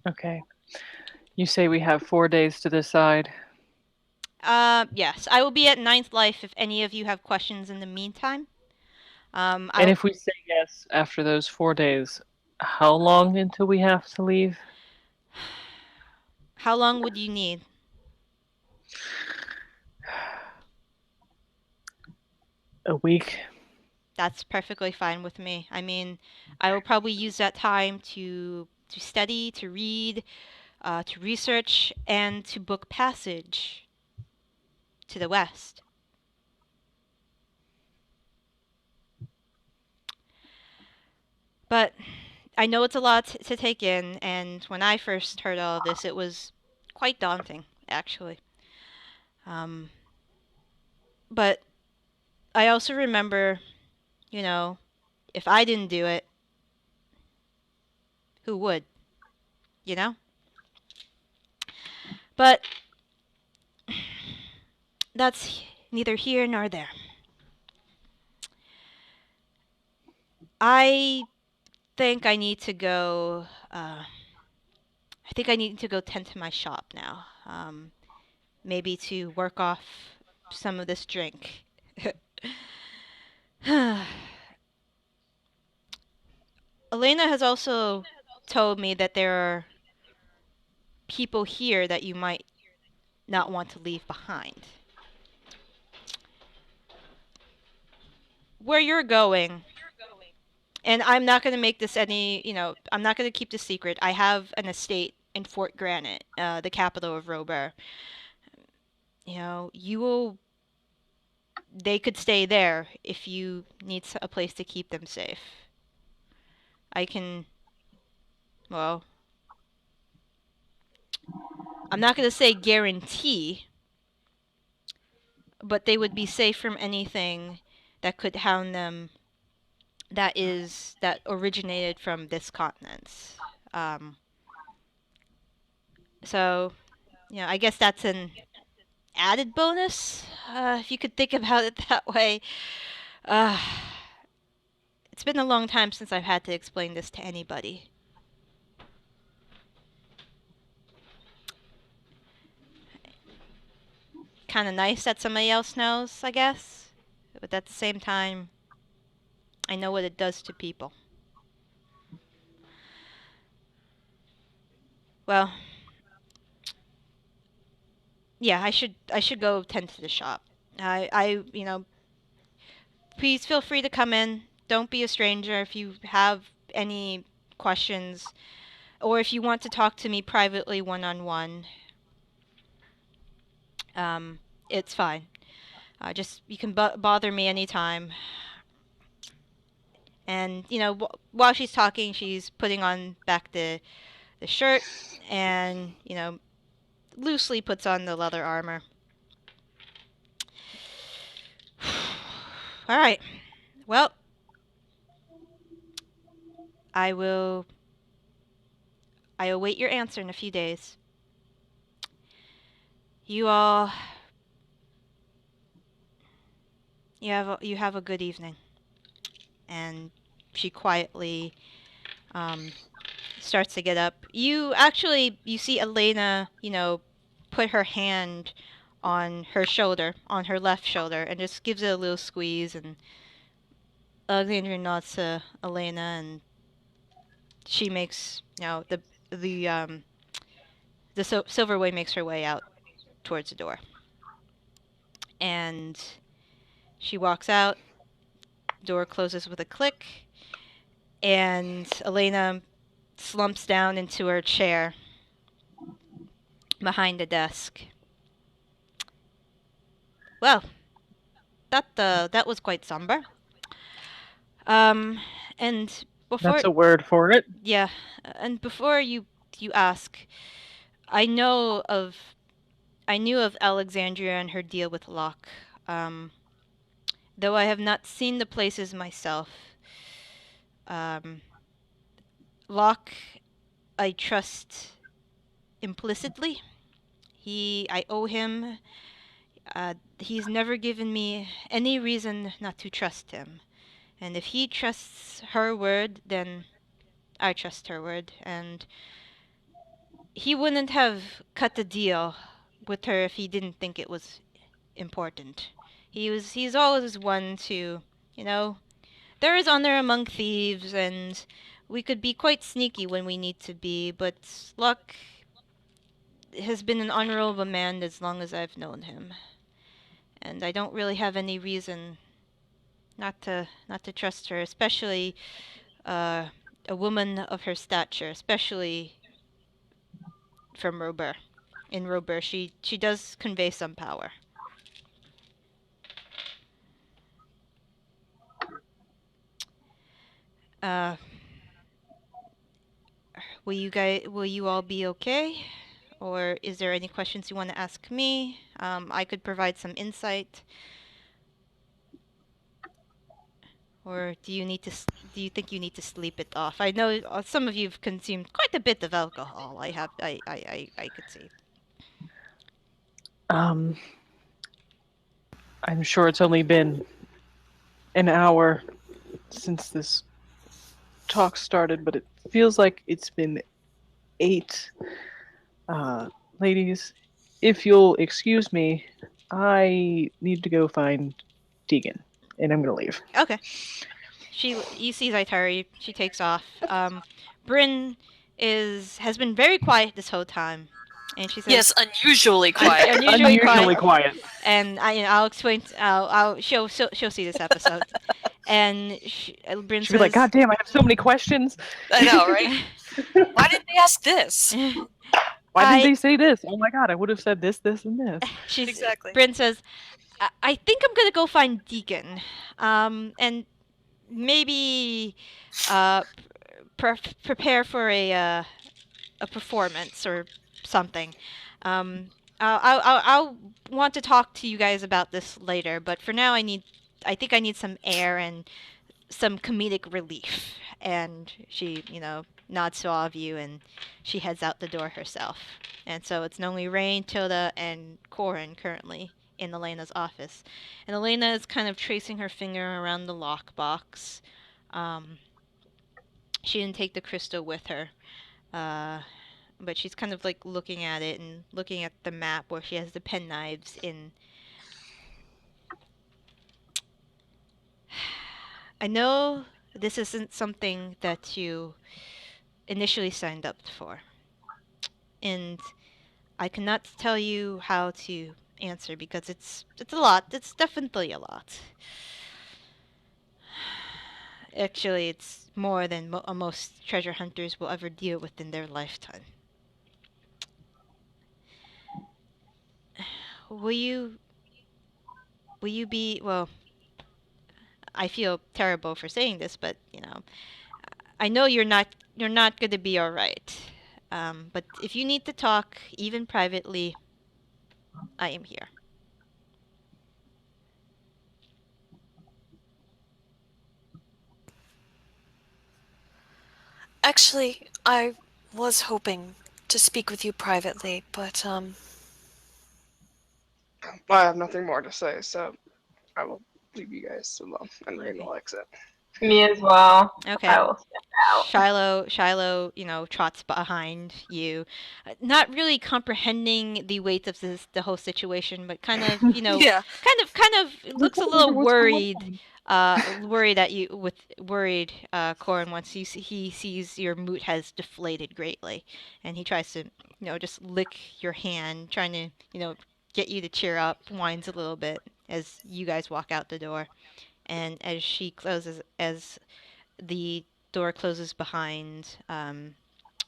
Okay. You say we have 4 days to decide. Yes. I will be at Ninth Life if any of you have questions in the meantime. And if we say yes after those 4 days, how long until we have to leave? How long would you need? A week. That's perfectly fine with me. I mean, I will probably use that time to study, to read, to research, and to book passage to the west. But I know it's a lot to take in, and when I first heard all of this, it was quite daunting, actually. But I also remember, you know, if I didn't do it, who would? You know? But that's neither here nor there. I think I need to go. I think I need to go tend to my shop now. Maybe to work off some of this drink. Elena has also told me that there are people here that you might not want to leave behind. Where you're going, and I'm not going to make this I'm not going to keep this secret. I have an estate in Fort Granite, the capital of Robert. They could stay there if you need a place to keep them safe. I can, well, I'm not going to say guarantee, but they would be safe from anything that could hound them that originated from this continent. Um, so, I guess that's an added bonus, if you could think about it that way. Uh, it's been a long time since I've had to explain this to anybody. Kind of nice that somebody else knows, I guess. But at the same time, I know what it does to people. Well, yeah, I should go tend to the shop. Please feel free to come in. Don't be a stranger if you have any questions or if you want to talk to me privately one-on-one. It's fine. Just you can bother me anytime. And while she's talking, she's putting on back the shirt and loosely puts on the leather armor. All right. Well, I await your answer in a few days. You all You have a good evening. And she quietly starts to get up. You see Elena, put her hand on her shoulder, on her left shoulder, and just gives it a little squeeze. And Alexandria nods to Elena, and she makes, the Silverway makes her way out towards the door. And she walks out. Door closes with a click, and Elena slumps down into her chair behind the desk. Well, that was quite somber. And before That's a word for it. yeah, and before you ask, I know of I knew of Alexandria and her deal with Locke. Though I have not seen the places myself. Locke, I trust implicitly. I owe him. He's never given me any reason not to trust him. And if he trusts her word, then I trust her word. And he wouldn't have cut the deal with her if he didn't think it was important. He's always one to, there is honor among thieves, and we could be quite sneaky when we need to be, but Luck has been an honorable man as long as I've known him. And I don't really have any reason not to trust her, especially a woman of her stature, especially from Robur. In Robur, she does convey some power. Uh, will you all be okay? Or is there any questions you want to ask me? I could provide some insight. Or do you think you need to sleep it off? I know some of you've consumed quite a bit of alcohol. I could see. I'm sure it's only been an hour since this talk started, but it feels like it's been 8. Ladies, if you'll excuse me, I need to go find Deegan, and I'm gonna leave. Okay. You see Zaitari. She takes off. Byrn has been very quiet this whole time, and she says, Yes, unusually quiet. unusually quiet. quiet. And I'll explain. She'll see this episode. And Byrn She'll be like, "God damn, I have so many questions. I know, right? Why didn't they ask this? Why didn't they say this? Oh my god, I would have said this, this, and this." Exactly. Byrn says, I think I'm gonna go find Deacon, and maybe prepare for a performance or something. I'll want to talk to you guys about this later, but for now I think I need some air and some comedic relief. And she, nods to all of you, and she heads out the door herself. And so it's only Raine, Tilda, and Corrin currently in Elena's office. And Elena is kind of tracing her finger around the lockbox. She didn't take the crystal with her. But she's kind of like looking at it and looking at the map where she has the penknives in. I know this isn't something that you initially signed up for. And I cannot tell you how to answer because it's a lot. It's definitely a lot. Actually, it's more than most treasure hunters will ever deal with in their lifetime. Will you be, well, I feel terrible for saying this, but, I know you're not going to be all right. But if you need to talk, even privately, I am here. Actually, I was hoping to speak with you privately, but I have nothing more to say, so I will leave you guys alone, and Raine will exit. Me as well. Okay. I will step out. Shiloh, trots behind you, not really comprehending the weight of the whole situation, but kind of, Yeah. kind of looks a little worried, worried, Corrin, once he sees your mood has deflated greatly, and he tries to, just lick your hand, trying to, get you to cheer up, whines a little bit as you guys walk out the door, and as the door closes behind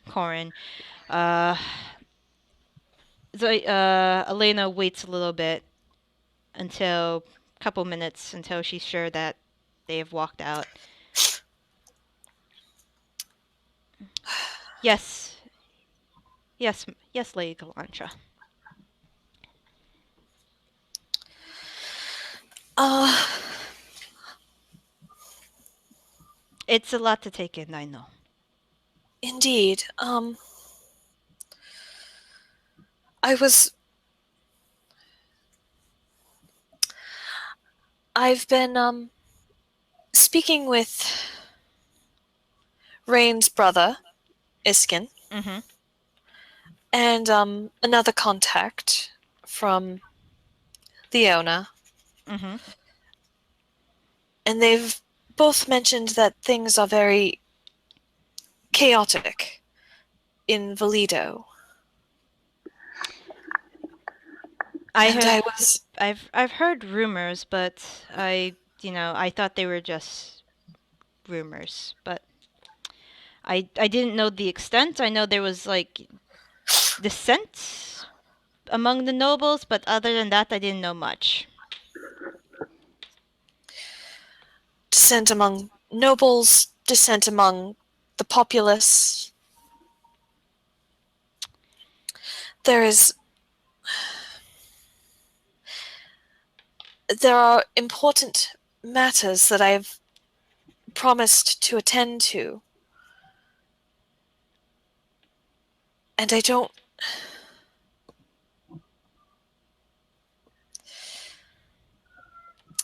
Corrin. Uh, Elena waits a little bit until a couple minutes until she's sure that they have walked out. Yes, Lady Gellantar. It's a lot to take in, I know. Indeed. I've been speaking with Raine's brother, Iskin, Mm-hmm. and another contact from Leona, Mm-hmm. and they've both mentioned that things are very chaotic in Valido. I've heard rumors, but I thought they were just rumors, but I didn't know the extent. I know there was like dissent among the nobles, but other than that, I didn't know much. Dissent among nobles, dissent among the populace. There are important matters that I've promised to attend to. And I don't...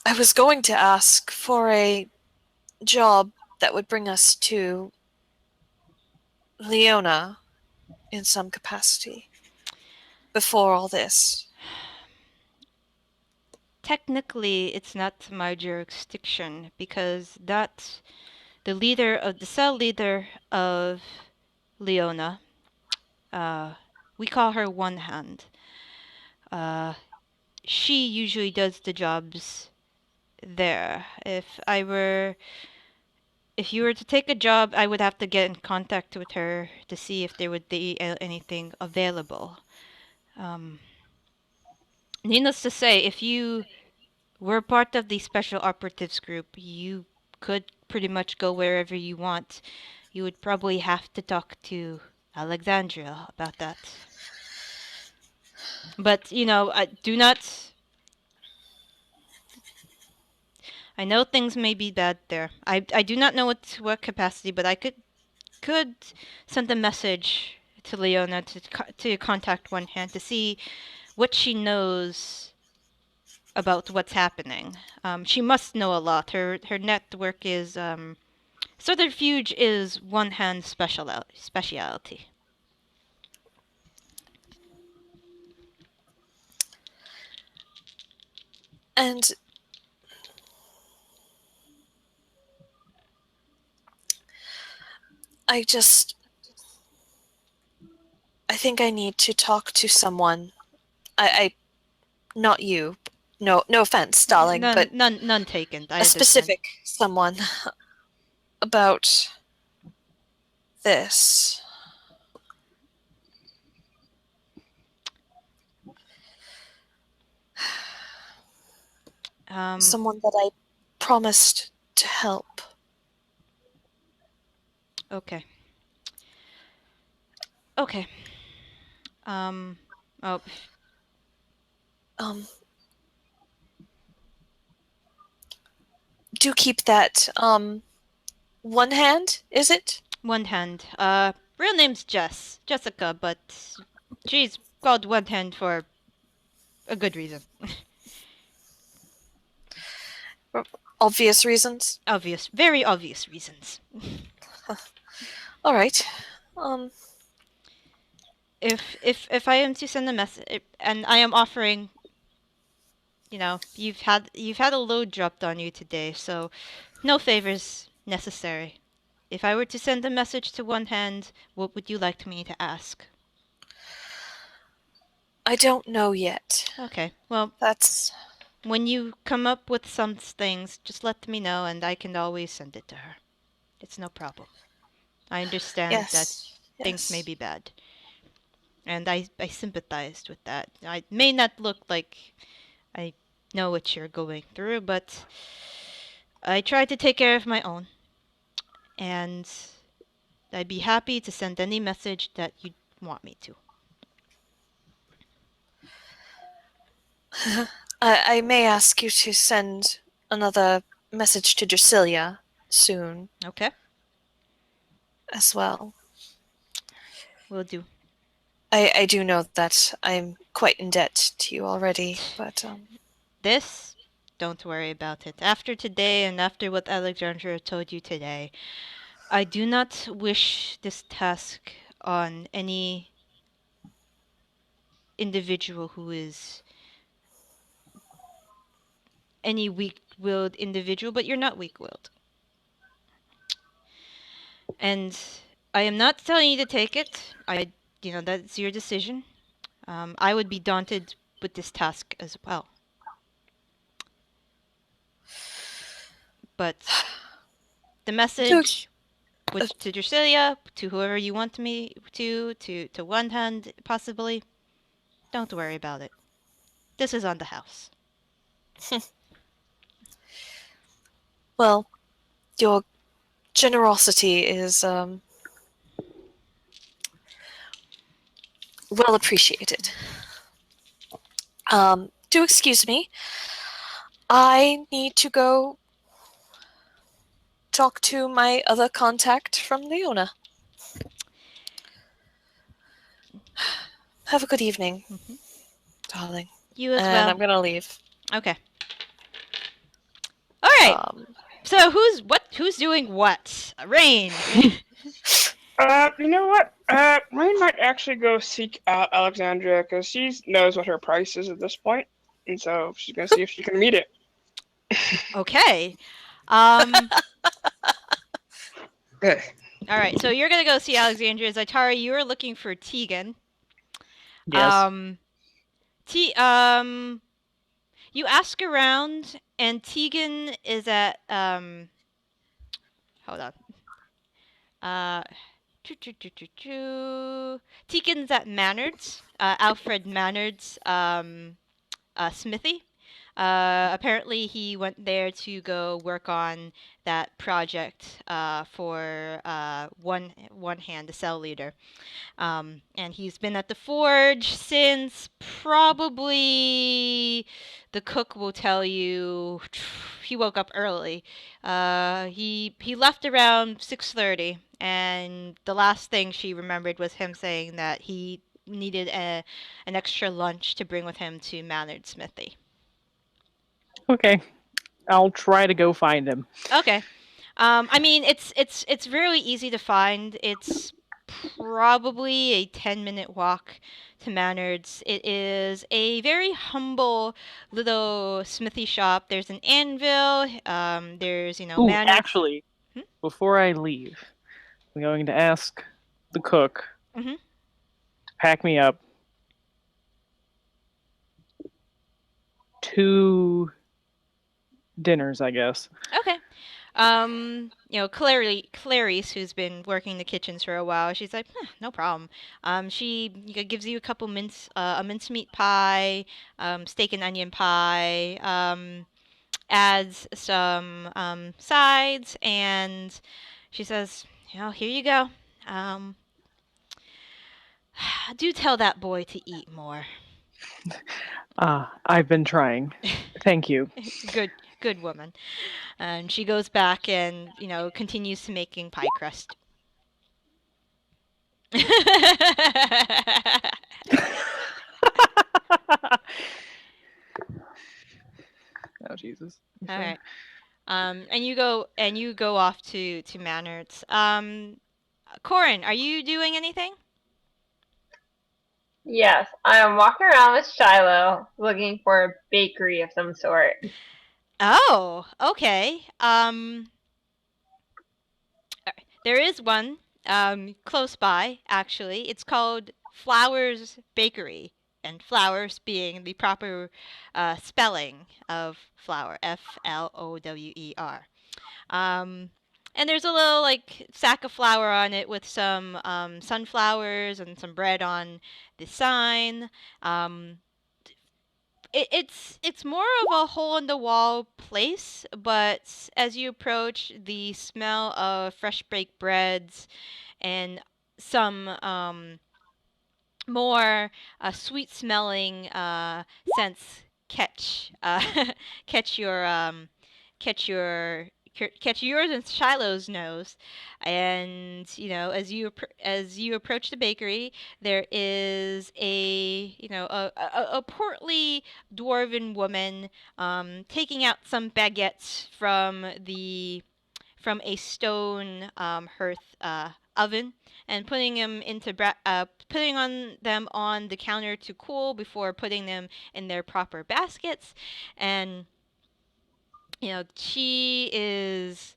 I was going to ask for a job that would bring us to Leona in some capacity before all this. Technically, it's not my jurisdiction because that's the cell leader of Leona. We call her One Hand. She usually does the jobs there. If you were to take a job, I would have to get in contact with her to see if there would be anything available. Needless to say, if you were part of the special operatives group, you could pretty much go wherever you want. You would probably have to talk to Alexandria about that. But, do not... I know things may be bad there. I do not know what capacity, but I could send a message to Leona to contact One Hand to see what she knows about what's happening. She must know a lot. Her network is subterfuge is One Hand's specialty. And I think I need to talk to someone. Not you. No offense, darling, but none taken. I a specific someone about this. Someone that I promised to help. Okay. Oh. Do keep that, One Hand, is it? One Hand. Real name's Jessica, but she's called One Hand for a good reason. Obvious reasons? Very obvious reasons. All right. If I am to send a message, and I am offering, you've had a load dropped on you today, so no favors necessary. If I were to send a message to one hand, what would you like me to ask? I don't know yet. Okay, well, That's... when you come up with some things, just let me know and I can always send it to her. It's no problem. I understand that Yes. things may Yes. be bad. And I sympathized with that. I may not look like I know what you're going through, but I try to take care of my own. And I'd be happy to send any message that you want me to. I may ask you to send another message to Drasilia soon Okay, as well. will do. I do know that I'm quite in debt to you already, but This, don't worry about it. After today and after what Alexandra told you today, I do not wish this task on any individual who is any weak-willed individual, but you're not weak-willed. And I am not telling you to take it. That's your decision. I would be daunted with this task as well. But the message, which to Drasilia, to whoever you want me to one hand, possibly, don't worry about it. This is on the house. well, your generosity is well appreciated. Do excuse me. I need to go talk to my other contact from Leona. Have a good evening, darling. You as And well. I'm gonna leave. Okay. All right. So who's doing what? Raine. You know what? Raine might actually go seek out Alexandria because she knows what her price is at this point, and so she's gonna see if she can meet it. Okay. Okay. All right. So you're gonna go see Alexandria. Zaitari, you are looking for Tegan. Yes. You ask around, and Tegan is at Hold on. Tegan's at Mannard's, Alfred Mannard's smithy. Apparently, he went there to go work on that project for one hand, the cell leader. And he's been at the forge since probably the cook will tell you he woke up early. He left around 6:30, and the last thing she remembered was him saying that he needed an extra lunch to bring with him to Mallard Smithy. Okay. I'll try to go find him. Okay. I mean, it's really easy to find. It's probably a 10-minute walk to Mannard's. It is a very humble little smithy shop. There's an anvil. There's Mannard's. Actually, before I leave, I'm going to ask the cook to pack me up 2 dinners, I guess. Okay. Clarice, who's been working the kitchens for a while, she's like, no problem. She gives you a couple a mincemeat pie, steak and onion pie, adds some sides, and she says, here you go. Do tell that boy to eat more. I've been trying. Thank you. Good woman. And she goes back and, continues to making pie crust. Jesus. All right. And you go off to Maynard's. Corrin, are you doing anything? Yes, I am walking around with Shiloh looking for a bakery of some sort. Oh, okay. There is one close by, actually. It's called Flowers Bakery, and flowers being the proper spelling of flower, Flower. Um, and there's a little like sack of flour on it with some sunflowers and some bread on the sign. Um, it's more of a hole in the wall place, but as you approach, the smell of fresh baked breads and some more sweet smelling scents catch your catch yours and Shiloh's nose, and as you approach the bakery, there is a portly dwarven woman taking out some baguettes from a stone hearth oven and putting on them on the counter to cool before putting them in their proper baskets. And she is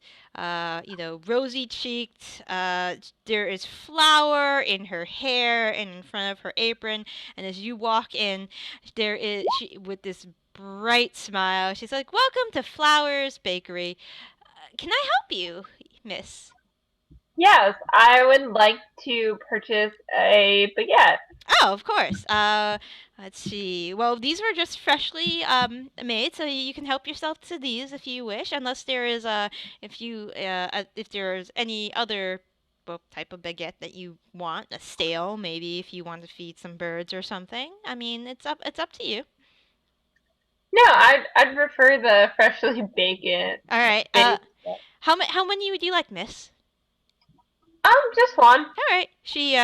rosy cheeked. There is flour in her hair and in front of her apron. And as you walk in, there is she with this bright smile. She's like, "Welcome to Flowers Bakery. Can I help you, miss?" Yes, I would like to purchase a baguette. Oh, of course. Let's see. Well, these were just freshly made, so you can help yourself to these if you wish. Unless there is if there's any other type of baguette that you want, a stale maybe if you want to feed some birds or something. I mean, it's up to you. No, I'd prefer the freshly baked. All right. Baked. How many would you like, miss? Just one. All right. She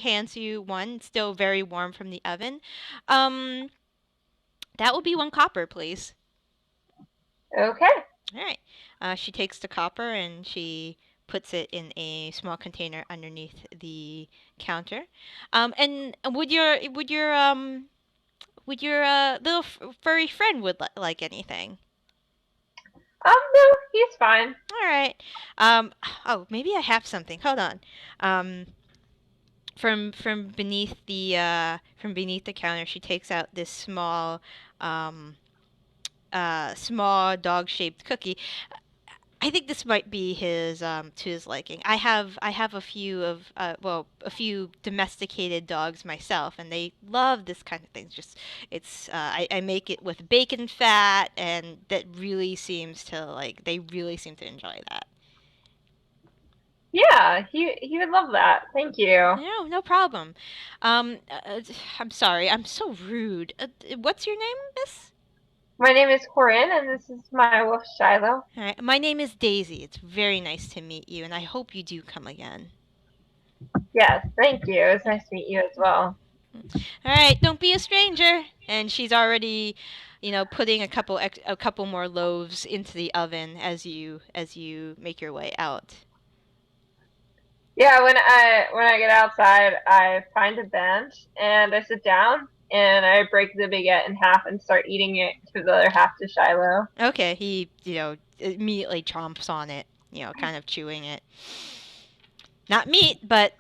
hands you one. It's still very warm from the oven. Um, that will be 1 copper, please. Okay. All right. She takes the copper and she puts it in a small container underneath the counter. And would your little furry friend like anything? No, he's fine. All right. Oh, maybe I have something. Hold on. From beneath the counter, she takes out this small dog-shaped cookie. I think this might be his to his liking. I have a few domesticated dogs myself, and they love this kind of thing. I make it with bacon fat, and that really seems to they really seem to enjoy that. Yeah, he would love that. Thank you. No problem. I'm sorry, I'm so rude. What's your name, miss? My name is Corrin, and this is my wolf Shiloh. All right, my name is Daisy. It's very nice to meet you, and I hope you do come again. Yes, thank you. It's nice to meet you as well. All right, don't be a stranger. And she's already, putting a couple more loaves into the oven as you make your way out. Yeah, when I get outside, I find a bench and I sit down and I break the baguette in half and start eating it to the other half to Shiloh. Okay, he immediately chomps on it, kind of chewing it. Not meat, but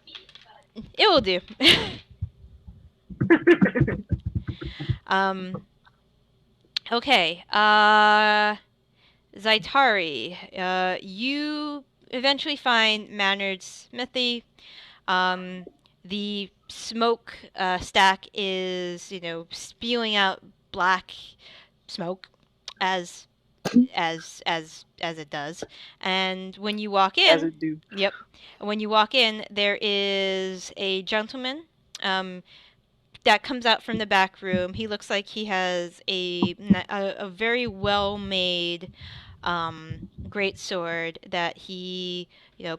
it will do. Okay. Zaitari, you eventually find Maynard's smithy. The smoke stack is, spewing out black smoke as it does. And when you walk in, As it do. Yep. When you walk in, there is a gentleman that comes out from the back room. He looks like he has a very well made great sword that he,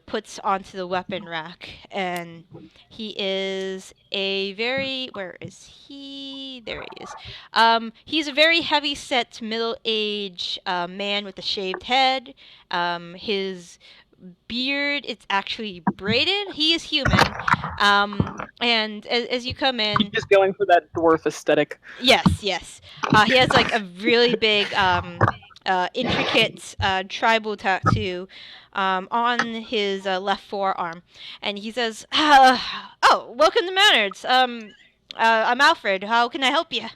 puts onto the weapon rack, and he is a very where is he? There he is. He's a very heavy-set, middle-aged man with a shaved head. His beard, it's actually braided. He is human. And as you come in, Just going for that dwarf aesthetic. yes, yes. He has like a really big, intricate tribal tattoo on his left forearm, and he says, "Oh, welcome to Maynard's. I'm Alfred. How can I help you?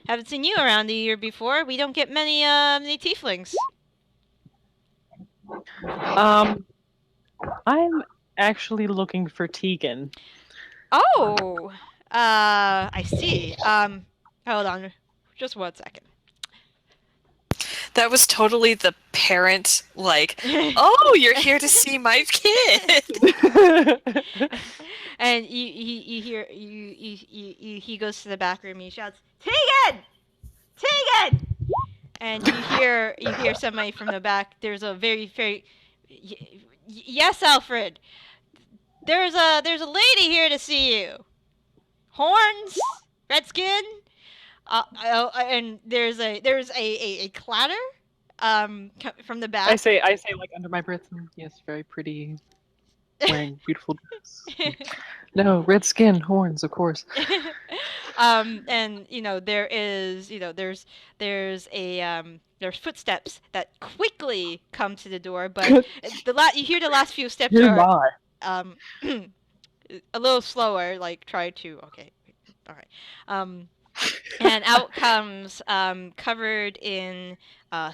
Haven't seen you around here before. We don't get many tieflings." I'm actually looking for Tegan. Oh, I see. Hold on, just 1 second. That was totally the parent, like, oh, you're here to see my kid. And you hear he goes to the back room. He shouts, "Tegan, Tegan!" And you hear somebody from the back. There's a very yes, Alfred. There's a lady here to see you. Horns, red skin. And there's a clatter from the back. I say like under my breath, yes, very pretty, wearing beautiful dress. No, red skin, horns, of course. And there's footsteps that quickly come to the door, but you hear the last few steps are Goodbye. A little slower, like try to okay, all right. And out comes covered in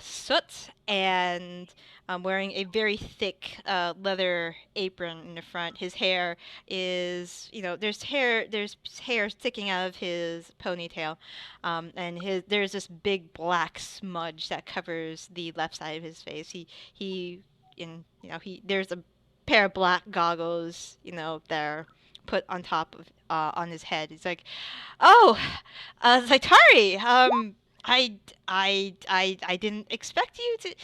soot and wearing a very thick leather apron in the front. His hair is, there's hair sticking out of his ponytail, and there's this big black smudge that covers the left side of his face. There's a pair of black goggles, there put on top of on his head. He's like, "Oh, Zaitari. I didn't expect you to.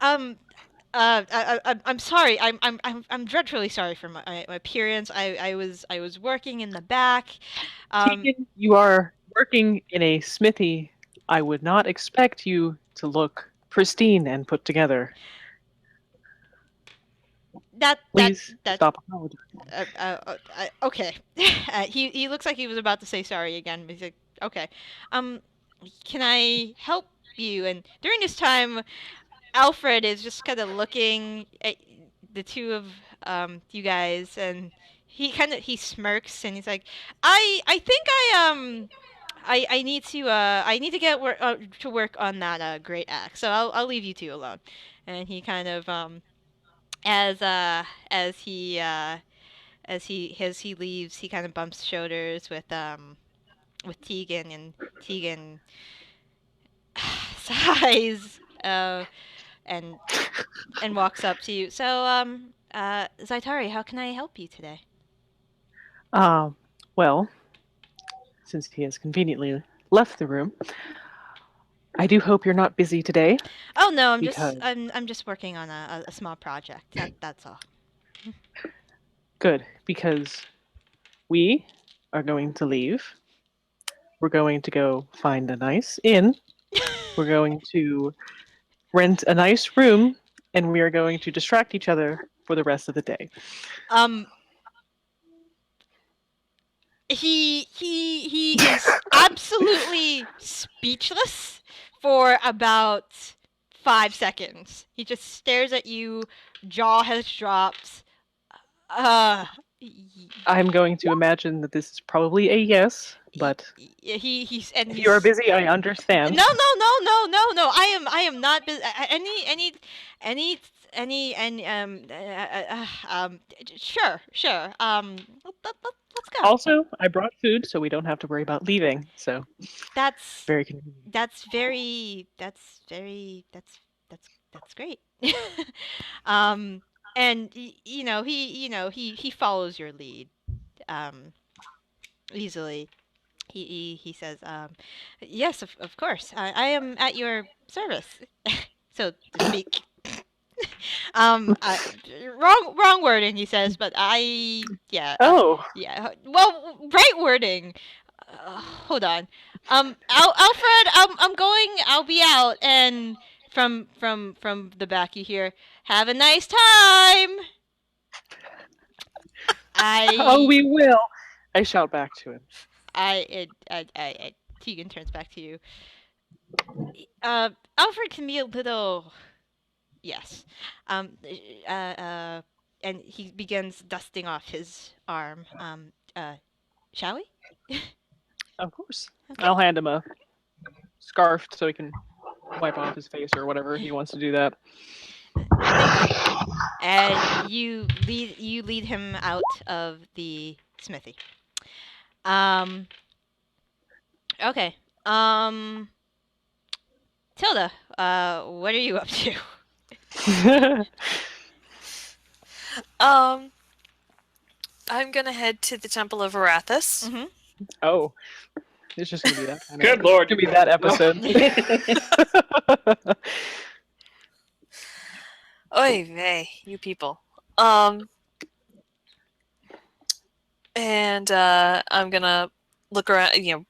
I'm sorry. I'm dreadfully sorry for my appearance. I was working in the back. Tegan, you are working in a smithy. I would not expect you to look pristine and put together. Please stop apologizing. Okay. He looks like he was about to say sorry again. But he's like, okay. Can I help you? And during this time, Alfred is just kind of looking at the two of you guys, and he smirks and he's like, I think I need to get to work on that great axe. So I'll leave you two alone. And he kind of as uh as he uh as he leaves, he kind of bumps shoulders with Tegan, and Tegan sighs and walks up to you. So Zaitari, how can I help you today? Well, since he has conveniently left the room, I do hope you're not busy today. Oh no, I'm just working on a small project. That's all. Good, because we are going to leave. We're going to go find a nice inn. We're going to rent a nice room, and we are going to distract each other for the rest of the day. He is absolutely speechless for about 5 seconds. He just stares at you, jaw has dropped. I'm going to imagine that this is probably a yes, but if you are busy, I understand. No. I am not busy. Sure. Let's go. Also, I brought food, so we don't have to worry about leaving. So that's very convenient. That's great. And he follows your lead easily. He says, yes, of course, I am at your service. so to speak. Wrong wording, he says, but yeah. Oh. Yeah. Well, right wording. Hold on. Alfred, I'm going. I'll be out. And from the back, you hear, "Have a nice time." Oh, we will. I shout back to him. Tegan turns back to you. Alfred can be a little. Yes. And he begins dusting off his arm. Shall we? Of course. Okay. I'll hand him a scarf so he can wipe off his face or whatever he wants to do that. Thank you. And you lead him out of the smithy. Okay. Tilda, what are you up to? I'm gonna head to the Temple of Arathis. Mm-hmm. Oh. It's just gonna be that kind Good of lord. It's gonna be that episode. Oy vey, you people. And I'm gonna look around.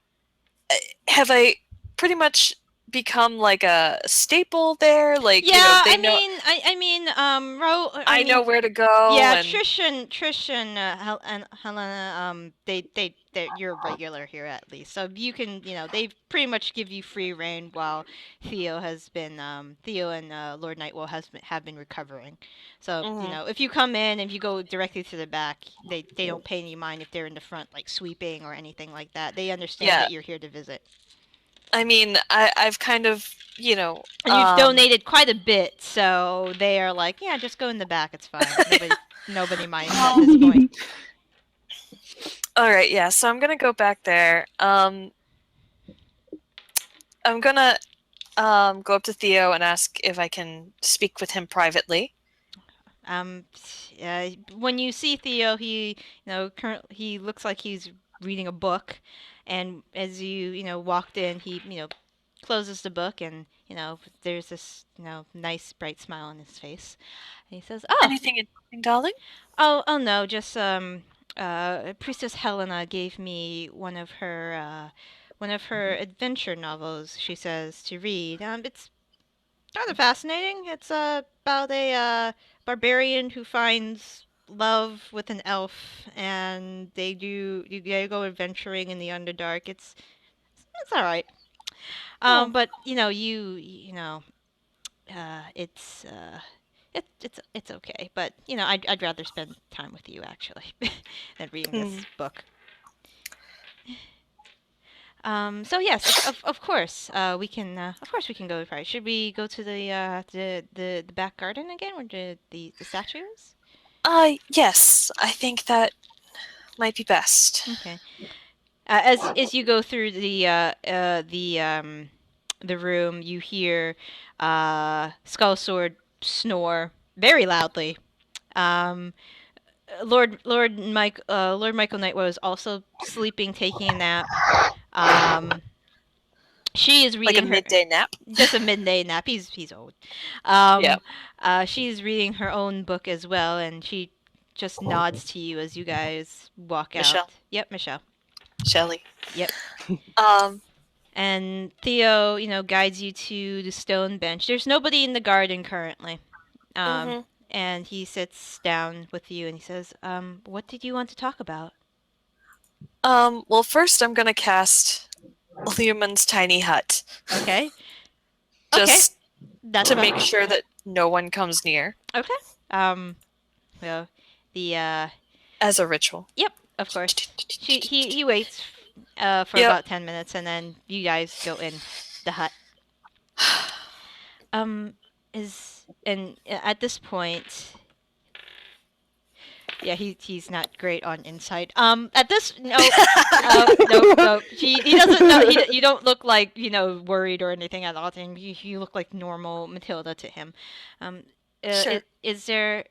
Have I pretty much become like a staple there? Like, Yeah, they I know. I know where to go. Yeah, and... Trish and Helena, you're a regular here at least, so you can, they pretty much give you free reign while Theo and Lord Nightwell have been recovering. So if you come in and you go directly to the back, they don't pay any mind if they're in the front like sweeping or anything like that. They understand that you're here to visit. I mean, I've kind of, And you've donated quite a bit, so they are like, yeah, just go in the back. It's fine. Nobody minds at this point. All right, yeah. So I'm gonna go back there. I'm gonna go up to Theo and ask if I can speak with him privately. When you see Theo, he he looks like he's reading a book, and as you walked in, he closes the book, and there's this nice bright smile on his face, and he says, "Oh, anything interesting, darling?" Oh no, just Priestess Helena gave me one of her adventure novels. She says to read. It's rather fascinating. It's about a barbarian who finds love with an elf, and they go adventuring in the Underdark. It's all right. But it's okay. But I'd rather spend time with you actually than reading this book. So yes, of course, we can. Of course, we can go. Right? Should we go to the back garden again, where the statues? Yes. I think that might be best. Okay. As you go through the room, you hear Skull Sword snore very loudly. Lord Michael Nightwell is also sleeping, taking a nap. She is reading like a midday nap. Just a midday nap. He's old. She's reading her own book as well, and she just nods to you as you guys walk Michelle. out. Yep, Michelle. Shelley. Yep. And Theo, guides you to the stone bench. There's nobody in the garden currently. And he sits down with you and he says, what did you want to talk about? Well, first I'm gonna cast Leomund's tiny hut. Okay. Just That's to make sure that no one comes near. Okay. Well, as a ritual. Yep, of course. He waits for about 10 minutes, and then you guys go in the hut. And at this point, yeah, he's not great on insight. At this no, he doesn't know. You don't look like worried or anything at all. You look like normal Matilda to him. Sure. Is there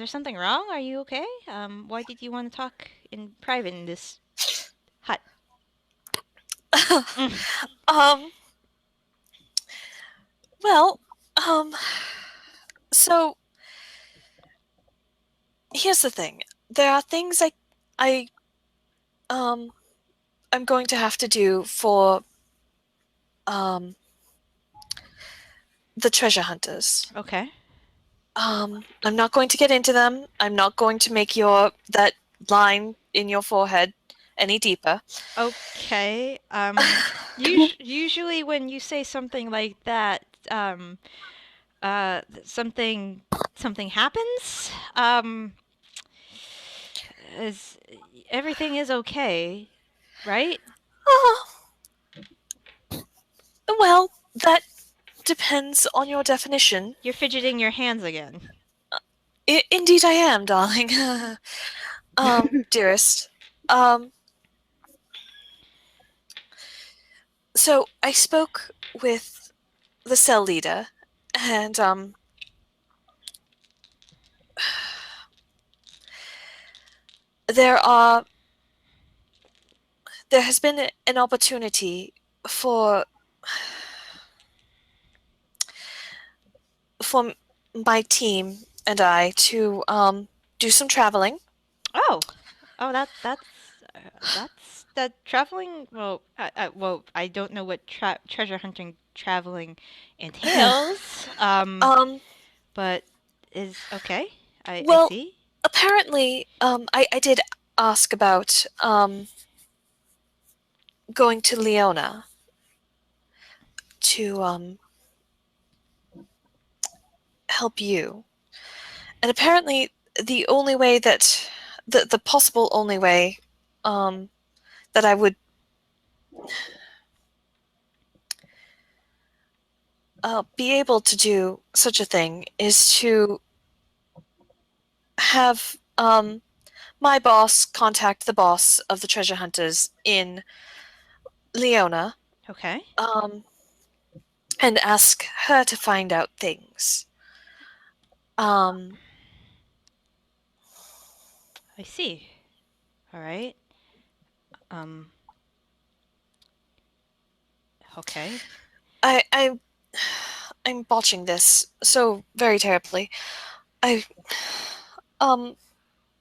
something wrong? Are you okay? Why did you want to talk in private in this hut? Well, So here's the thing. There are things I'm going to have to do for the treasure hunters. Okay. I'm not going to get into them. I'm not going to make that line in your forehead any deeper. Okay. Usually when you say something like that, something happens. Is everything is okay, right? Oh, well, that depends on your definition. You're fidgeting your hands again. Indeed I am, darling. Dearest. So I spoke with the cell leader, and there has been an opportunity for my team and I to do some traveling. Oh, that's that traveling. Well, I don't know what treasure hunting traveling entails. But is okay. I Well, see. apparently, I did ask about going to Leona to help you. And apparently the only way that the possible only way that I would be able to do such a thing is to have my boss contact the boss of the treasure hunters in Leona Okay. and ask her to find out things. I see. All right. Um. Okay. I'm botching this so very terribly. I um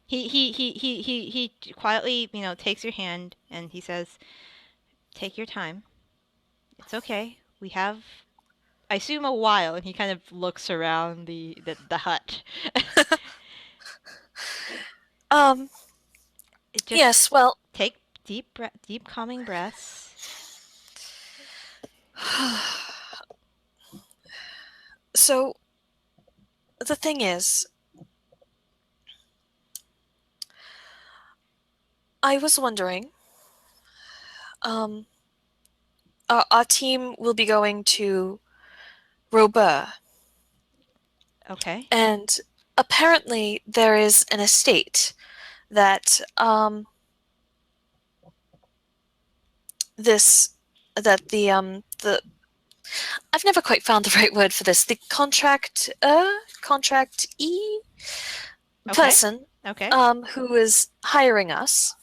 He quietly, takes your hand and he says, "Take your time. It's okay. We have, I assume, a while." And he kind of looks around the hut. It just yes, well, take deep calming breaths. so the thing is, I was wondering, our team will be going to Robur, Okay. and apparently there is an estate that the I've never quite found the right word for this. The contract-e person Okay. who is hiring us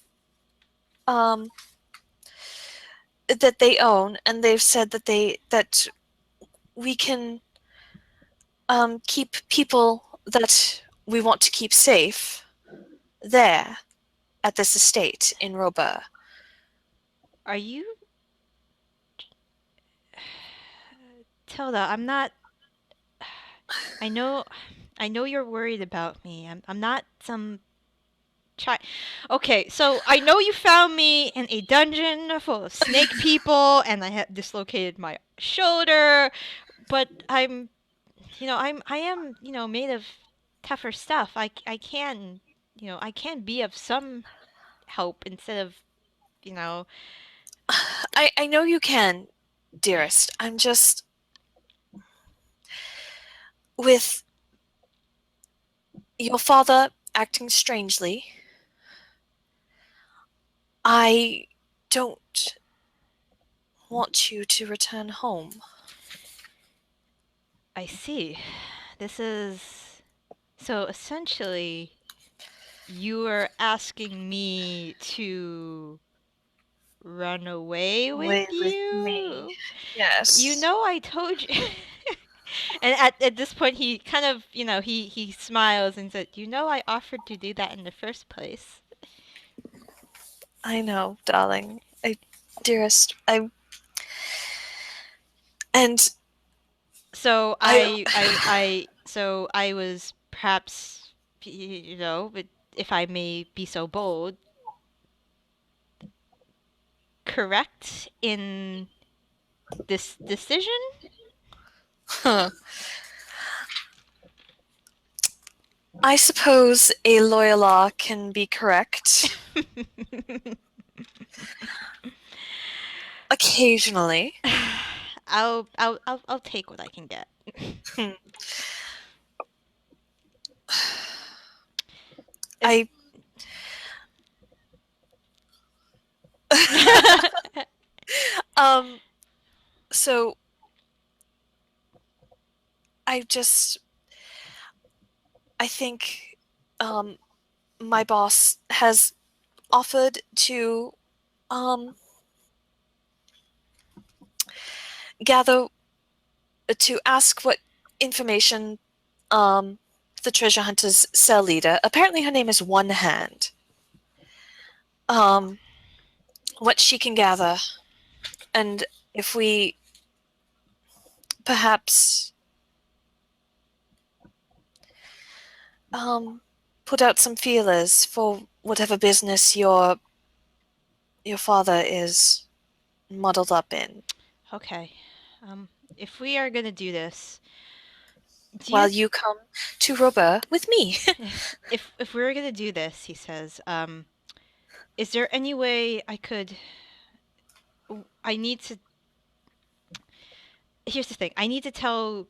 that they own, and they've said that we can keep people that we want to keep safe there at this estate in Robur. Are you Tilda? I'm not. I know you're worried about me. I'm not some child. Okay, so I know you found me in a dungeon full of snake people, and I had dislocated my shoulder, but I am, made of tougher stuff. I can, I can be of some help instead of, you know. I know you can, dearest. I'm just with your father acting strangely. I don't want you to return home. I see. This is so essentially you are asking me to run away with With you? me. Yes. I told you. And at this point, he kind of, he smiles and said, I offered to do that in the first place. I know, darling. Dearest, and So I was perhaps, but if I may be so bold, correct in this decision? huh. I suppose a loyal can be correct. Occasionally. I'll take what I can get. So I think my boss has offered to ask what information the treasure hunter's cell leader, apparently her name is One Hand, what she can gather, and if we perhaps put out some feelers for whatever business your father is muddled up in. Okay. If we are gonna do this, While you come to Robert with me. if we were gonna do this, he says, is there any way I could? I need to. Here's the thing. I need to tell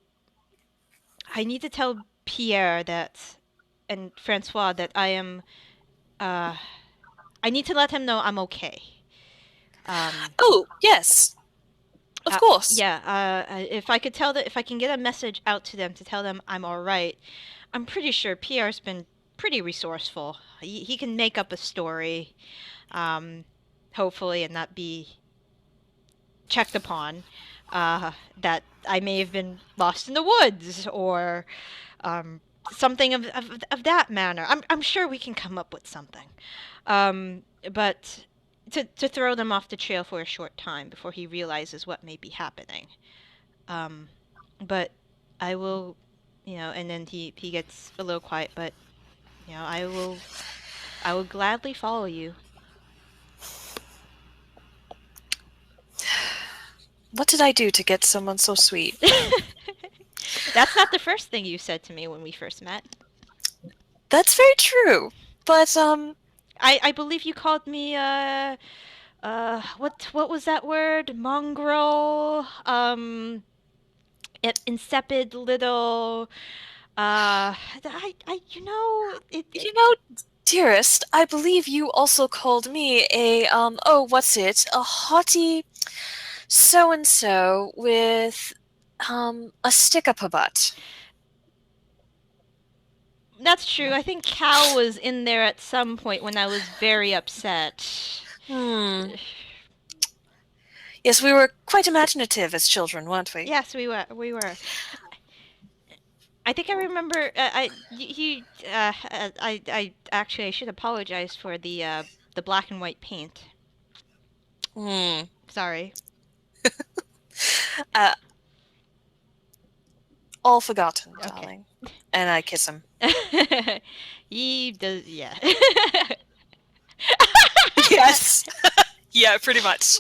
Pierre that, and Francois that I am. I need to let him know I'm okay. Oh yes, of course. Yeah. If I can get a message out to them to tell them I'm all right. I'm pretty sure Pierre's been pretty resourceful. He can make up a story, hopefully, and not be checked upon. That I may have been lost in the woods or something of that manner. I'm sure we can come up with something. But to throw them off the trail for a short time before he realizes what may be happening. But I will, and then he gets a little quiet, but I will gladly follow you. What did I do to get someone so sweet? That's not the first thing you said to me when we first met. That's very true. But I believe you called me what was that word? Mongrel, insipid little dearest, I believe you also called me a a haughty so and so with a stick up her butt. That's true. I think Cal was in there at some point when I was very upset. Yes, we were quite imaginative as children, weren't we? Yes, we were. I think I remember. I actually I should apologize for the black and white paint. Sorry. All forgotten, darling. And I kiss him. He does, yeah. Yes. Yeah, pretty much.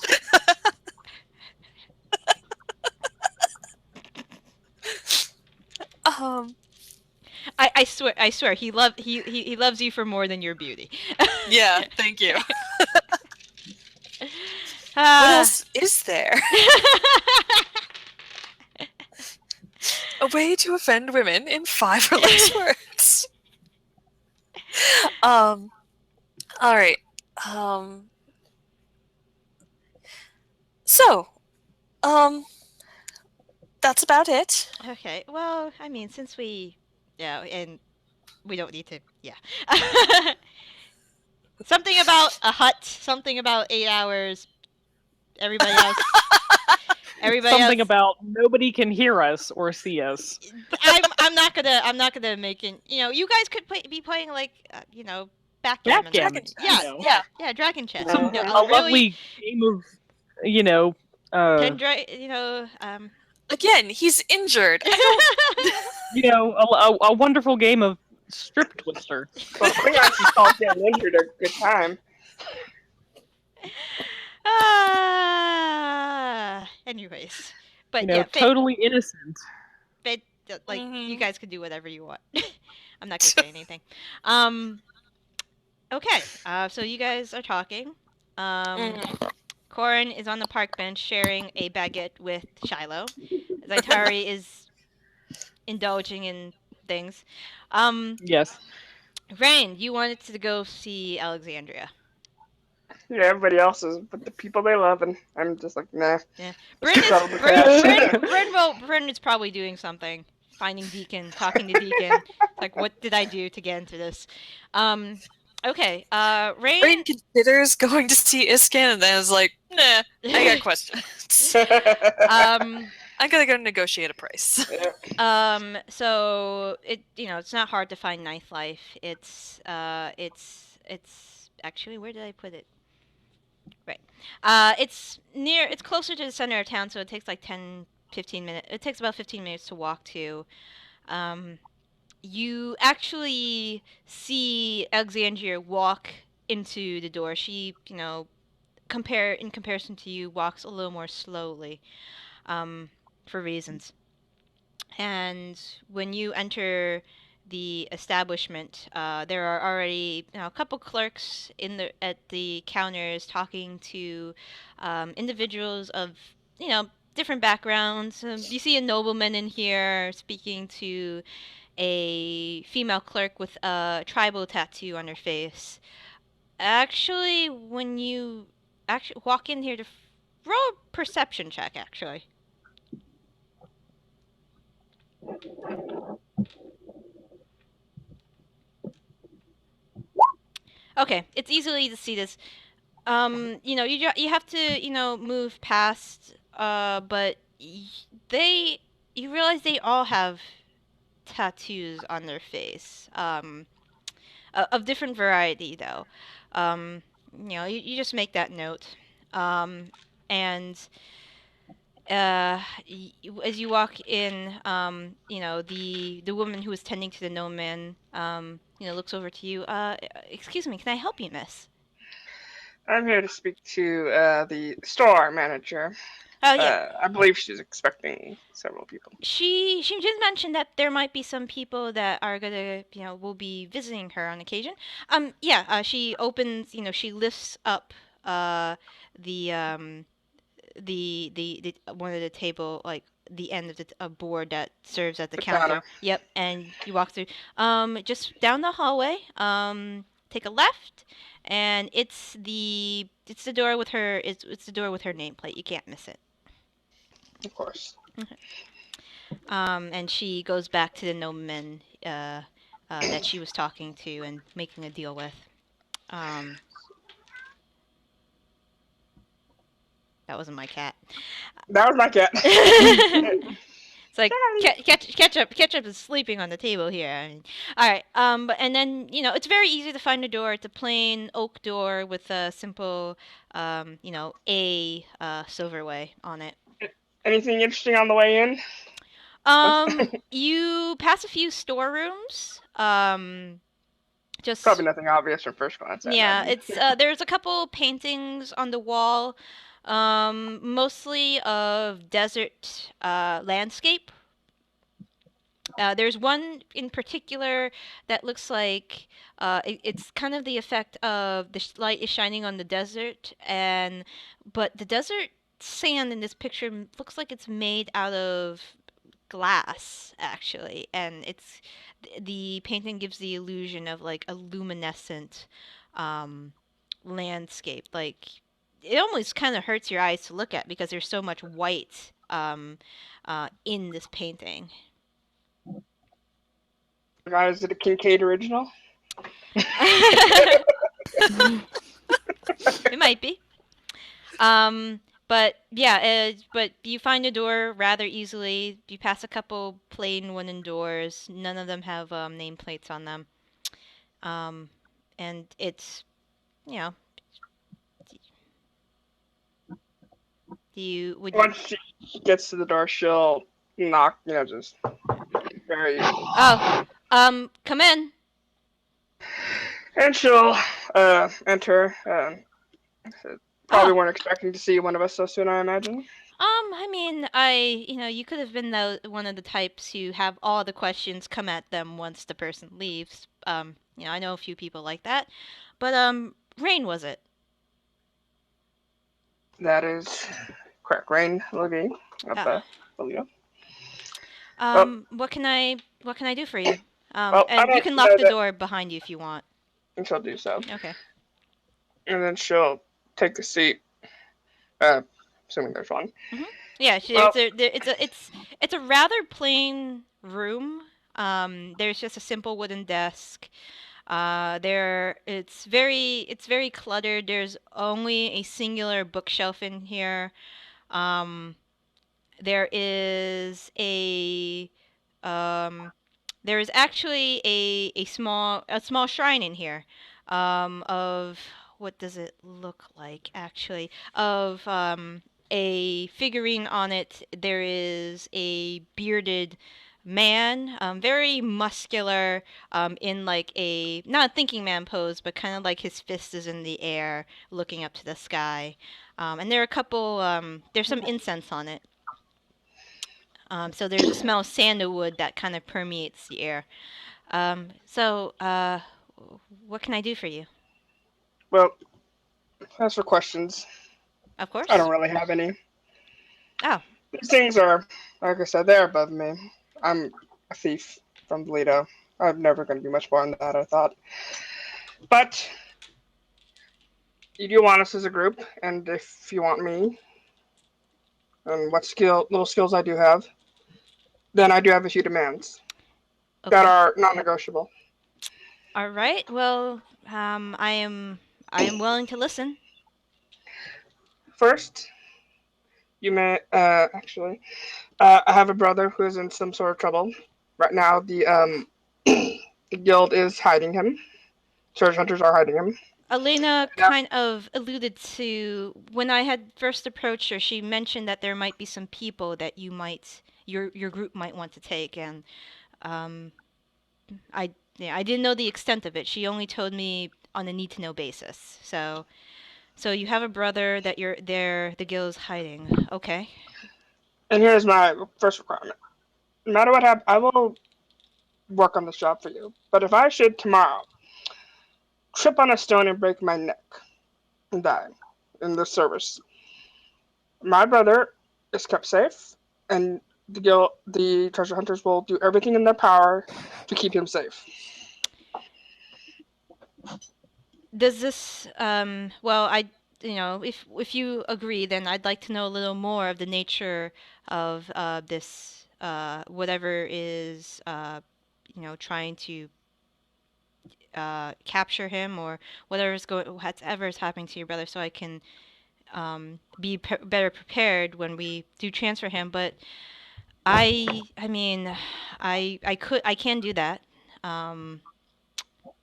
I swear he loves you for more than your beauty. Yeah, thank you. What else is there? A way to offend women in 5 or less words. All right. So, that's about it. Okay. Well, I mean, since and we don't need to, yeah. Something about a hut, something about 8 hours. Everybody else. Everybody Something else, about nobody can hear us or see us. I'm not gonna make it. You guys could be playing like backgammon. Backgammon. Yes, You know. Yeah, dragon chess. Some No, a really, lovely game of, you know, Again, he's injured. a wonderful game of strip twister. Well, Klingons just call getting injured a good time. Anyways, but Totally innocent. you guys can do whatever you want. I'm not gonna say anything. Okay. So you guys are talking. Corrin is on the park bench sharing a baguette with Shiloh. Zaitari is indulging in things. Yes. Raine, you wanted to go see Alexandria. Yeah, everybody else is with the people they love, and I'm just like, nah. Yeah. Bryn Bryn is probably doing something. Finding Deacon, talking to Deacon. Like, what did I do to get into this? Okay, Raine considers going to see Iscan and then is like, nah, I got questions. I gotta go negotiate a price. So it's not hard to find nightlife. It's actually, where did I put it? Right. It's closer to the center of town, so it takes like 10-15 minutes. It takes about 15 minutes to walk to. You actually see Alexandria walk into the door. She, in comparison to you, walks a little more slowly, for reasons. And when you enter the establishment, there are already a couple clerks at the counters talking to individuals of different backgrounds. You see a nobleman in here speaking to a female clerk with a tribal tattoo on her face. Actually, when you walk in here to roll a perception check, actually. Okay, it's easily to see this. You have to move past. But you realize they all have tattoos on their face. Of different variety though. You just make that note. And as you walk in, the woman who is tending to the gnome looks over to you. Excuse me, can I help you, miss? I'm here to speak to the store manager. Oh, yeah. I believe she's expecting several people. She did mention that there might be some people that are gonna, will be visiting her on occasion. She opens, she lifts up the one of the table, like the end of a board that serves at the counter. Yep, and you walk through. Just down the hallway. Take a left, and it's the door with her. It's the door with her nameplate. You can't miss it. Of course. Okay. And she goes back to the nobleman that she was talking to and making a deal with. That wasn't my cat. That was my cat. It's like ketchup is sleeping on the table here. All right. And then it's very easy to find a door. It's a plain oak door with a simple, A silverway on it. Anything interesting on the way in? You pass a few storerooms. Just probably nothing obvious from first glance. Yeah, it's there's a couple paintings on the wall, mostly of desert landscape. There's one in particular that looks like it's kind of the effect of the light is shining on the desert, but the desert sand in this picture looks like it's made out of glass, actually, and the painting gives the illusion of like a luminescent landscape. Like it almost kind of hurts your eyes to look at because there's so much white in this painting. Is it a Kincaid original? It might be. But yeah, but you find a door rather easily. You pass a couple plain wooden doors. None of them have nameplates on them. And it's, you know, would you? Once she gets to the door, she'll knock, just very. Oh, come in. And she'll enter. Probably Oh, weren't expecting to see one of us so soon, I imagine. I mean, you could have been one of the types who have all the questions come at them once the person leaves. I know a few people like that. But, Raine was it? That is correct. Raine Lavi of Ah. Toledo. Well, What can I do for you? I And you don't can lock know the that, door behind you if you want. and she'll do so. Okay. And then she'll take the seat, assuming there's one. Mm-hmm. Yeah, Well, it's a rather plain room. There's just a simple wooden desk. It's very cluttered. There's only a singular bookshelf in here. Um, there is a um, there is actually a small shrine in here. Of what does it look like actually? Of a figurine on it. There is a bearded man, very muscular, in like a not a thinking man pose, but kind of like his fist is in the air, looking up to the sky. And there are a couple. There's some incense on it. So there's a smell of sandalwood that kind of permeates the air. What can I do for you? well, as for questions, Of I course. don't really have any. Oh, These things are, like I said, they're above me. I'm a thief from Toledo. I'm never going to be much more than that, I thought. But you do want us as a group, and if you want me, and what little skills I do have, then I do have a few demands that okay. are non-negotiable. All right. Well, I am willing to listen. First, you may actually, I have a brother who is in some sort of trouble right now. The guild is hiding him. Treasure hunters are hiding him. Elena Yeah. kind of alluded to when I had first approached her. She mentioned that there might be some people that your group might want to take, and um, I didn't know the extent of it. She only told me on a need to know basis. So you have a brother that the guild is hiding. Okay. And here's my first requirement. No matter what happens, I will work on this job for you. But if I should tomorrow trip on a stone and break my neck and die in the service, my brother is kept safe, and the treasure hunters will do everything in their power to keep him safe. Does this well, if you agree, then I'd like to know a little more of the nature of this whatever is trying to capture him, or whatever is happening to your brother, so I can be better prepared when we do transfer him. But I mean, I can do that. Um,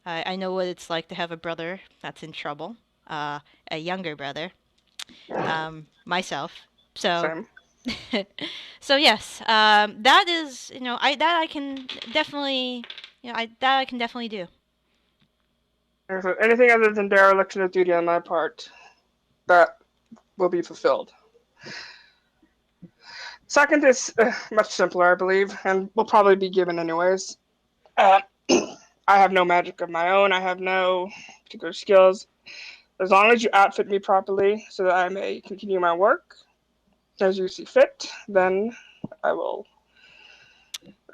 I know what it's like to have a brother that's in trouble, a younger brother, myself. So, Same. so yes, that is, I can definitely, that I can definitely do. Anything other than dereliction of duty on my part, that will be fulfilled. Second is much simpler, I believe, and will probably be given anyways. Uh, I have no magic of my own. I have no particular skills. As long as you outfit me properly so that I may continue my work as you see fit, then I will.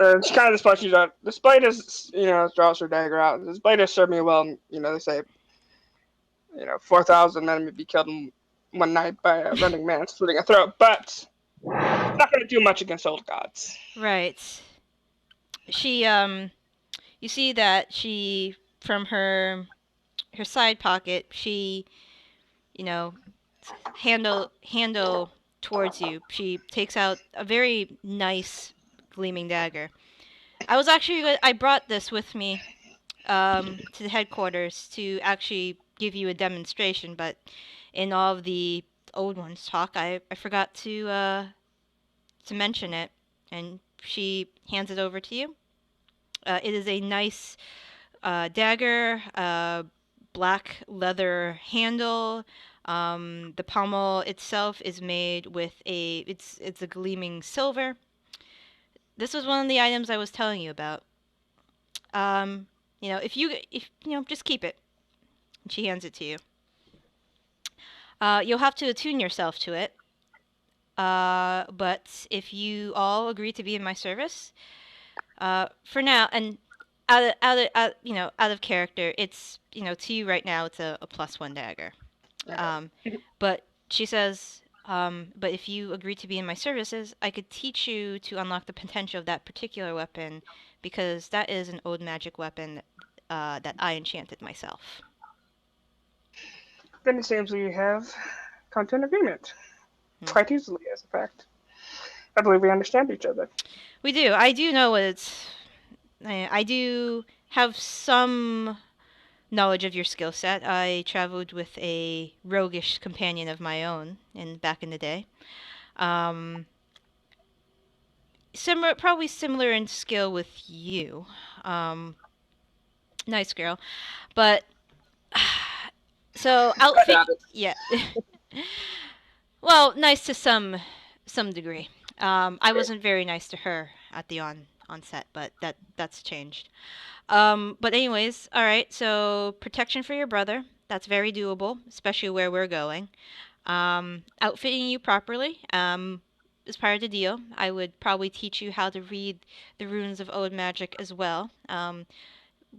It's kind of this question that this blade is, draws her dagger out. This blade has served me well. They say, 4,000 men may be killed in one night by a running man slitting a throat, but it's not going to do much against old gods. Right. She, you see that from her side pocket, she, you know, handle towards you. She takes out a very nice gleaming dagger. I brought this with me to the headquarters to actually give you a demonstration, but in all of the old ones talk, I forgot to mention it, and she hands it over to you. It is a nice dagger, black leather handle. The pommel itself is made with it's a gleaming silver. This was one of the items I was telling you about. Um, if just keep it. And she hands it to you. You'll have to attune yourself to it. But if you all agree to be in my service, for now, and out of character, it's to you right now, it's a +1 dagger. But she says, but if you agree to be in my services, I could teach you to unlock the potential of that particular weapon, because that is an old magic weapon that I enchanted myself. Then it seems we have come to an agreement. Quite easily, as a fact. I believe we understand each other. We do. I do know what it's... I do have some knowledge of your skill set. I traveled with a roguish companion of my own back in the day. Probably similar in skill with you. Nice girl. But so outfit, yeah. Well, nice to some degree. I wasn't very nice to her at the onset, but that's changed. But anyways, all right. So protection for your brother. That's very doable, especially where we're going. Outfitting you properly. Is part of the deal. I would probably teach you how to read the runes of old magic as well.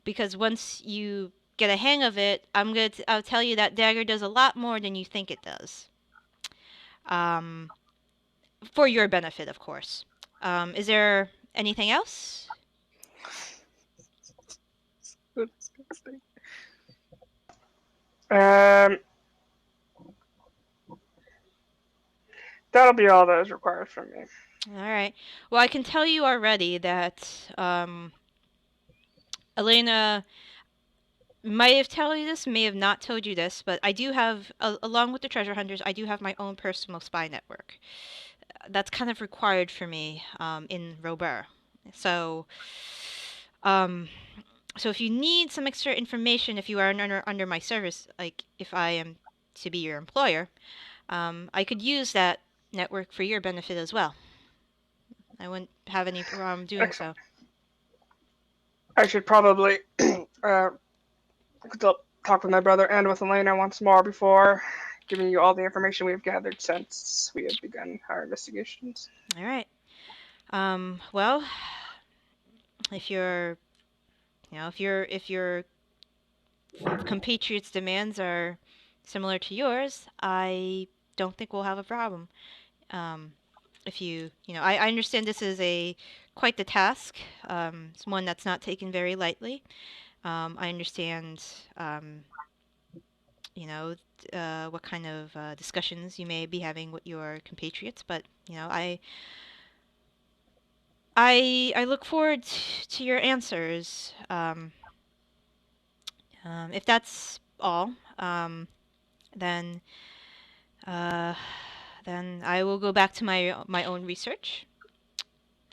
Because once you get a hang of it, I'll tell you that dagger does a lot more than you think it does. For your benefit, of course. Is there anything else? That'll be all that is required from me. All right. Well, I can tell you already that Elena might have told you this, may have not told you this, but I do have, along with the treasure hunters, I do have my own personal spy network. That's kind of required for me in Robert. So, so if you need some extra information, if you are under my service, like if I am to be your employer, I could use that network for your benefit as well. I wouldn't have any problem doing so. I should probably talk with my brother and with Elena once more before giving you all the information we've gathered since we have begun our investigations. All right. Well, if your compatriots' demands are similar to yours, I don't think we'll have a problem. If I understand this is quite the task. It's one that's not taken very lightly. I understand, what kind of discussions you may be having with your compatriots, but I look forward to your answers. If that's all, then I will go back to my own research.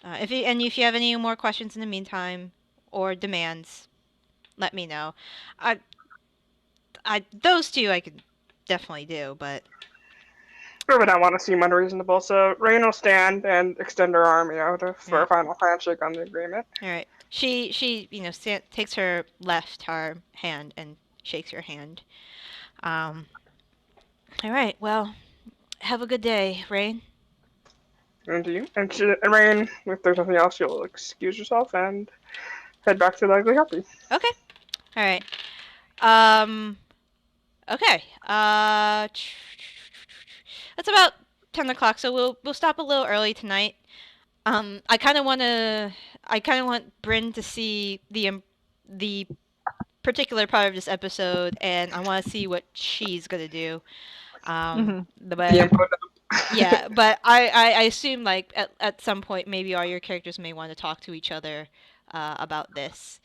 If you have any more questions in the meantime or demands, let me know. Those two I could definitely do, but We would not want to seem unreasonable, so Raine will stand and extend her arm, for a final handshake on the agreement. All right. She takes her left arm hand and shakes your hand. All right. Well, have a good day, Raine. And to you. And Raine, if there's nothing else, you'll excuse yourself and head back to the Ugly Harpy. Okay. All right. Okay. It's about 10 o'clock, so we'll stop a little early tonight. I kind of want Bryn to see the particular part of this episode, and I want to see what she's gonna do. But yeah, but I assume like at some point maybe all your characters may want to talk to each other about this.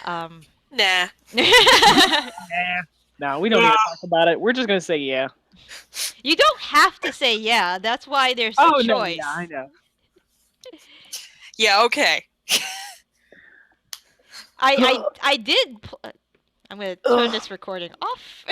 Nah. No, we don't need to talk about it. We're just gonna say yeah. You don't have to say yeah. That's why there's a choice. No, yeah, I know. Yeah, okay. I did. I'm gonna turn this recording off.